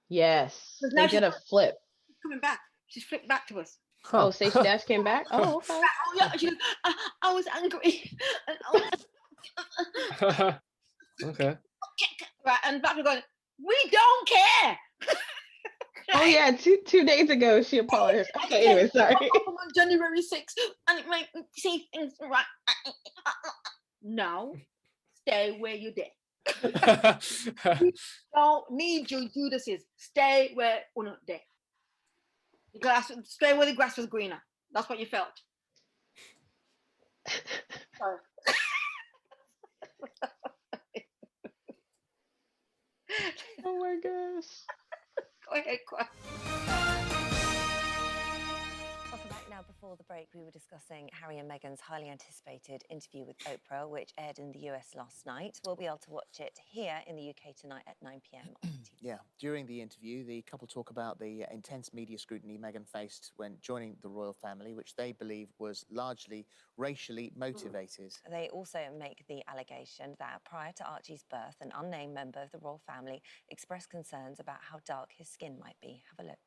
Yes, Now they she's did a flip. coming back. She's flipped back to us. Oh, Stacey Dash came back? Oh, okay. Oh, yeah, she goes, I was angry. And okay. Right, and back going, we don't care. Oh yeah, two days ago she apologized. Okay, anyway, sorry. On January 6th, and it made me see things right. No, stay where you're there. We don't need your Judases. Stay where we're not there. Stay where the grass was greener. That's what you felt. Sorry. Oh my gosh. Go ahead, Kwa. Welcome back. Now, before the break, we were discussing Harry and Meghan's highly anticipated interview with Oprah, which aired in the US last night. We'll be able to watch it here in the UK tonight at 9 p.m. on TV. Yeah, during the interview, the couple talk about the intense media scrutiny Meghan faced when joining the royal family, which they believe was largely racially motivated. They also make the allegation that prior to Archie's birth, an unnamed member of the royal family expressed concerns about how dark his skin might be. Have a look.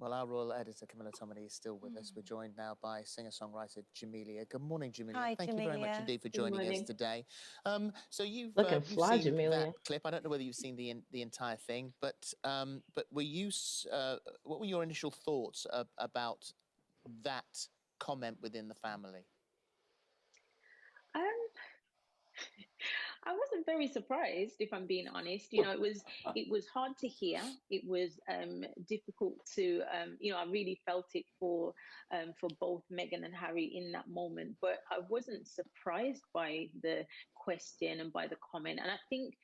Well, our royal editor, Camilla Tominey, is still with us. We're joined now by singer-songwriter Jamelia. Good morning, Jamelia. Hi, Thank you very much indeed for joining us today. So you've Looking you've fly, seen Jamelia. that clip. I don't know whether you've seen the entire thing, but were you what were your initial thoughts about that comment within the family? I wasn't very surprised, if I'm being honest. You know, it was hard to hear. It was difficult to, you know, I really felt it for both Meghan and Harry in that moment. But I wasn't surprised by the question and by the comment. And I think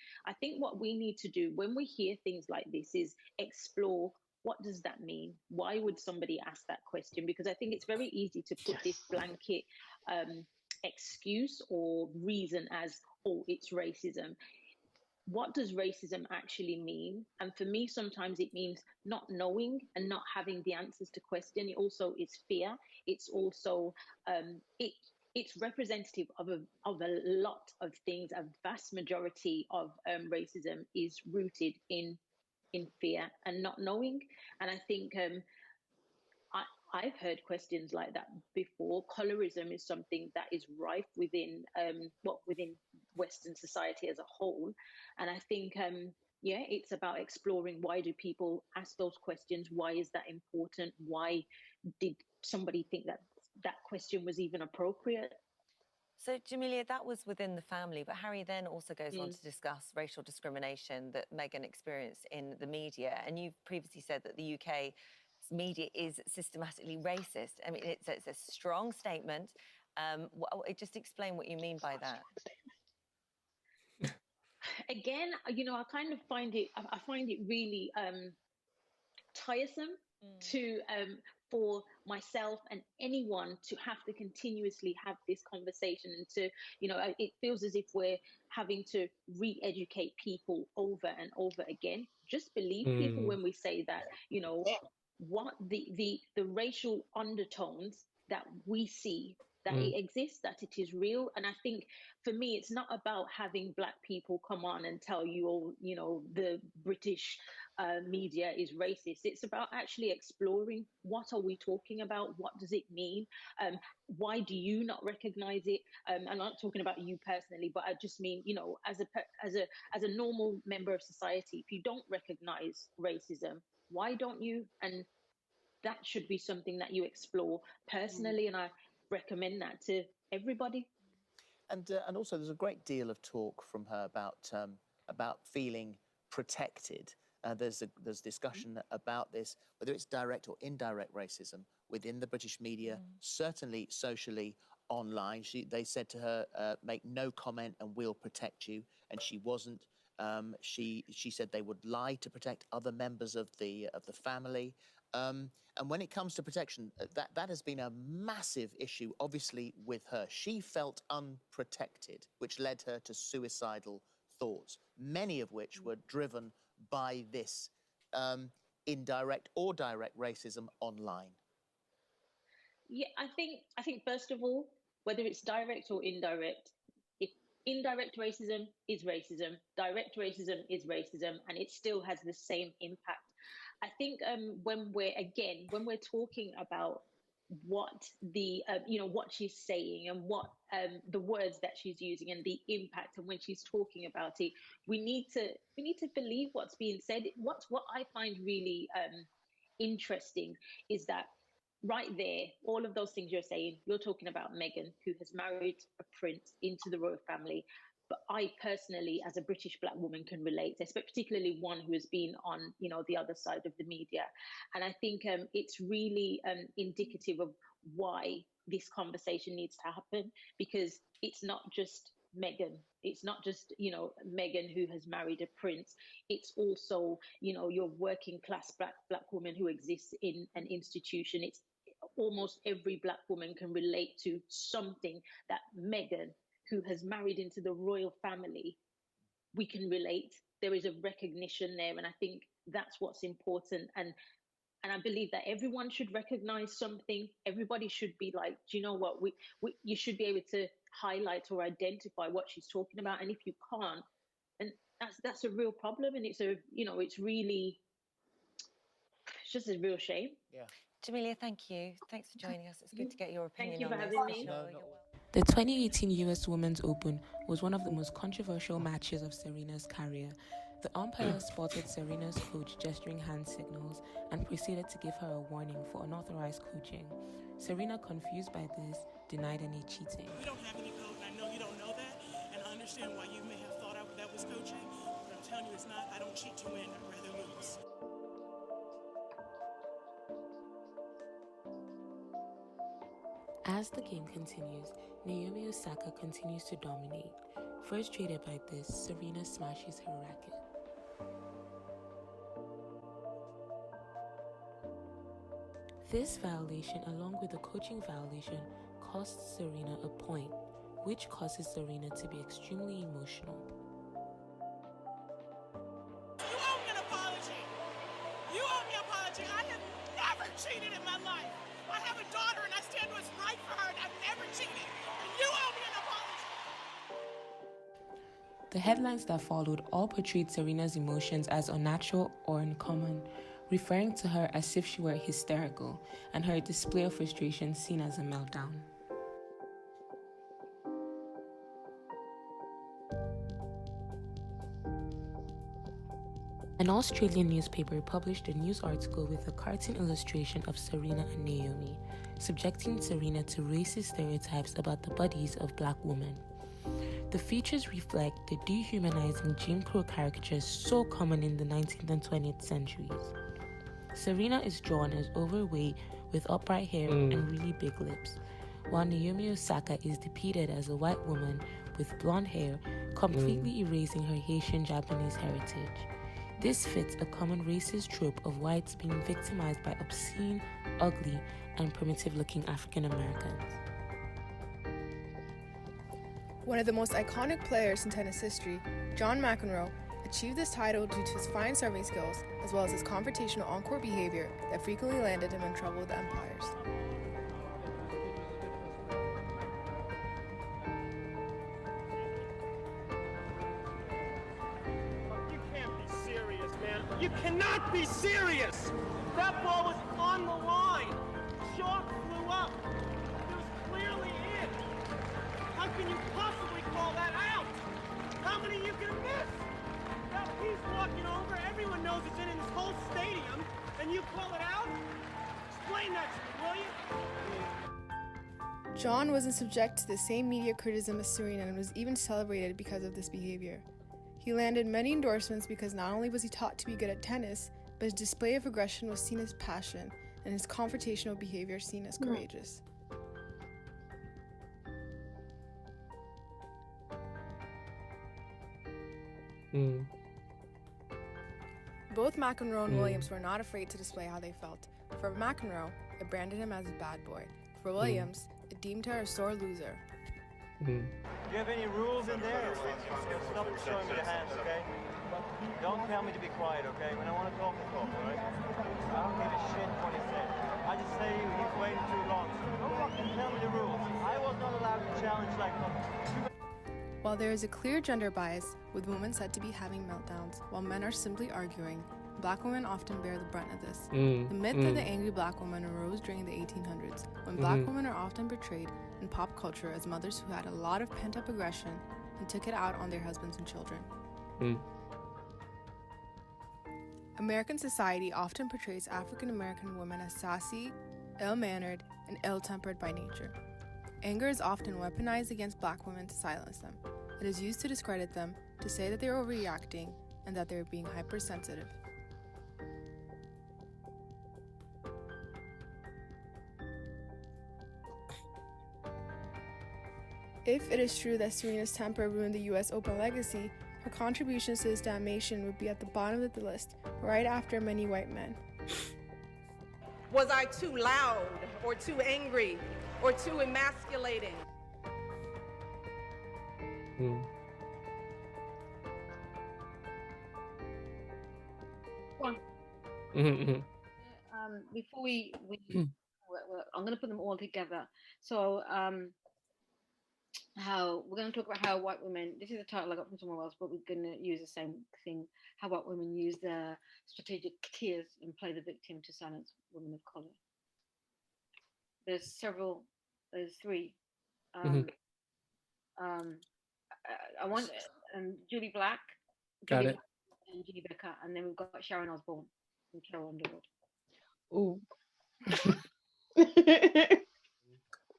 what we need to do when we hear things like this is explore. What does that mean? Why would somebody ask that question? Because I think it's very easy to put this blanket excuse or reason as, oh, it's racism. What does racism actually mean? And for me, sometimes it means not knowing and not having the answers to question. It also is fear. It's also it's representative of a lot of things. A vast majority of racism is rooted in fear and not knowing. And I think I've heard questions like that before. Colorism is something that is rife within within Western society as a whole, and I think yeah, it's about exploring why do people ask those questions? Why is that important? Why did somebody think that that question was even appropriate? So, Jamelia, that was within the family, but Harry then also goes on to discuss racial discrimination that Meghan experienced in the media, and you've previously said that the UK media is systematically racist. I mean, it's a strong statement. Just explain what you mean by that. Again, you know, I kind of find it really tiresome to for myself and anyone to have to continuously have this conversation, and to, you know, it feels as if we're having to re-educate people over and over again. Just believe people when we say that, you know, what the racial undertones that we see, that it exists, that it is real. And I think for me, it's not about having Black people come on and tell you, oh, you know, the British media is racist. It's about actually exploring, what are we talking about? What does it mean? Why do you not recognize it? I'm not talking about you personally, but I just mean, you know, as a normal member of society, if you don't recognize racism, why don't you? And that should be something that you explore personally, and I recommend that to everybody. And also, there's a great deal of talk from her about feeling protected. There's discussion about this, whether it's direct or indirect racism within the British media, certainly socially, online. They said to her, make no comment and we'll protect you. And she wasn't. She said they would lie to protect other members of the family. And when it comes to protection, that has been a massive issue, obviously, with her. She felt unprotected, which led her to suicidal thoughts, many of which were driven by this indirect or direct racism online. Yeah, I think first of all, whether it's direct or indirect, if indirect racism is racism, direct racism is racism, and it still has the same impact. I think when we're talking about what the what she's saying and what the words that she's using and the impact, and when she's talking about it, we need to believe what's being said. What I find really interesting is that right there, all of those things you're saying, you're talking about Meghan, who has married a prince into the royal family. But I personally, as a British Black woman, can relate, particularly one who has been on, the other side of the media. And I think it's really indicative of why this conversation needs to happen, because it's not just Meghan. It's not just, Meghan who has married a prince. It's also, your working class black woman who exists in an institution. It's almost every Black woman can relate to something that Meghan, who has married into the royal family, we can relate. There is a recognition there, and I think that's what's important. And I believe that everyone should recognize something. Everybody should be like, do you know what? You should be able to highlight or identify what she's talking about. And if you can't, and that's a real problem. And it's just a real shame. Yeah. Jamelia, thank you. Thanks for joining us. It's good to get your opinion Thank you on for this. having me. The 2018 US Women's Open was one of the most controversial matches of Serena's career. The umpire spotted Serena's coach gesturing hand signals and proceeded to give her a warning for unauthorized coaching. Serena, confused by this, denied any cheating. We don't have any code, and I know you don't know that, and I understand why you may have thought that was coaching, but I'm telling you it's not. I don't cheat to win. I'd rather lose. As the game continues, Naomi Osaka continues to dominate. Frustrated by this, Serena smashes her racket. This violation, along with the coaching violation, costs Serena a point, which causes Serena to be extremely emotional. You owe me an apology. You owe me an apology. I have never cheated in my life. I have a daughter and I stand what's right for her, and I've never cheated. And you owe me an apology. The headlines that followed all portrayed Serena's emotions as unnatural or uncommon, referring to her as if she were hysterical, and her display of frustration seen as a meltdown. An Australian newspaper published a news article with a cartoon illustration of Serena and Naomi, subjecting Serena to racist stereotypes about the bodies of Black women. The features reflect the dehumanizing Jim Crow caricatures so common in the 19th and 20th centuries. Serena is drawn as overweight with upright hair and really big lips, while Naomi Osaka is depicted as a white woman with blonde hair, completely erasing her Haitian-Japanese heritage. This fits a common racist trope of whites being victimized by obscene, ugly, and primitive-looking African Americans. One of the most iconic players in tennis history, John McEnroe, achieved this title due to his fine serving skills, as well as his confrontational on-court behavior that frequently landed him in trouble with the umpires. You cannot be serious! That ball was on the line. Chalk flew up. It was clearly in. How can you possibly call that out? How many you can miss? That piece walking over, everyone knows it's in this whole stadium, and you call it out? Explain that to me, will you? John wasn't subject to the same media criticism as Serena and was even celebrated because of this behavior. He landed many endorsements because not only was he taught to be good at tennis, but his display of aggression was seen as passion, and his confrontational behavior seen as courageous. Both McEnroe and Williams were not afraid to display how they felt. For McEnroe, it branded him as a bad boy. For Williams, it deemed her a sore loser. Do you have any rules in there? Stop showing me your hands, okay? Don't tell me to be quiet, okay? When I want to talk, I talk, all right? I don't give a shit what he said. I just say he's waiting too long. Don't fucking tell me the rules. I was not allowed to challenge like that. While there is a clear gender bias, with women said to be having meltdowns, while men are simply arguing, Black women often bear the brunt of this. The myth of the angry Black woman arose during the 1800s, when Black women are often portrayed in pop culture as mothers who had a lot of pent-up aggression and took it out on their husbands and children. American society often portrays African American women as sassy, ill-mannered, and ill-tempered by nature. Anger is often weaponized against Black women to silence them. It is used to discredit them, to say that they are overreacting, and that they are being hypersensitive. If it is true that Serena's temper ruined the U.S. Open legacy, her contributions to this damnation would be at the bottom of the list, right after many white men. Was I too loud, or too angry, or too emasculating? Before I'm going to put them all together. So, how we're going to talk about how white women, this is a title I got from somewhere else, but we're going to use the same thing, how white women use their strategic tears and play the victim to silence women of color. There's three. I want Julie Black, Got it. and Ginny Becker, and then we've got Sharon Osbourne and Sheryl Underwood. Ooh.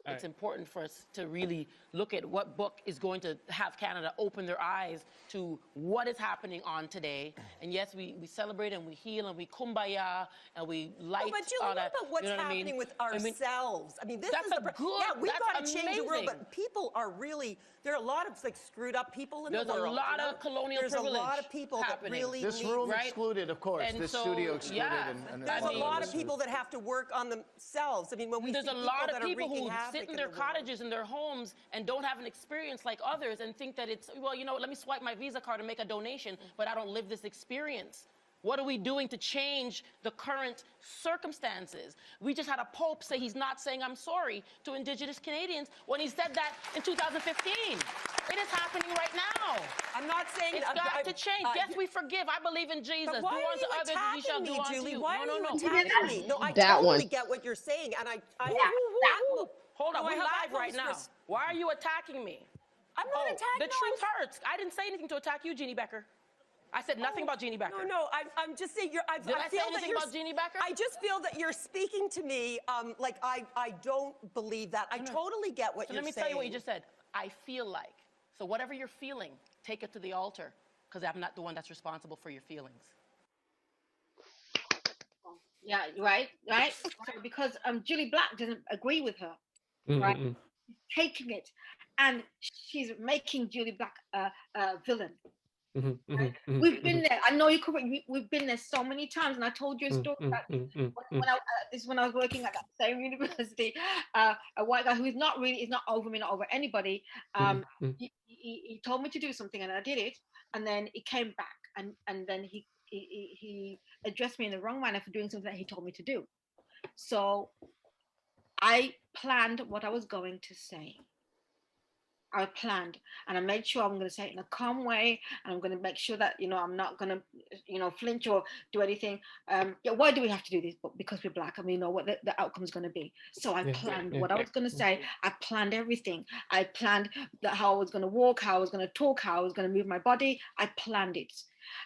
It's important for us to really look at what book is going to have Canada open their eyes to what is happening on today. And yes, we celebrate and we heal and we kumbaya and we light. But Julie, what about what's happening with ourselves? I mean, this is the yeah, we've got to change the world, but people are really, there are a lot of like screwed up people in the world. There's a lot of colonial privilege. There's a lot of people happening. that really this need, room excluded, of course. And this so, studio excluded. Yeah, and there's a lot of people that have to work on themselves. I mean, when we there's see a lot that of people are who havoc sit in their cottages in their homes and don't have an experience like others and think that it's, well, you know, let me swipe my Visa card and make a donation, but I don't live this experience. What are we doing to change the current circumstances? We just had a Pope say he's not saying I'm sorry to Indigenous Canadians when he said that in 2015. It is happening right now. I'm not saying it's got to change. Yes, we forgive. I believe in Jesus. But why do unto others as you shall do unto Julie? you. Why are you no. attacking me? No, I That totally one. get what you're saying, and Hold on, No, I we're have live right now. utmost Why are you attacking me? I'm not attacking. The truth hurts. I didn't say anything to attack you, Jeannie Becker. I said nothing about Jeannie Becker. No, I'm just saying Did I say anything about Jeannie Becker? I just feel that you're speaking to me like I don't believe that. I totally get what you're saying. Let me tell you what you just said. I feel like. So whatever you're feeling, take it to the altar, because I'm not the one that's responsible for your feelings. Yeah, right. So because Julie Black doesn't agree with her, right? She's taking it, and she's making Julie Black a villain. We've been there. I know you're correct. We've been there so many times, and I told you a story about this when I was working at that same university. A white guy who is not over me, not over anybody. He told me to do something, and I did it, and then it came back, and then he addressed me in the wrong manner for doing something that he told me to do. So I planned what I was going to say. I planned, and I made sure I'm going to say it in a calm way, and I'm going to make sure that, I'm not going to, flinch or do anything. Why do we have to do this? But because we're Black, and we know what the outcome is going to be. So I planned what I was going to say. I planned everything. I planned how I was going to walk, how I was going to talk, how I was going to move my body. I planned it.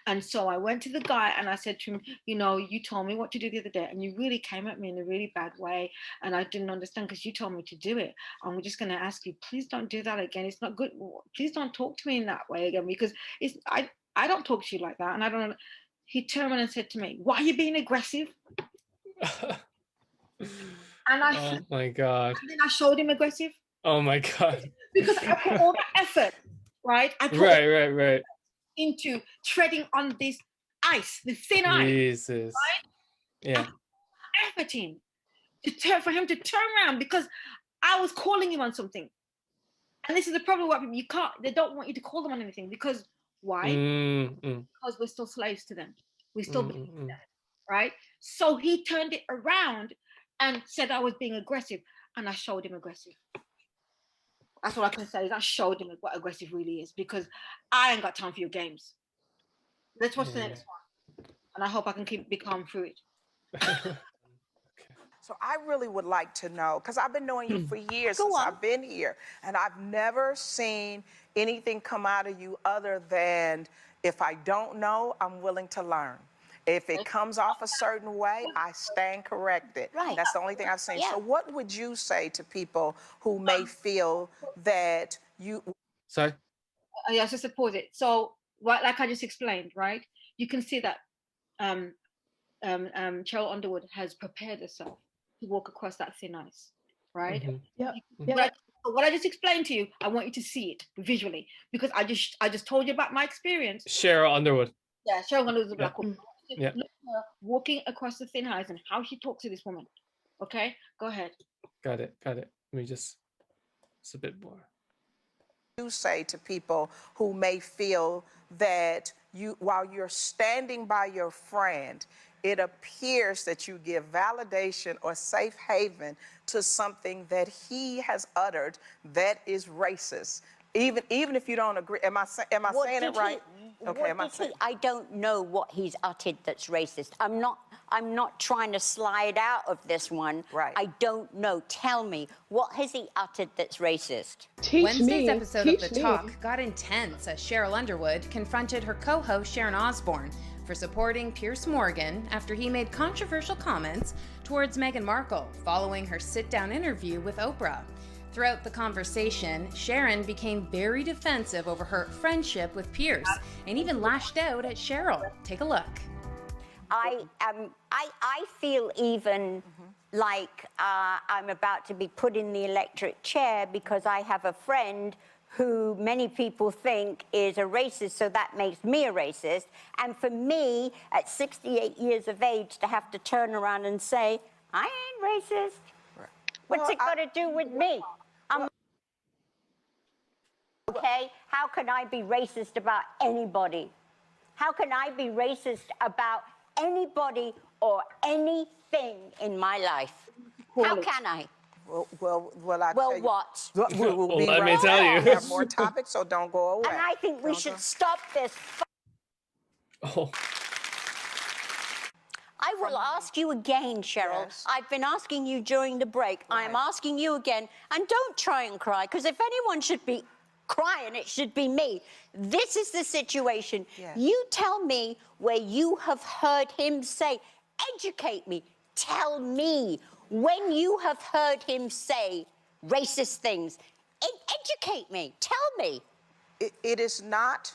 And so I went to the guy and I said to him, you told me what to do the other day, and you really came at me in a really bad way, and I didn't understand because you told me to do it. I'm just going to ask you, please don't do that again. It's not good. Please don't talk to me in that way again, because I don't talk to you like that. And I don't know. He turned around and said to me, why are you being aggressive? Oh my God. And then I showed him aggressive. Oh my God. Because I put all that effort, right? Right. into treading on this ice, the thin ice. Jesus. Right? Yeah. Effort in for him to turn around because I was calling him on something. And this is the problem with people. They don't want you to call them on anything because why? Because we're still slaves to them. We still believe in them, right? So he turned it around and said I was being aggressive, and I showed him aggressive. That's what I can say is I showed him what aggressive really is because I ain't got time for your games. Let's watch the next one, and I hope I can be calm through it. So I really would like to know, because I've been knowing you for years since I've been here, and I've never seen anything come out of you other than, if I don't know, I'm willing to learn. If it comes off a certain way, I stand corrected. Right. That's the only thing I've seen. Yeah. So what would you say to people who may feel that you... Sorry? Yeah, just to pause it. So, like I just explained, right? You can see that Sheryl Underwood has prepared herself to walk across that thin ice, right? What I just explained to you, I want you to see it visually because I just told you about my experience. Sheryl Underwood. Yeah, Sheryl Underwood is a black woman. Yeah. Look at her walking across the thin ice and how she talks to this woman. Okay, go ahead. Got it. Let me just, it's a bit more. You say to people who may feel that while you're standing by your friend, it appears that you give validation or safe haven to something that he has uttered that is racist. Even if you don't agree, am I saying it right? Okay, I don't know what he's uttered that's racist. I'm not trying to slide out of this one. Right. I don't know. Tell me, what has he uttered that's racist? Wednesday's episode of The Talk got intense as Sheryl Underwood confronted her co-host Sharon Osbourne for supporting Piers Morgan after he made controversial comments towards Meghan Markle following her sit-down interview with Oprah. Throughout the conversation, Sharon became very defensive over her friendship with Piers and even lashed out at Sheryl. Take a look. I feel even like I'm about to be put in the electric chair because I have a friend who many people think is a racist, so that makes me a racist. And for me, at 68 years of age, to have to turn around and say, I ain't racist. Right. What's it got to do with me? Okay, how can I be racist about anybody? How can I be racist about anybody or anything in my life? How can I? Well, I well, tell you, what? We'll be let me right tell back. you. We have more topics, so don't go away. And I think we should stop this. Oh. I will ask you again, Sheryl. Yes. I've been asking you during the break. Right. I'm asking you again. And don't try and cry, because if anyone should be crying, it should be me. This is the situation. Yes. You tell me where you have heard him say, educate me, tell me when you have heard him say racist things. Educate me, tell me. It is not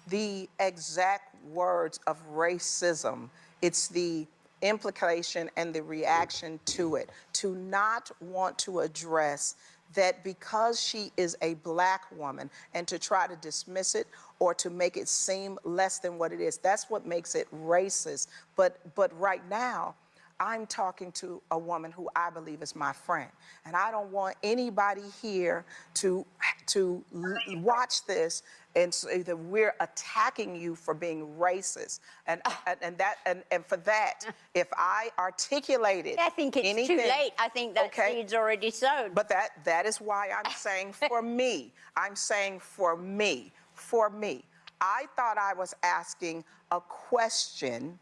the exact words of racism. It's the implication and the reaction to it. To not want to address that because she is a black woman and to try to dismiss it or to make it seem less than what it is. That's what makes it racist. But right now, I'm talking to a woman who I believe is my friend. And I don't want anybody here to watch this and say that we're attacking you for being racist. And for that, if I articulated I think it's anything, too late. I think that seed's already sown. But that is why I'm saying for me. I'm saying for me. For me. I thought I was asking a question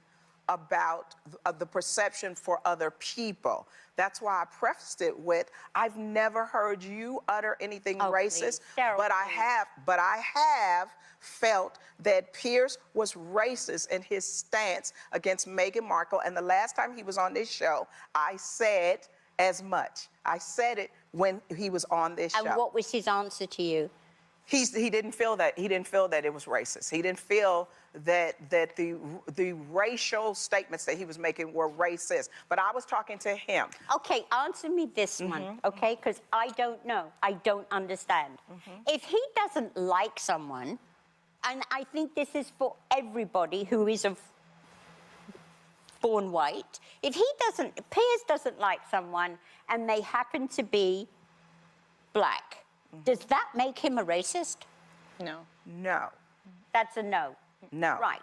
about the perception for other people. That's why I prefaced it with, I've never heard you utter anything racist, Sheryl, but I have felt that Piers was racist in his stance against Meghan Markle, and the last time he was on this show, I said as much. I said it when he was on this show. And what was his answer to you? He didn't feel that. He didn't feel that it was racist. He didn't feel that the racial statements that he was making were racist. But I was talking to him. Okay, answer me this one, okay? Because I don't know. I don't understand. If he doesn't like someone, and I think this is for everybody who is born white. If Piers doesn't like someone and they happen to be black, does that make him a racist? No. No. That's a no. No. Right.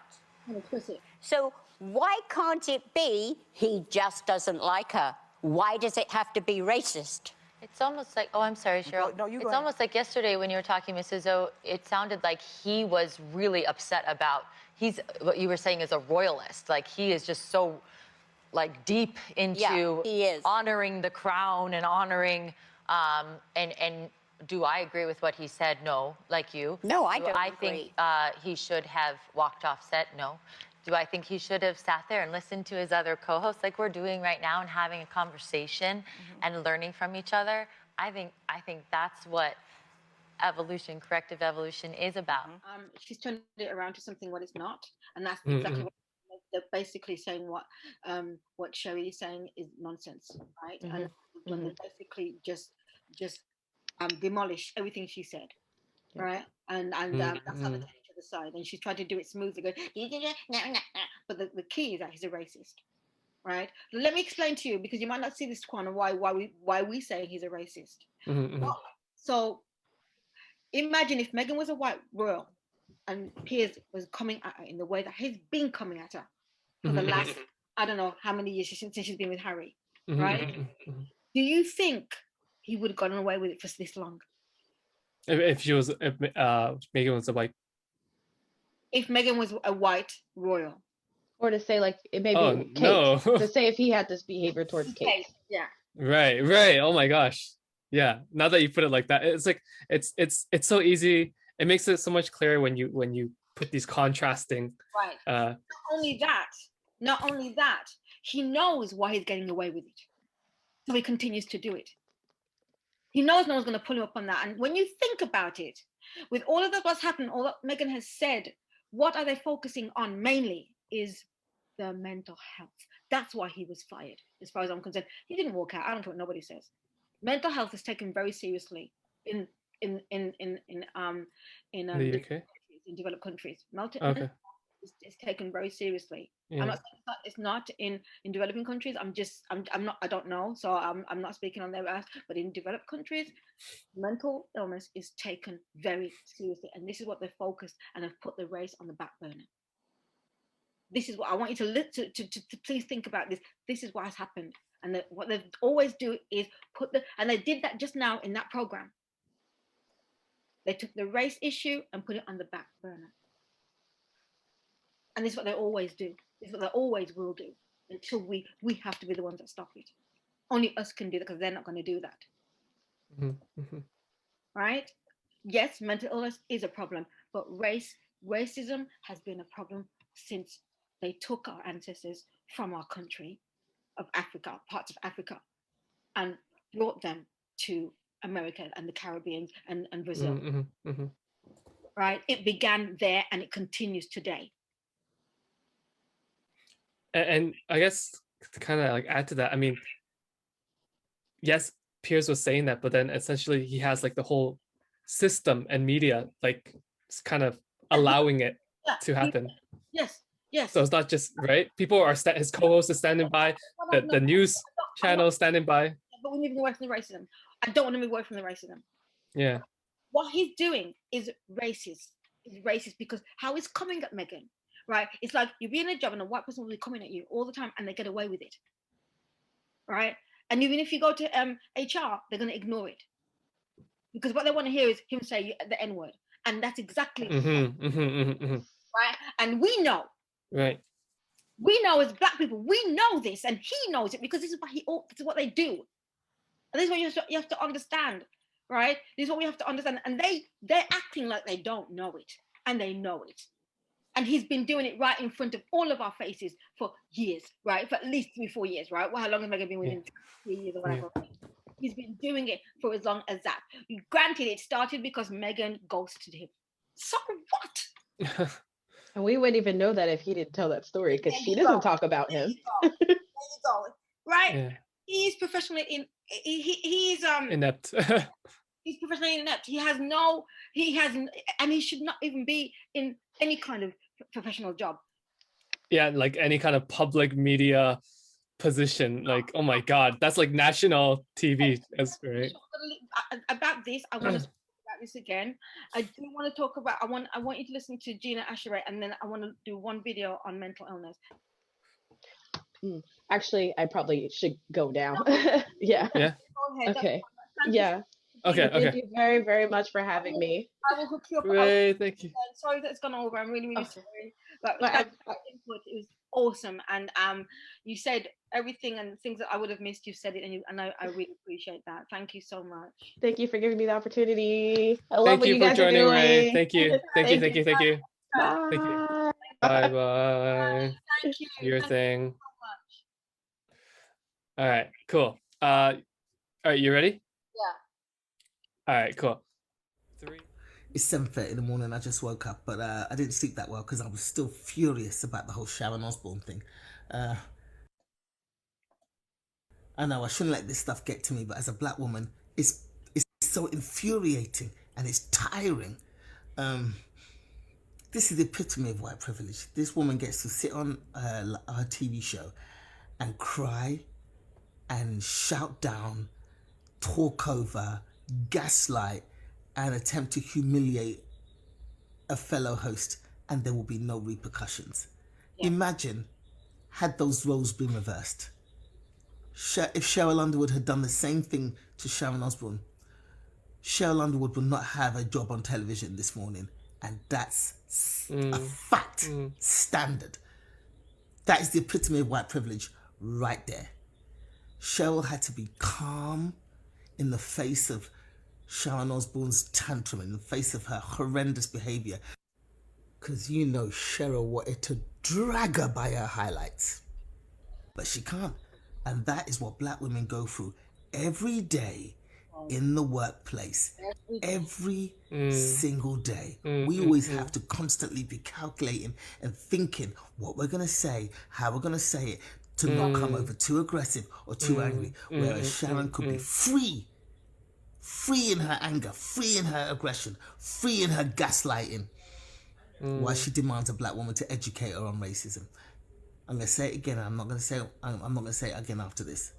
So why can't it be he just doesn't like her? Why does it have to be racist? It's almost like, oh, I'm sorry, Sheryl. No, you go It's ahead. almost like yesterday when you were talking, Mrs. O, it sounded like he was really upset about, what you were saying is a royalist. Like, he is just so, like, deep into honoring the crown and honoring, and do I agree with what he said? No, like you. No, I Do don't I agree. think he should have walked off set? No. Do I think he should have sat there and listened to his other co-hosts like we're doing right now and having a conversation and learning from each other? I think that's what evolution, corrective evolution is about. She's turned it around to something what it's not, and that's exactly what they're basically saying. What Sherry is saying is nonsense, right? And when they basically just demolish everything she said, right? And that's how they get each other's side. And she tried to do it smoothly, go, but the key is that he's a racist, right? Let me explain to you, because you might not see this, Kwan, why we say he's a racist. So imagine if Meghan was a white royal and Piers was coming at her in the way that he's been coming at her for the last, I don't know how many years since she's been with Harry, right? Do you think he would have gotten away with it for this long? If Meghan was a white. If Meghan was a white royal. Or to say, like, it may be Kate. No. To say if he had this behavior towards Kate. Yeah. Right. Oh my gosh. Yeah. Now that you put it like that, it's like it's so easy. It makes it so much clearer when you put these contrasting. Right. Not only that, he knows why he's getting away with it, so he continues to do it. He knows no one's going to pull him up on that. And when you think about it, with all of that what's happened, all that Meghan has said, what are they focusing on mainly is the mental health. That's why he was fired, as far as I'm concerned. He didn't walk out. I don't care what nobody says. Mental health is taken very seriously in the UK, in developed countries. Okay. It's taken very seriously. Yeah. I'm not saying it's not in developing countries. I'm not, I don't know, so I'm not speaking on their behalf, but in developed countries, mental illness is taken very seriously, and this is what they're focused and have put the race on the back burner. This is what I want you to please think about this. This is what has happened, and what they always do is and they did that just now in that program. They took the race issue and put it on the back burner. And this is what they always do. This is what they always will do until we have to be the ones that stop it. Only us can do that, because they're not going to do that. Right? Yes, mental illness is a problem, but racism has been a problem since they took our ancestors from our country of Africa, parts of Africa, and brought them to America and the Caribbean and Brazil. Right? It began there and it continues today. And I guess to kind of like add to that, I mean, yes, Piers was saying that, but then essentially he has like the whole system and media like kind of allowing it to happen. Yes. So it's not just, right? People are his co-host is standing by, the news channel standing by. But we need to move away from the racism. I don't want to move away from the racism. Yeah. What he's doing is racist. It's racist because how he's coming at Meghan. Right? It's like you'll be in a job and a white person will be coming at you all the time and they get away with it. Right? And even if you go to HR, they're going to ignore it. Because what they want to hear is him say the N-word. And that's exactly right? And we know. Right. We know as Black people, we know this, and he knows it because this is what they do. And this is what you have to understand, right? This is what we have to understand. And they're acting like they don't know it, and they know it. And he's been doing it right in front of all of our faces for years, right? For at least 3-4 years, right? Well, how long has Meghan been with him? 3 years or whatever. Yeah. He's been doing it for as long as that. Granted, it started because Meghan ghosted him. So what? And we wouldn't even know that if he didn't tell that story, because she doesn't talk about him. There you go. Right? Yeah. He's professionally he's inept. He's professionally inept. He has, and he should not even be in any kind of professional job. Yeah, like any kind of public media position. Like, oh my God, that's like national TV. That's right. About this, I want to talk about this again. I do want to talk about. I want you to listen to Gina Asheray, and then I want to do one video on mental illness. Actually, I probably should go now. Yeah. Yeah. Okay. Yeah. Okay. Thank you very, very much for having me. I will hook you up. Great, thank you. Sorry that it's gone over. I'm really sorry. But it was awesome, and you said everything and things that I would have missed. You said it, and I really appreciate that. Thank you so much. Thank you for giving me the opportunity. I love Thank what you you for guys are joining, doing. Ray. Thank you. Thank you. Bye. Thank you. Bye bye. Thank you. Your Thank thing. you so much. All right, cool. All right, you ready? Yeah. All right, cool. It's 7:30 in the morning. I just woke up, but I didn't sleep that well because I was still furious about the whole Sharon Osbourne thing. I know I shouldn't let this stuff get to me, but as a black woman, it's so infuriating and it's tiring. This is the epitome of white privilege. This woman gets to sit on her TV show and cry and shout down, talk over, gaslight, and attempt to humiliate a fellow host, and there will be no repercussions. Yeah. Imagine had those roles been reversed. If Sheryl Underwood had done the same thing to Sharon Osbourne, Sheryl Underwood would not have a job on television this morning, and that's a fact, standard. That is the epitome of white privilege right there. Sheryl had to be calm in the face of Sharon Osbourne's tantrum, in the face of her horrendous behavior, because you know Sheryl wanted to drag her by her highlights, but she can't. And that is what black women go through every day in the workplace, every single day. We always have to constantly be calculating and thinking what we're going to say, how we're going to say it, to not come over too aggressive or too angry, whereas Sharon could be free in her anger, free in her aggression, free in her gaslighting. Why she demands a black woman to educate her on racism. I'm going to say it again. I'm not going to say it again after this.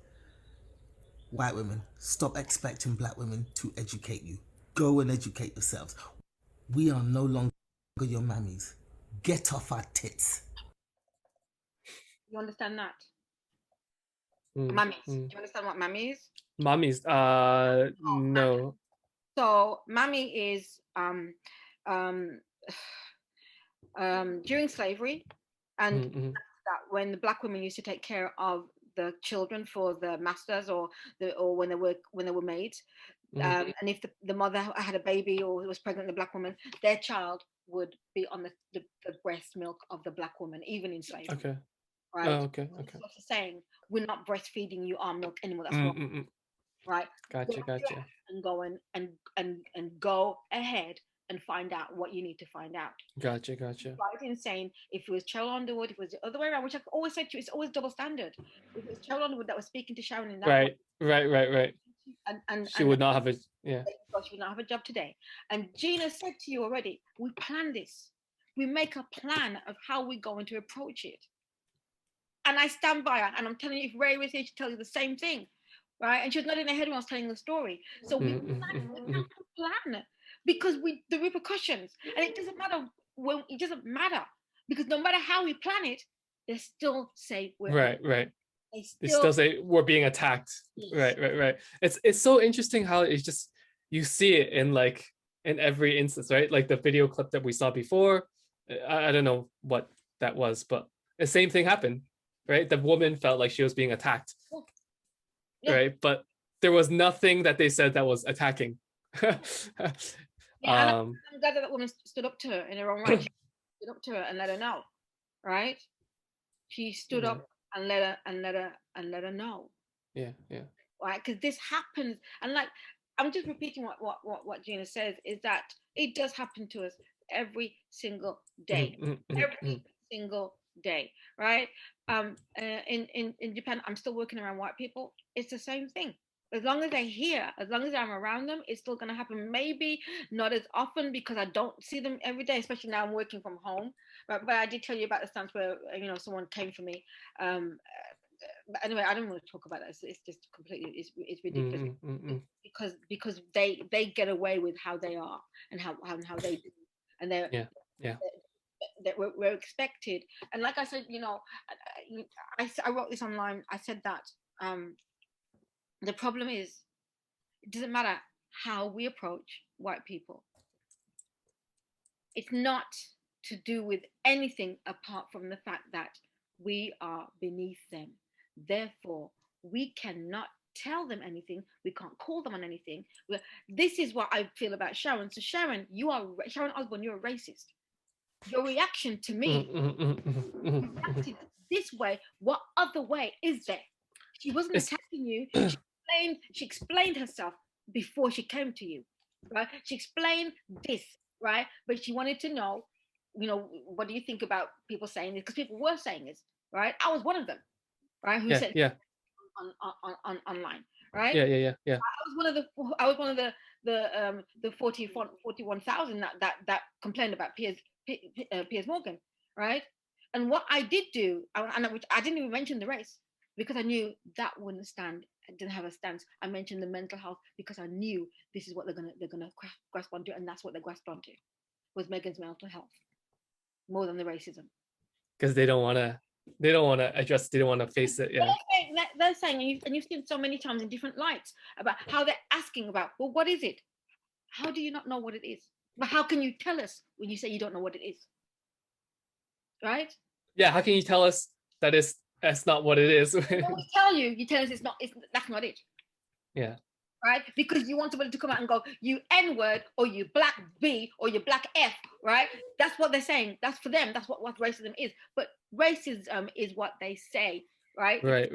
White women, stop expecting black women to educate you. Go and educate yourselves. We are no longer your mammies. Get off our tits. You understand that? Mammies. Do you understand what mammy is? Mommies, no. So mammy is during slavery, and that when the black women used to take care of the children for the masters or when they were maids, and if the mother had a baby or was pregnant, the black woman, their child would be on the breast milk of the black woman, even in slavery. Okay. Right. Oh, okay. What she's saying, we're not breastfeeding you our milk anymore. That's wrong. Right. Gotcha. And go and go ahead and find out what you need to find out. Gotcha. Right, insane. If it was Sheryl Underwood, if it was the other way around, which I've always said to you, it's always double standard. If it was Sheryl Underwood that was speaking to Sharon in that right. And she would not have a she would not have a job today. And Gina said to you already, we plan this. We make a plan of how we're going to approach it. And I stand by her. And I'm telling you, if Ray was here, she'd tell you the same thing. Right? And she was not in her head when I was telling the story. So we plan because the repercussions, and it doesn't matter because no matter how we plan it, they still say we're right. They still say we're being attacked. Yes. Right. It's so interesting how it's just you see it in every instance, right? Like the video clip that we saw before. I don't know what that was, but the same thing happened, right? The woman felt like she was being attacked. Yeah. Right, but there was nothing that they said that was attacking. I'm glad that woman stood up to her in her own right. She stood up to her and let her know, right? She stood up and let her know. Yeah. Right, because this happens, and I'm just repeating what Gina says is that it does happen to us every single day, every single day, right? In Japan, I'm still working around white people. It's the same thing. As long as they're here, as long as I'm around them, it's still going to happen. Maybe not as often because I don't see them every day, especially now I'm working from home. But I did tell you about the stance where, someone came for me. But anyway, I don't want to talk about that. It's just completely, it's ridiculous. Because they get away with how they are and how they do. And we're expected. And like I said, I wrote this online. I said that the problem is, it doesn't matter how we approach white people. It's not to do with anything apart from the fact that we are beneath them. Therefore, we cannot tell them anything. We can't call them on anything. This is what I feel about Sharon. So Sharon Osbourne, you're a racist. Your reaction to me, you reacted this way. What other way is there? She wasn't attacking you. She explained herself before she came to you, right? She explained this, right? But she wanted to know, what do you think about people saying this? Because people were saying this, right? I was one of them, right? Who said on online, right? Yeah. I was one of the 41,000 that complained about Piers Morgan, right? And what I did do, which I didn't even mention the race because I knew that wouldn't stand. I didn't have a stance. I mentioned the mental health because I knew this is what they're gonna grasp onto, and that's what they grasped onto was Meghan's mental health more than the racism. Because they don't want to address. They don't want to face it. Yeah. They're saying, and you've seen so many times in different lights about how they're asking about, well, what is it? How do you not know what it is? But how can you tell us when you say you don't know what it is? Right? Yeah. How can you tell us that that's not what it is? When we tell you, you tell us that's not it. Yeah. Right? Because you want somebody to come out and go, you N-word, or you black B, or you black F, right? That's what they're saying. That's for them. That's what racism is. But racism is what they say, right? Right.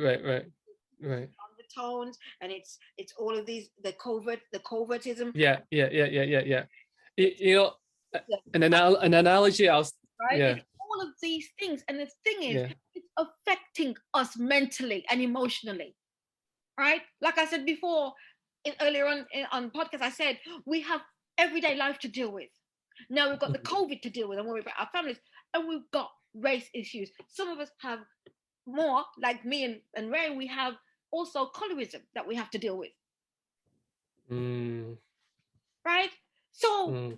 Undertones, and it's all of these, the covertism. Yeah. An analogy I was right. It's all of these things, and the thing is, it's affecting us mentally and emotionally, right? Like I said before, earlier on podcast, I said we have everyday life to deal with. Now we've got the COVID to deal with, and worry about our families, and we've got race issues. Some of us have more, like me and Ray. We have also colorism that we have to deal with. Right? So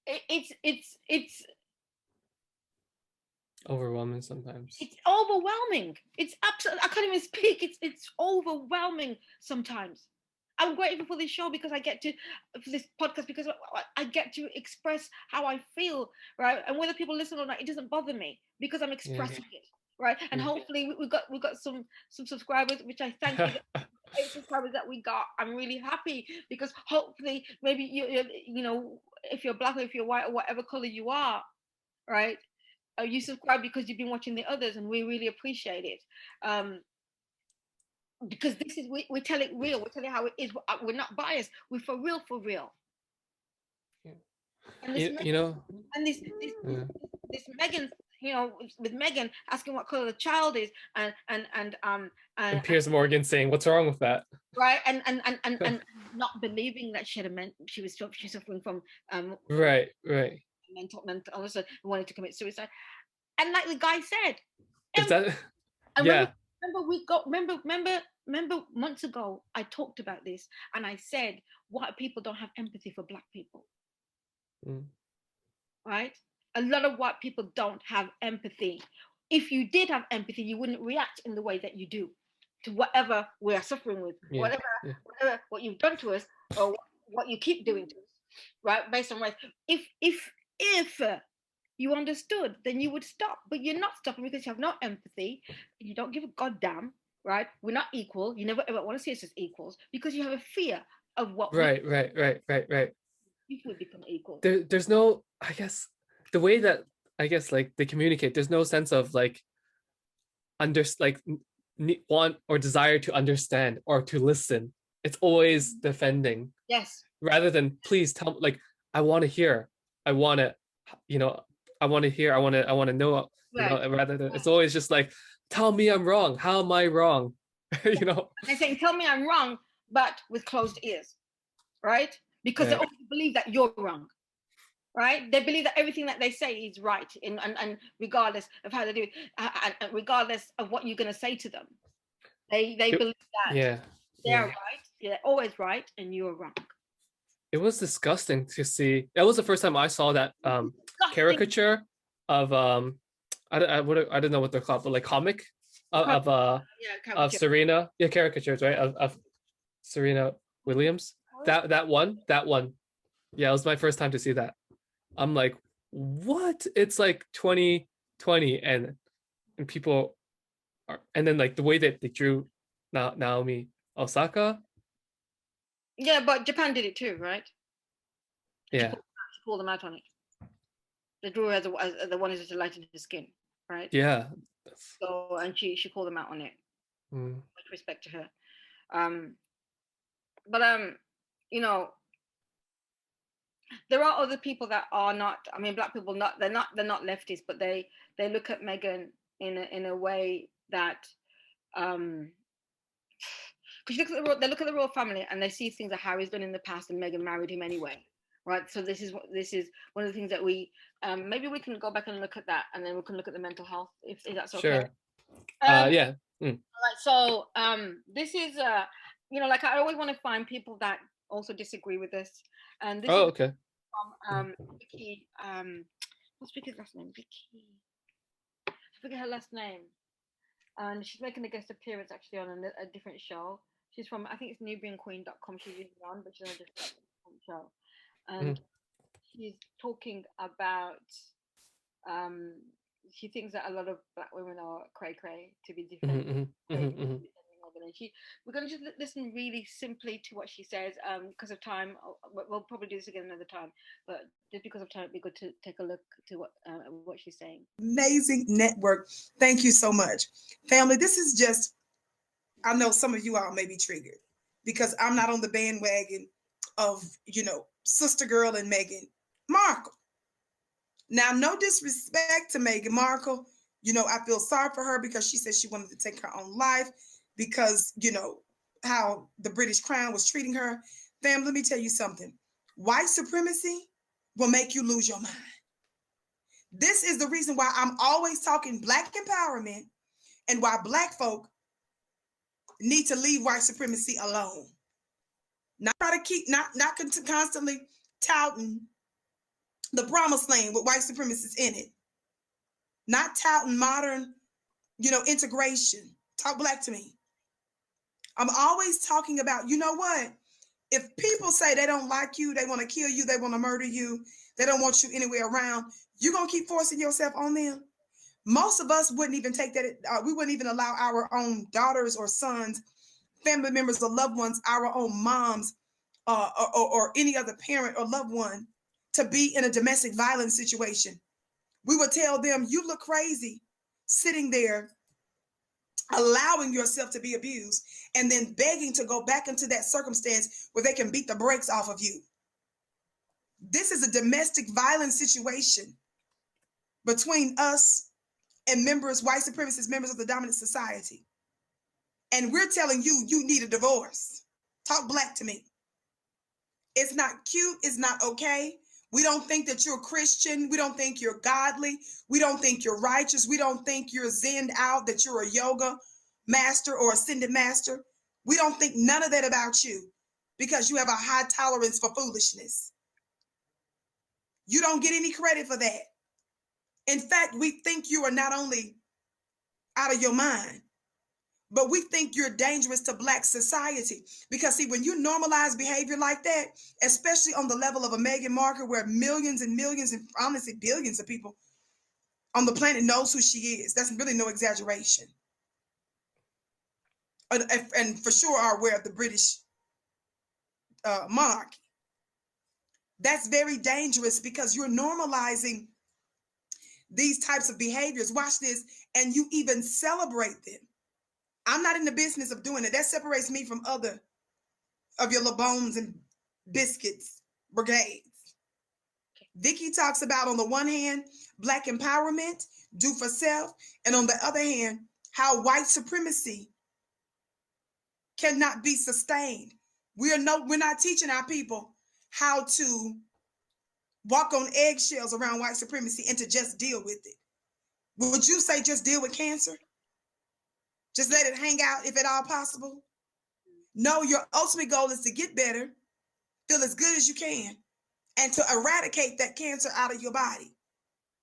it's overwhelming sometimes. It's overwhelming. It's absolutely, I can't even speak. It's overwhelming sometimes. I'm grateful for this show because for this podcast, because I get to express how I feel, right? And whether people listen or not, it doesn't bother me because I'm expressing it, right? And hopefully we got some subscribers, which I thank you. 8 subscribers that we got. I'm really happy because hopefully maybe you know, if you're black or if you're white or whatever color you are, right? You subscribe because you've been watching the others, and we really appreciate it. Because this is we tell it real. We tell it how it is. We're not biased. We're for real. Yeah. And this this Meghan, with Meghan asking what color the child is, and Piers Morgan saying, "What's wrong with that?" Right, and not believing that she's suffering from right. mental. Also wanted to commit suicide, and like the guy said, is that? Remember months ago I talked about this, and I said white people don't have empathy for black people. Right? A lot of white people don't have empathy. If you did have empathy, you wouldn't react in the way that you do to whatever we are suffering with, whatever what you've done to us, or what you keep doing to us, right? Based on race. If you understood, then you would stop. But you're not stopping because you have no empathy. You don't give a goddamn, right? We're not equal. You never ever want to see us as equals because you have a fear of what. Right. If we become equal. There's no, I guess, the way that like they communicate. There's no sense of like want or desire to understand or to listen. It's always defending. Yes. Rather than please tell, like, I want to hear. I want to, I want to hear. I want to know. Right. Rather than it's always just like, tell me I'm wrong. How am I wrong? You know? They're saying, tell me I'm wrong, but with closed ears, right? Because they always believe that you're wrong, right? They believe that everything that they say is right, and regardless of how they do it, and regardless of what you're going to say to them, they believe that they're right, they're always right, and you're wrong. It was disgusting to see. That was the first time I saw that caricature of I don't know what they're called, but like comic of Serena. Yeah, caricatures, right? Of Serena Williams. That one. Yeah, it was my first time to see that. I'm like, what? It's like 2020 and people are, and then like the way that they drew Naomi Osaka. Yeah, but Japan did it too, right? Yeah. She pulled them out on it. They drew her as the one who's lightened her skin, right? Yeah. So, and she called them out on it. With respect to her. But you know, there are other people that are not, I mean, Black people, they're not leftists, but they look at Meghan in a way that because they look at the royal family and they see things that Harry's done in the past, and Meghan married him anyway, right? So this is one of the things that we maybe we can go back and look at that, and then we can look at the mental health if that's okay. Sure. Yeah. Right, so this is you know, like I always want to find people that also disagree with this, and this is okay. From Vicky. What's Vicky's last name? Vicky. I forget her last name. And she's making a guest appearance actually on a different show. She's from, I think it's nubianqueen.com she's usually on, but she's on a different show. And she's talking about, she thinks that a lot of Black women are cray-cray, to be different. We're going to just listen really simply to what she says. Because of time, we'll probably do this again another time, but just because of time, it'd be good to take a look to what she's saying. Amazing network. Thank you so much. Family, this is just, I know some of you all may be triggered because I'm not on the bandwagon of, you know, sister girl and Meghan Markle. Now, no disrespect to Meghan Markle. You know, I feel sorry for her because she said she wanted to take her own life because, you know, how the British Crown was treating her. Fam, let me tell you something. White supremacy will make you lose your mind. This is the reason why I'm always talking Black empowerment and why Black folk need to leave white supremacy alone. Not try to keep, not constantly touting the promised land with white supremacists in it. Not touting modern, you know, integration. Talk Black to me. I'm always talking about, you know what? If people say they don't like you, they want to kill you, they want to murder you, they don't want you anywhere around, you're going to keep forcing yourself on them? Most of us wouldn't even take that. We wouldn't even allow our own daughters or sons, family members or loved ones, our own moms or any other parent or loved one to be in a domestic violence situation. We would tell them, you look crazy sitting there allowing yourself to be abused and then begging to go back into that circumstance where they can beat the brakes off of you. This is a domestic violence situation between us and members, white supremacist members of the dominant society. And we're telling you, you need a divorce. Talk Black to me. It's not cute. It's not okay. We don't think that you're Christian. We don't think you're godly. We don't think you're righteous. We don't think you're zen'd out, that you're a yoga master or ascended master. We don't think none of that about you because you have a high tolerance for foolishness. You don't get any credit for that. In fact, we think you are not only out of your mind, but we think you're dangerous to Black society. Because see, when you normalize behavior like that, especially on the level of a Meghan Markle, where millions and millions and honestly billions of people on the planet knows who she is, that's really no exaggeration. And for sure are aware of the British monarchy. That's very dangerous because you're normalizing these types of behaviors. Watch this, and you even celebrate them. I'm not in the business of doing it. That separates me from other of your LeBones and biscuits brigades. Vicky talks about, on the one hand, Black empowerment, do for self, and on the other hand, how white supremacy cannot be sustained. We're not teaching our people how to walk on eggshells around white supremacy and to just deal with it. Would you say just deal with cancer? Just let it hang out if at all possible? No, your ultimate goal is to get better, feel as good as you can, and to eradicate that cancer out of your body.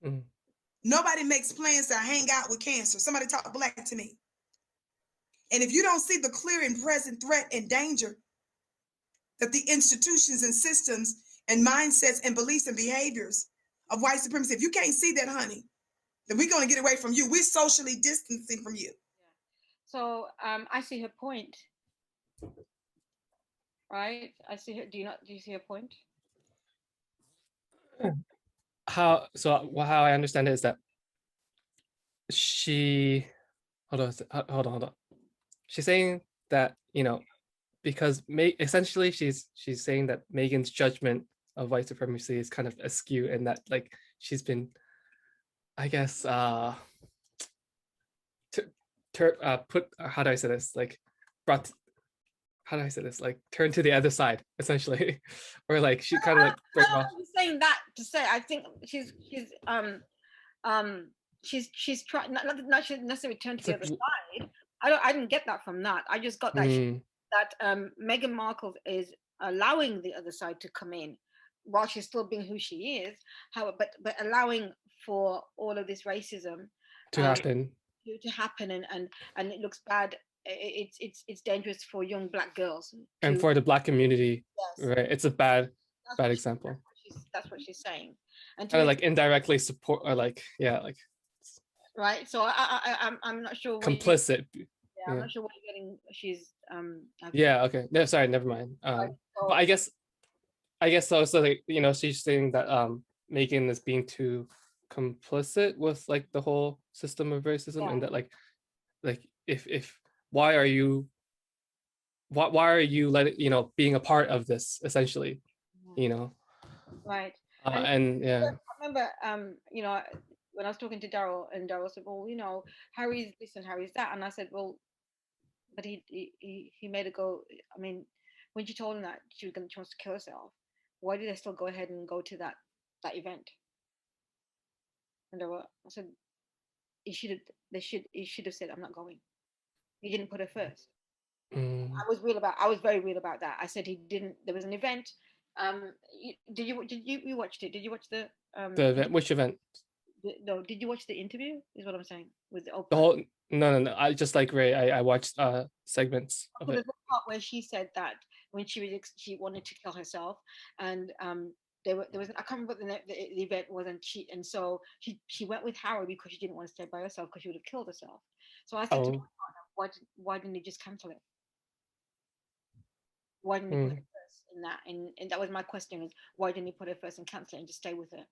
Mm. Nobody makes plans to hang out with cancer. Somebody talk black to me. And if you don't see the clear and present threat and danger that the institutions and systems and mindsets and beliefs and behaviors of white supremacy, if you can't see that, honey, then we're going to get away from you. We're socially distancing from you. So I see her point, right? I see her. Do you see her point? How I understand it is that she, hold on. She's saying that, you know, because essentially she's saying that Meghan's judgment of white supremacy is kind of askew, and that like she's been, I guess, put, how do I say this, like brought, how do I say this, like turned to the other side essentially, or like she kind of like break off. I'm saying that to say I think she's trying not necessarily turn to the other side. I didn't get that from that. I just got that that Meghan Markle is allowing the other side to come in while she's still being who she is. But allowing for all of this racism to happen. To happen, and it looks bad. It's dangerous for young black girls and for the black community. Yes. Right, it's a bad example. That's what she's saying, and to like indirectly support, or like right. So I'm not sure complicit. I'm not sure what you're getting. She's okay, no, sorry, never mind. Right, so, but I guess also, like, you know, she's saying that Meghan is being too complicit with like the whole system of racism, and that like if why are you letting, you know, being a part of this essentially, you know, right. And I remember you know, when I was talking to Daryl, and Daryl said, well, you know, Harry's this and Harry's that, and I said, well, but he made it go. I mean, when she told him that she wants to kill herself, why did they still go ahead and go to that event? And I said, he should have said, I'm not going. He didn't put her first. I was very real about that. I said he didn't. There was an event. Did you watched it? Did you watch the event? Which event? No, did you watch the interview? Is what I'm saying with the Oprah. The whole no. I just like Ray. I watched segments of it. There's a part where she said that when she wanted to kill herself, and there was, I can't remember what the event was, and so she went with Harry because she didn't want to stay by herself because she would have killed herself. So I said to my partner, why didn't you just cancel it? Why didn't you put her first in that? And that was my question, is why didn't you put her first and cancel it and just stay with her?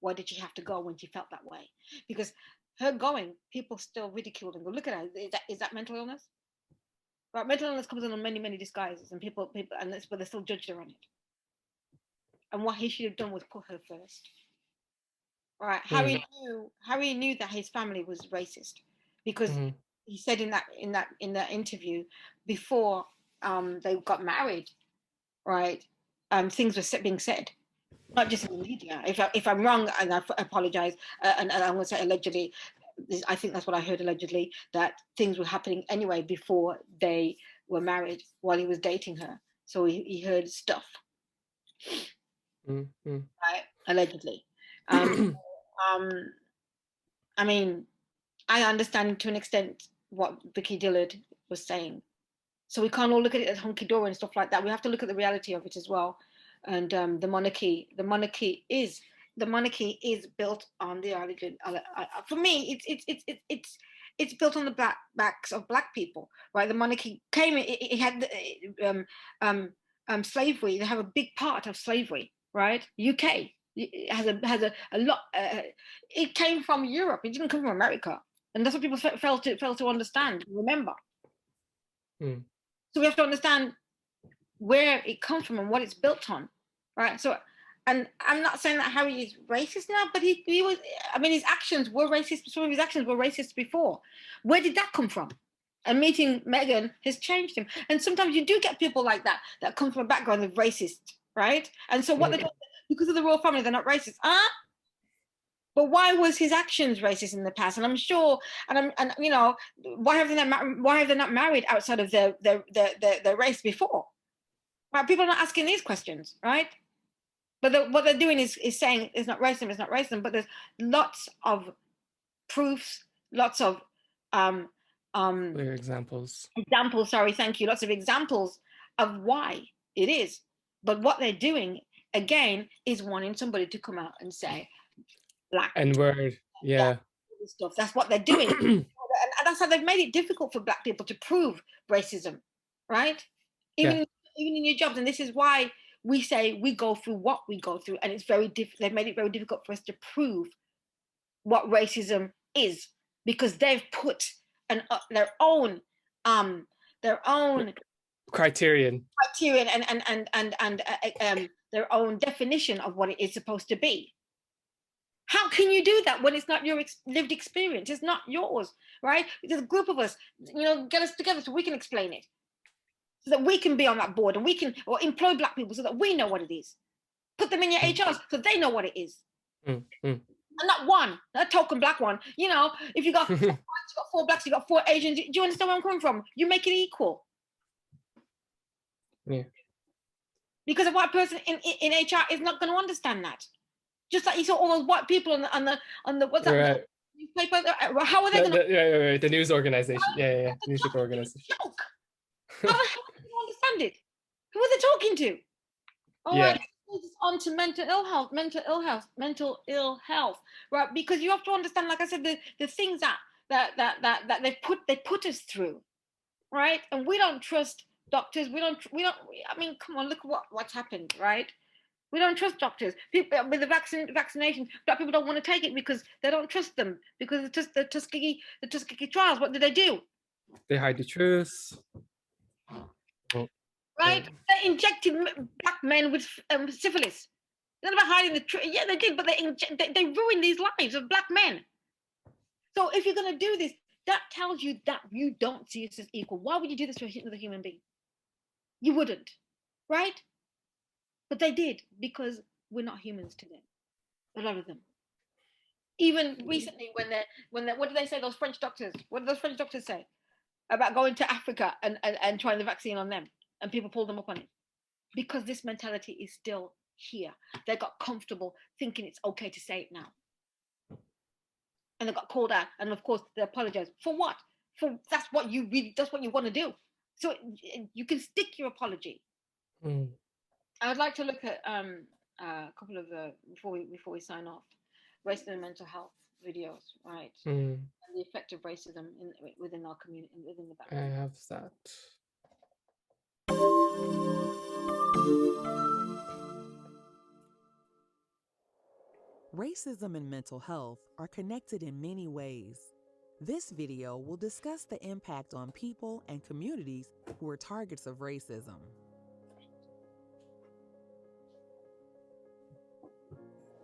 Why did she have to go when she felt that way? Because her going, people still ridiculed and go, look at her. Is that mental illness? Right, mental illness comes in many, many disguises, and people, but they still judged her on it. And what he should have done was put her first. Right, Harry knew that his family was racist, because he said in that interview before they got married, right? Things were being said, not just in the media. If I'm wrong, and I apologize, and I'm going to say allegedly. I think that's what I heard, allegedly, that things were happening anyway before they were married, while he was dating her. So he heard stuff, right? Allegedly. I mean, I understand to an extent what Vicky Dillard was saying. So we can't all look at it as hunky-dory and stuff like that. We have to look at the reality of it as well. And the monarchy is built on the origin. For me, it's built on the backs of black people, right? The monarchy came. It had slavery. They have a big part of slavery, right? UK has a lot. It came from Europe. It didn't come from America, and that's what people fail to understand. Remember. So we have to understand where it comes from and what it's built on, right? So And I'm not saying that Harry is racist now, but he was, I mean, his actions were racist. Some of his actions were racist before. Where did that come from? And meeting Meghan has changed him. And sometimes you do get people like that come from a background of racist, right? And so what they do, because of the royal family, they're not racist. But why was his actions racist in the past? And I'm sure, and you know, why have they not married outside of their race before? Right? People are not asking these questions, right? But what they're doing is saying it's not racism, but there's lots of proofs, lots of clear examples. Sorry, thank you. Lots of examples of why it is. But what they're doing, again, is wanting somebody to come out and say, black. N-word, yeah. Stuff. That's what they're doing. And that's how they've made it difficult for black people to prove racism, right? Even in your jobs. And this is why we say we go through what we go through, and it's very they've made it very difficult for us to prove what racism is, because they've put their own criterion and their own definition of what it is supposed to be. How can you do that when it's not your lived experience? It's not yours, right? There's a group of us, you know, get us together so we can explain it, so that we can be on that board, and we can employ black people so that we know what it is. Put them in your HRs so they know what it is. And not one, a token black one. You know, if you got 4 blacks, you got 4 Asians. Do you understand where I'm coming from? You make it equal. Yeah. Because a white person in HR is not going to understand that. Just like you saw all those white people on the what's that? Right. Newspaper. How are they going to? The news organization. Yeah. Newspaper organization. Joke. How the hell do you understand it? Who are they talking to? All right. On to mental ill health, right? Because you have to understand, like I said, the things that they put us through, right? And we don't trust doctors. We don't. I mean, come on, look at what's happened, right? We don't trust doctors. People with the vaccination, black people don't want to take it because they don't trust them, because the Tuskegee trials. What did they do? They hide the truth. Right? They injected black men with syphilis. It's not about hiding the truth. Yeah, they did, but they ruined these lives of black men. So if you're going to do this, that tells you that you don't see us as equal. Why would you do this to another human being? You wouldn't, right? But they did, because we're not humans to them. A lot of them. Even recently, when what did they say? Those French doctors. What did those French doctors say about going to Africa and trying the vaccine on them, and people pulled them up on it? Because this mentality is still here. They got comfortable thinking it's okay to say it now, and they got called out. And of course, they apologized for what? That's what you want to do. So you can stick your apology. I would like to look at a couple of before we sign off, racism and mental health videos, right? And the effect of racism within our community, within the background. I have that. Racism and mental health are connected in many ways. This video will discuss the impact on people and communities who are targets of racism.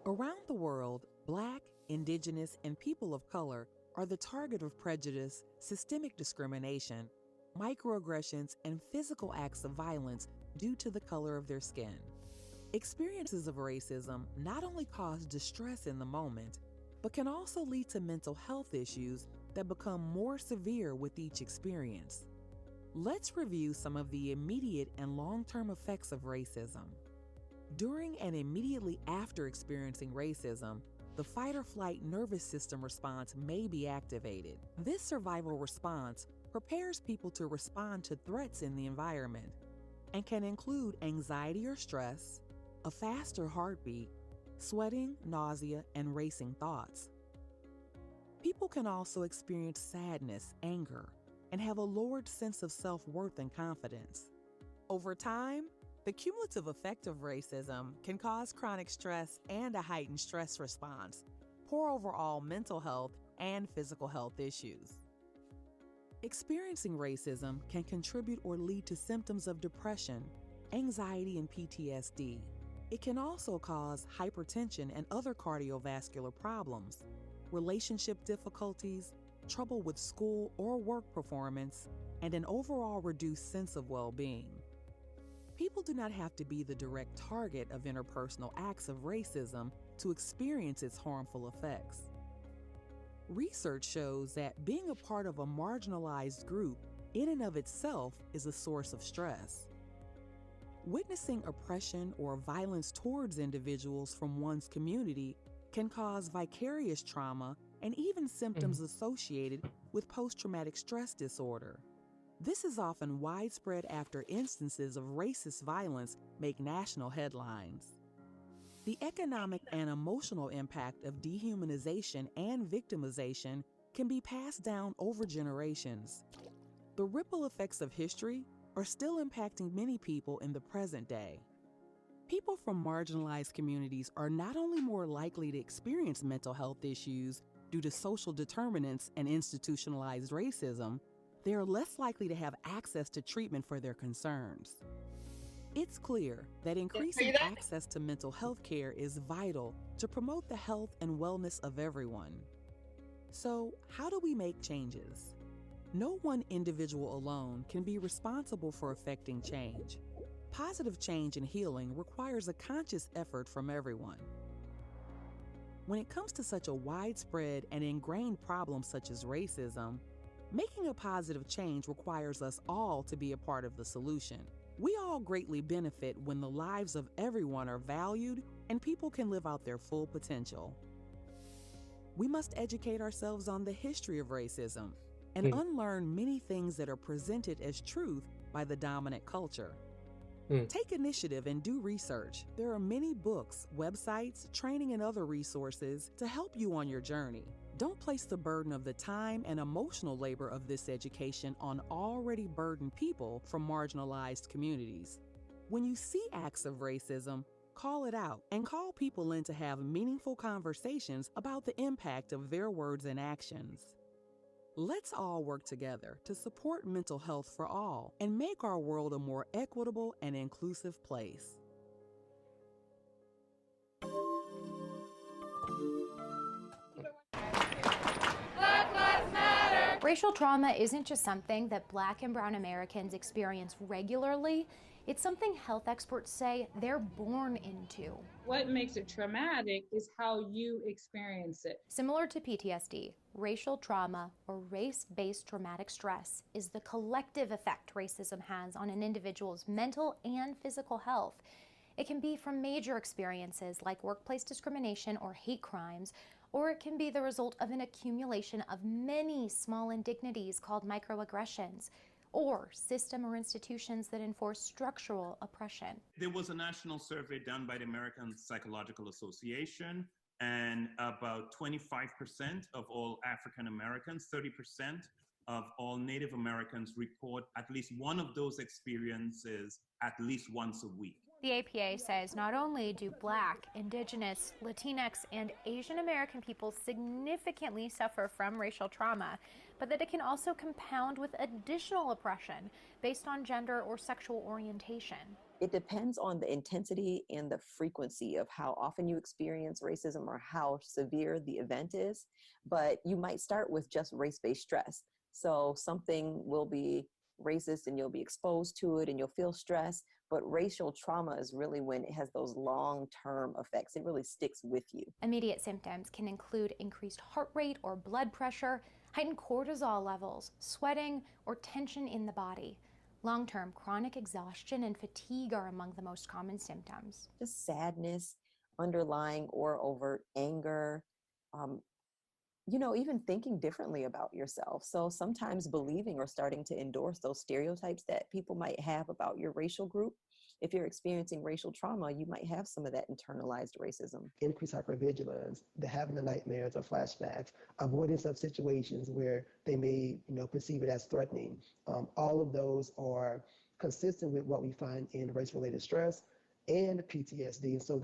Around the world, Black, Indigenous, and people of color are the target of prejudice, systemic discrimination, microaggressions, and physical acts of violence due to the color of their skin. Experiences of racism not only cause distress in the moment, but can also lead to mental health issues that become more severe with each experience. Let's review some of the immediate and long-term effects of racism. During and immediately after experiencing racism, the fight-or-flight nervous system response may be activated. This survival response prepares people to respond to threats in the environment and can include anxiety or stress, a faster heartbeat, sweating, nausea, and racing thoughts. People can also experience sadness, anger, and have a lowered sense of self-worth and confidence. Over time, the cumulative effect of racism can cause chronic stress and a heightened stress response, poor overall mental health, and physical health issues. Experiencing racism can contribute or lead to symptoms of depression, anxiety, and PTSD, It can also cause hypertension and other cardiovascular problems, relationship difficulties, trouble with school or work performance, and an overall reduced sense of well-being. People do not have to be the direct target of interpersonal acts of racism to experience its harmful effects. Research shows that being a part of a marginalized group in and of itself is a source of stress. Witnessing oppression or violence towards individuals from one's community can cause vicarious trauma and even symptoms associated with post-traumatic stress disorder. This is often widespread after instances of racist violence make national headlines. The economic and emotional impact of dehumanization and victimization can be passed down over generations. The ripple effects of history are still impacting many people in the present day. People from marginalized communities are not only more likely to experience mental health issues due to social determinants and institutionalized racism, they are less likely to have access to treatment for their concerns. It's clear that increasing access to mental health care is vital to promote the health and wellness of everyone. So, how do we make changes? No one individual alone can be responsible for affecting change. Positive change and healing requires a conscious effort from everyone. When it comes to such a widespread and ingrained problem such as racism, making a positive change requires us all to be a part of the solution. We all greatly benefit when the lives of everyone are valued and people can live out their full potential. We must educate ourselves on the history of racism and unlearn many things that are presented as truth by the dominant culture. Take initiative and do research. There are many books, websites, training, and other resources to help you on your journey. Don't place the burden of the time and emotional labor of this education on already burdened people from marginalized communities. When you see acts of racism, call it out and call people in to have meaningful conversations about the impact of their words and actions. Let's all work together to support mental health for all and make our world a more equitable and inclusive place. Racial trauma isn't just something that Black and Brown Americans experience regularly. It's something health experts say they're born into. What makes it traumatic is how you experience it. Similar to PTSD, racial trauma, or race-based traumatic stress, is the collective effect racism has on an individual's mental and physical health. It can be from major experiences like workplace discrimination or hate crimes, or it can be the result of an accumulation of many small indignities called microaggressions, or system or institutions that enforce structural oppression. There was a national survey done by the American Psychological Association, and about 25% of all African Americans, 30% of all Native Americans report at least one of those experiences at least once a week. The APA says not only do Black, Indigenous, Latinx, and Asian American people significantly suffer from racial trauma, but that it can also compound with additional oppression based on gender or sexual orientation. It depends on the intensity and the frequency of how often you experience racism or how severe the event is, but you might start with just race-based stress. So something will be racist and you'll be exposed to it and you'll feel stress, but racial trauma is really when it has those long-term effects. It really sticks with you. Immediate symptoms can include increased heart rate or blood pressure, heightened cortisol levels, sweating, or tension in the body. Long-term chronic exhaustion and fatigue are among the most common symptoms. Just sadness, underlying or overt anger, even thinking differently about yourself. So sometimes believing or starting to endorse those stereotypes that people might have about your racial group. If you're experiencing racial trauma, you might have some of that internalized racism. Increased hypervigilance, the having the nightmares or flashbacks, avoidance of situations where they may, perceive it as threatening. All of those are consistent with what we find in race-related stress and PTSD. And so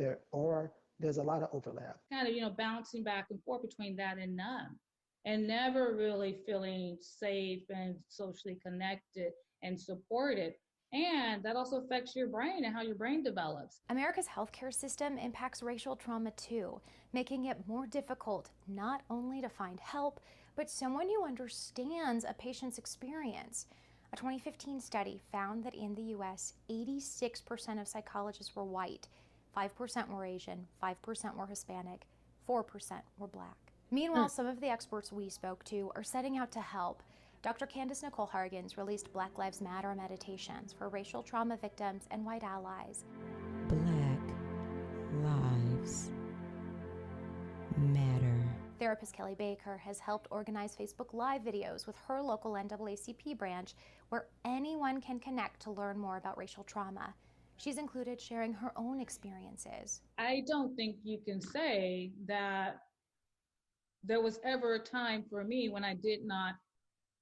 there's a lot of overlap. Kind of, bouncing back and forth between that and numb, and never really feeling safe and socially connected and supported And that also affects your brain and how your brain develops. America's healthcare system impacts racial trauma too, making it more difficult not only to find help, but someone who understands a patient's experience. A 2015 study found that in the US, 86% of psychologists were white, 5% were Asian, 5% were Hispanic, 4% were Black. Meanwhile, some of the experts we spoke to are setting out to help. Dr. Candace Nicole Hargens released Black Lives Matter meditations for racial trauma victims and white allies. Black Lives Matter. Therapist Kelly Baker has helped organize Facebook Live videos with her local NAACP branch where anyone can connect to learn more about racial trauma. She's included sharing her own experiences. I don't think you can say that there was ever a time for me when I did not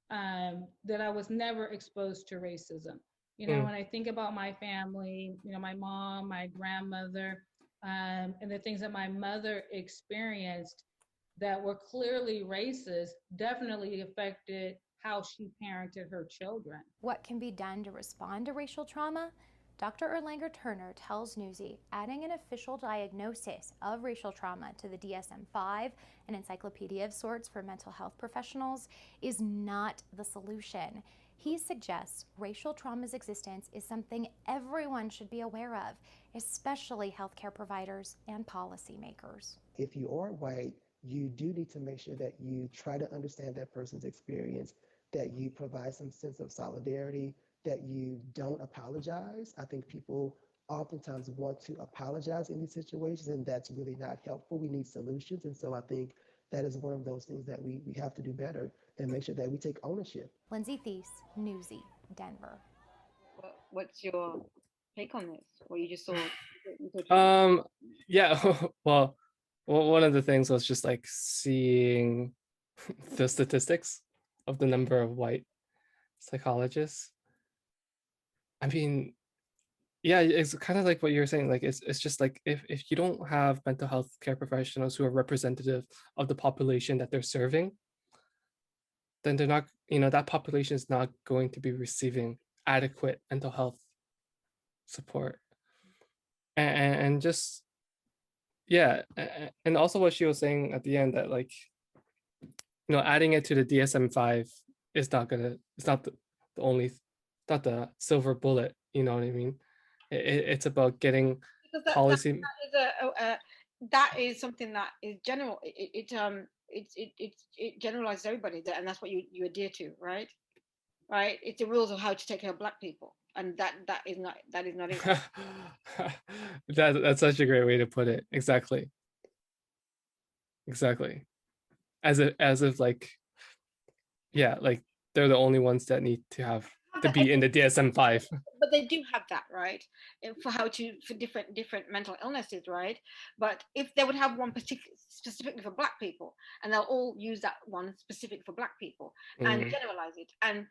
that I was never exposed to racism. You know, when I think about my family, you know, my mom, my grandmother, and the things that my mother experienced that were clearly racist definitely affected how she parented her children. What can be done to respond to racial trauma? Dr. Erlanger Turner tells Newsy adding an official diagnosis of racial trauma to the DSM-5, an encyclopedia of sorts for mental health professionals, is not the solution. He suggests racial trauma's existence is something everyone should be aware of, especially healthcare providers and policymakers. If you are white, you do need to make sure that you try to understand that person's experience, that you provide some sense of solidarity, that you don't apologize. I think people oftentimes want to apologize in these situations, and that's really not helpful. We need solutions. And so I think that is one of those things that we have to do better and make sure that we take ownership. Lindsay Thies, Newsy, Denver. What's your take on this? What you just saw? Yeah, well, one of the things was just like seeing the statistics of the number of white psychologists. I mean, yeah, it's kind of like what you're saying. Like, it's just like if you don't have mental health care professionals who are representative of the population that they're serving, then they're not, you know, that population is not going to be receiving adequate mental health support. And just, yeah, and also what she was saying at the end that, like, you know, adding it to the DSM-5 is not gonna, it's not the only, not the silver bullet, you know what I mean? It's about getting policy. That is something that is general. It generalizes everybody, and that's what you adhere to, right? Right. It's the rules of how to take care of Black people, and that is not it. That's such a great way to put it. Exactly. As if like, yeah, like they're the only ones that need to be in the DSM-5. But they do have that, right? For different mental illnesses, right? But if they would have one specifically for Black people, and they'll all use that one specific for Black people and generalize it and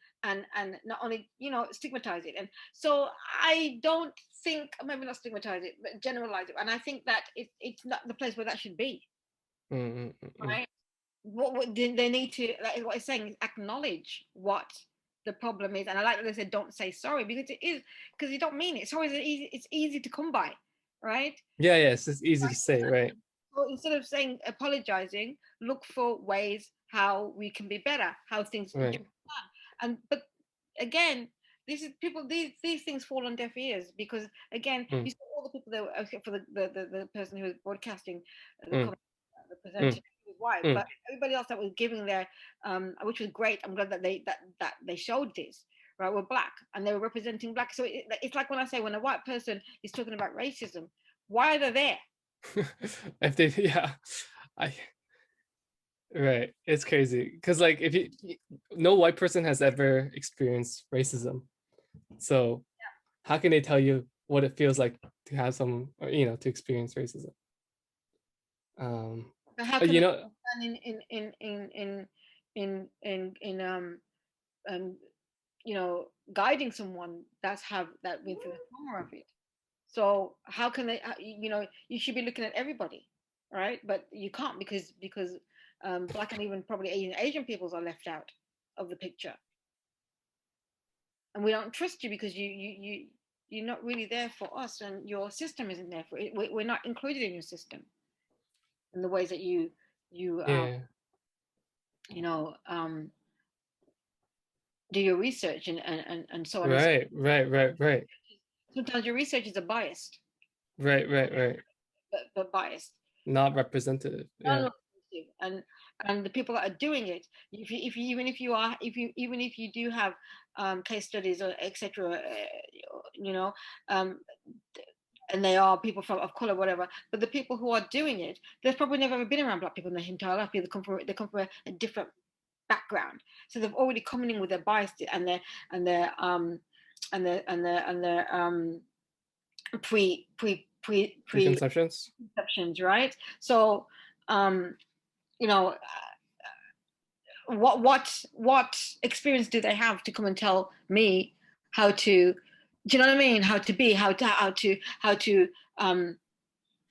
not only, you know, stigmatize it. And so I don't think, maybe not stigmatize it, but generalize it. And I think that it's not the place where that should be, right? What they need to, like what it's saying, is acknowledge what the problem is. And I like that they said don't say sorry, because it is, because you don't mean it. Sorry is it's easy to come by, right? Yeah, it's just easy to say, right? So instead of saying apologizing, look for ways how we can be better, how things can be done. And but again, these things fall on deaf ears, because again, you saw all the people that were, except for the person who was broadcasting the presenter was white, but everybody else that was giving their which was great. I'm glad that they showed this, right, were Black, and they were representing Black. So it's like when I say, when a white person is talking about racism, why are they there? If they, yeah, right, it's crazy, because like if no white person has ever experienced racism, so how can they tell you what it feels like to have some, or, you know, to experience racism? But how can you know, you know, guiding someone that's have that been through the trauma of it? So how can they, you know, you should be looking at everybody, right? But you can't, because Black and even probably Asian peoples are left out of the picture. and we don't trust you because you're not really there for us, and your system isn't there for it. We're not included in your system in the ways that you do your research and so on. Right. Sometimes your research is biased. Right. But biased. Not representative. Yeah. And the people that are doing it, even if you do have case studies or etc., and they are people of color, whatever. But the people who are doing it, they've probably never ever been around Black people in their entire life. They come from a different background, so they've already come in with their bias and their preconceptions, right? So what experience do they have to come and tell me how to, do you know what I mean? How to be, how to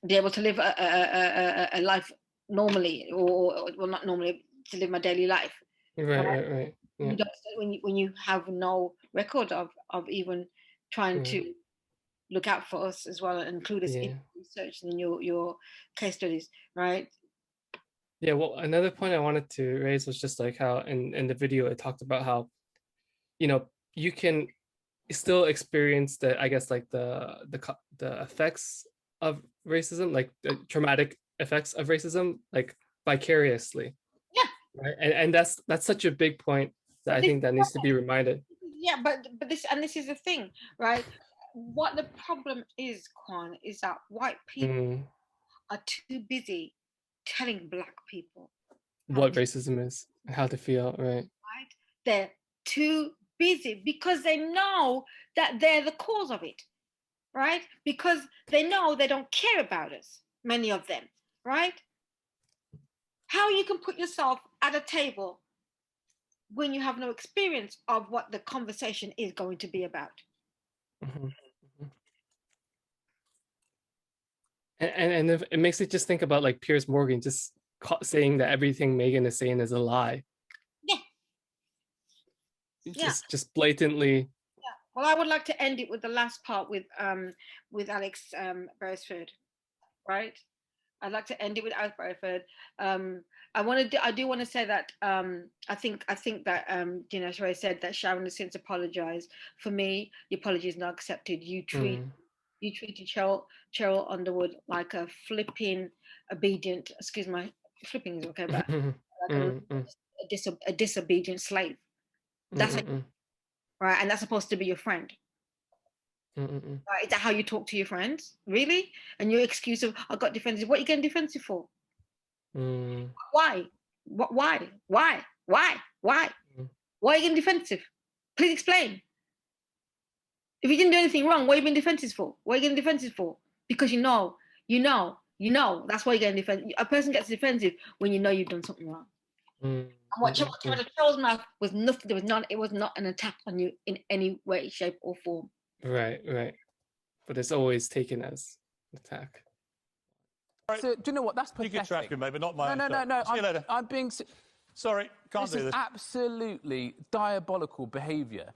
be able to live a life normally, or well, not normally, to live my daily life. Right. Yeah. When you have no record of even trying to look out for us as well and include us in research and in your case studies, right? Yeah, well, another point I wanted to raise was just like how in the video it talked about how, you can still experience the, I guess, like the effects of racism, like the traumatic effects of racism, like vicariously. Yeah. Right. And that's such a big point that I think that needs to be reminded. Yeah, but this is the thing, right? What the problem is, Kwan, is that white people are too busy telling Black people what racism is, how to feel, right? They're too busy because they know that they're the cause of it, right? Because they know they don't care about us, many of them, right? How you can put yourself at a table when you have no experience of what the conversation is going to be about. And it makes it just think about like Piers Morgan just saying that everything Meghan is saying is a lie. Just blatantly. Yeah. Well, I would like to end it with the last part with Alex Beresford, right? I'd like to end it with Alex Beresford. I do want to say that I think that as Ray said, that Sharon has since apologized. For me, the apology is not accepted. You treated Sheryl Underwood like a flipping obedient. Excuse my flipping is okay, but like a disobedient slave. That's right, and that's supposed to be your friend. Right? Is that how you talk to your friends? Really? And your excuse of I got defensive. What are you getting defensive for? Why? Why? Why are you getting defensive? Please explain. If you didn't do anything wrong, what are you being defensive for? What are you getting defensive for? Because you know. That's why you're getting defensive. A person gets defensive when you know you've done something wrong. And what Cheryl's mouth was nothing. It was not an attack on you in any way, shape, or form. Right. But it's always taken as an attack. So, do you know what? That's pathetic. You can track him, maybe not my. No. See you later. I'm being. Sorry, can't do this. This is absolutely diabolical behaviour.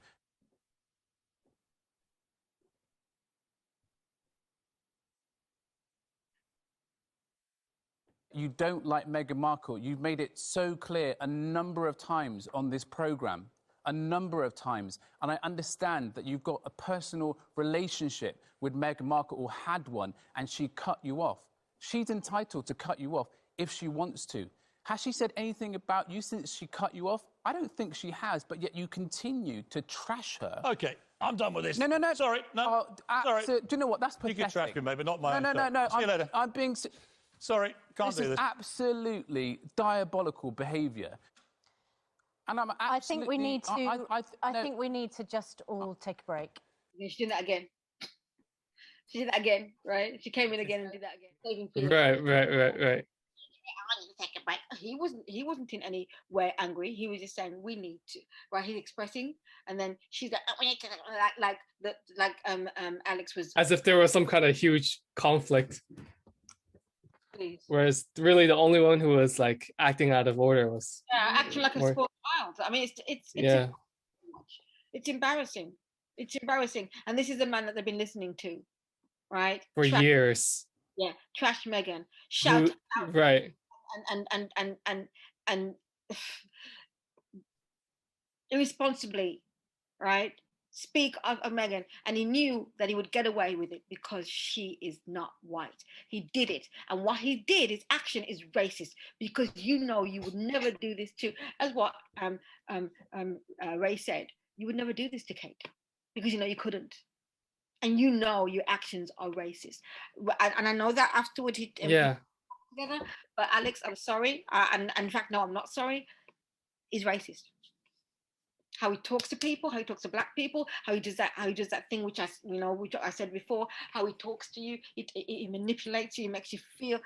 You don't like Meghan Markle. You've made it so clear a number of times on this programme. A number of times. And I understand that you've got a personal relationship with Meghan Markle, or had one, and she cut you off. She's entitled to cut you off if she wants to. Has she said anything about you since she cut you off? I don't think she has, but yet you continue to trash her. OK, I'm done with this. No. Sorry, no. Sorry. So, do you know what? That's pathetic. You can track him, maybe not my. No. See you later. I'm being. Sorry, can't do this. This is absolutely diabolical behaviour. And I'm absolutely... I think we need to. I think we need to just all take a break. She did that again. She did that again, right? She came in again and did that again. Right. He wasn't in any way angry. He was just saying we need to. Right? He's expressing, and then she's like, we need to, like Alex was. As if there was some kind of huge conflict. Please. Whereas really the only one who was like acting out of order was acting like a spoiled child. I mean, it's It's embarrassing. It's embarrassing. And this is the man that they've been listening to, right? For years. Yeah, trash Meghan. Shout out. Right. And irresponsibly, right? Speak of Meghan, and he knew that he would get away with it because she is not white. He did it, and what he did, his action is racist because you know you would never do this to, as what Ray said, you would never do this to Kate because you know you couldn't, and you know your actions are racist, and I know that afterward he together. But Alex, I'm sorry, and in fact, no, I'm not sorry. He's racist. How he talks to people, how he talks to black people, how he does that thing which I said before, how he talks to you, he manipulates you, he makes you feel.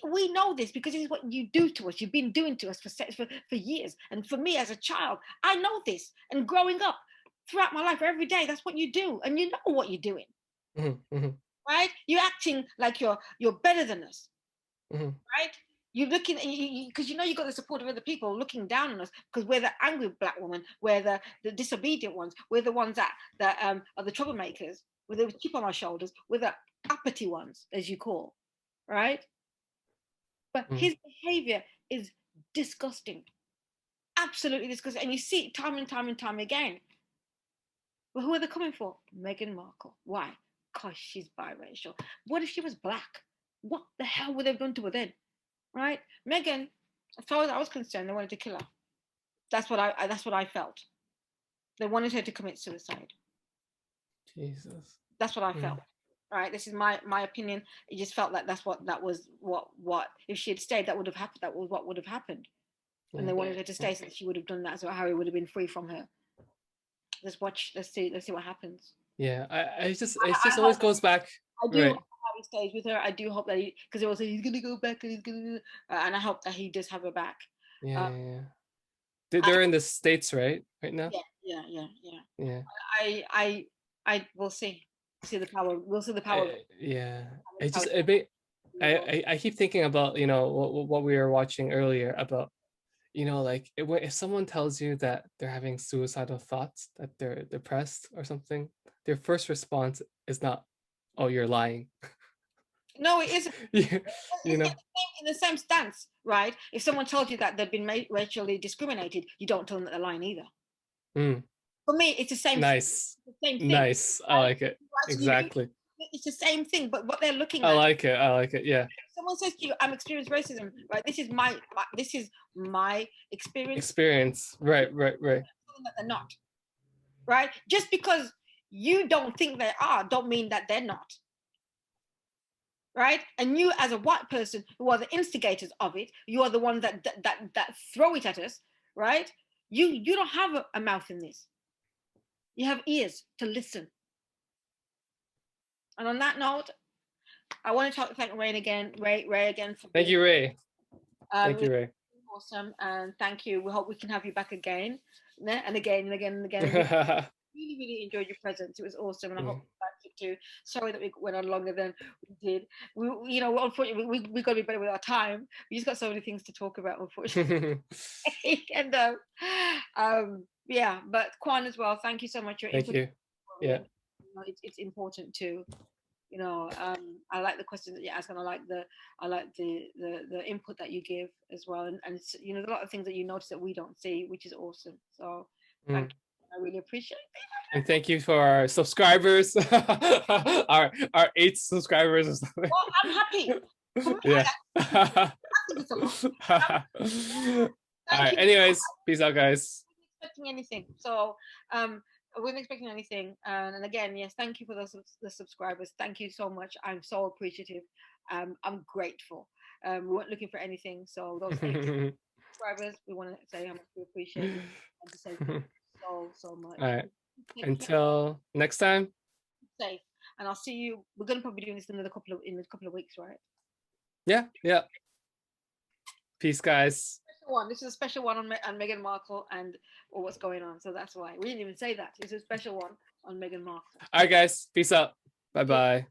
We know this because this is what you do to us. You've been doing to us for years. And for me as a child, I know this. And growing up throughout my life, every day, that's what you do. And you know what you're doing. Mm-hmm. Right? You're acting like you're better than us. Mm-hmm. Right? You're looking, because you know you've got the support of other people looking down on us because we're the angry black woman, we're the disobedient ones, we're the ones that are the troublemakers, we're the chip on our shoulders, we're the uppity ones, as you call, right? But his behavior is disgusting, absolutely disgusting, and you see it time and time and time again. But who are they coming for? Meghan Markle. Why? Because she's biracial. What if she was black? What the hell would they have done to her then? Right, Meghan, as far as I was concerned, they wanted to kill her. That's what I felt. They wanted her to commit suicide. Jesus. That's what I felt. Right, this is my opinion. It just felt like that was what if she had stayed, that would have happened. That was what would have happened. And they wanted her to stay so that she would have done that, so Harry would have been free from her. Let's see what happens. Yeah, it just always goes back. I do hope Harry stays with her. I do hope that because they will say he's gonna go back and he's gonna, and I hope that he does have her back. Yeah. They're in the States, right now. Yeah. I will see the power. We'll see the power. Yeah. I keep thinking about what we were watching earlier about like if someone tells you that they're having suicidal thoughts, that they're depressed or something, their first response is not, "Oh, you're lying." No, it isn't. In the same stance, right? If someone told you that they've been racially discriminated, you don't tell them that they're lying either. For me, it's the same. Nice. The same thing. Nice. I like it. Exactly. It's the same thing, but what they're looking at. I like it. Yeah. If someone says to you, "I'm experiencing racism," right? This is my experience. Experience. Right. That they're not. Right? Just because you don't think they are, don't mean that they're not. Right? And you, as a white person, who are the instigators of it, you are the ones that throw it at us, right? You don't have a mouth in this. You have ears to listen. And on that note, I want to thank Ray again. Thank you, Ray. Thank you, Ray. Awesome, and thank you. We hope we can have you back again, and again and again and again. Really enjoyed your presence. It was awesome, and I hope you liked it too. Sorry that we went on longer than we did. Unfortunately, we got to be better with our time. We just got so many things to talk about, unfortunately. And but Kwan as well. Thank you so much. Thank you. Yeah. It's important too. I like the questions that you ask, and I like the input that you give as well. And it's, there's a lot of things that you notice that we don't see, which is awesome. So thank you. I really appreciate it. And thank you for our subscribers, our 8 subscribers or something. Well, I'm happy. Yeah. All right. Anyways, peace out, guys. I wasn't expecting anything. So I wasn't expecting anything. And again, yes, thank you for the subscribers. Thank you so much. I'm so appreciative. I'm grateful. We weren't looking for anything. So those 8 subscribers, we want to say how much we appreciate you and to say so much. All right. Until next time. Safe. And I'll see you. We're going to probably be doing this in a couple of weeks, right? Yeah. Peace, guys. This is a special one on Meghan Markle and what's going on. So that's why we didn't even say that. It's a special one on Meghan Markle. All right, guys. Peace out. Bye-bye.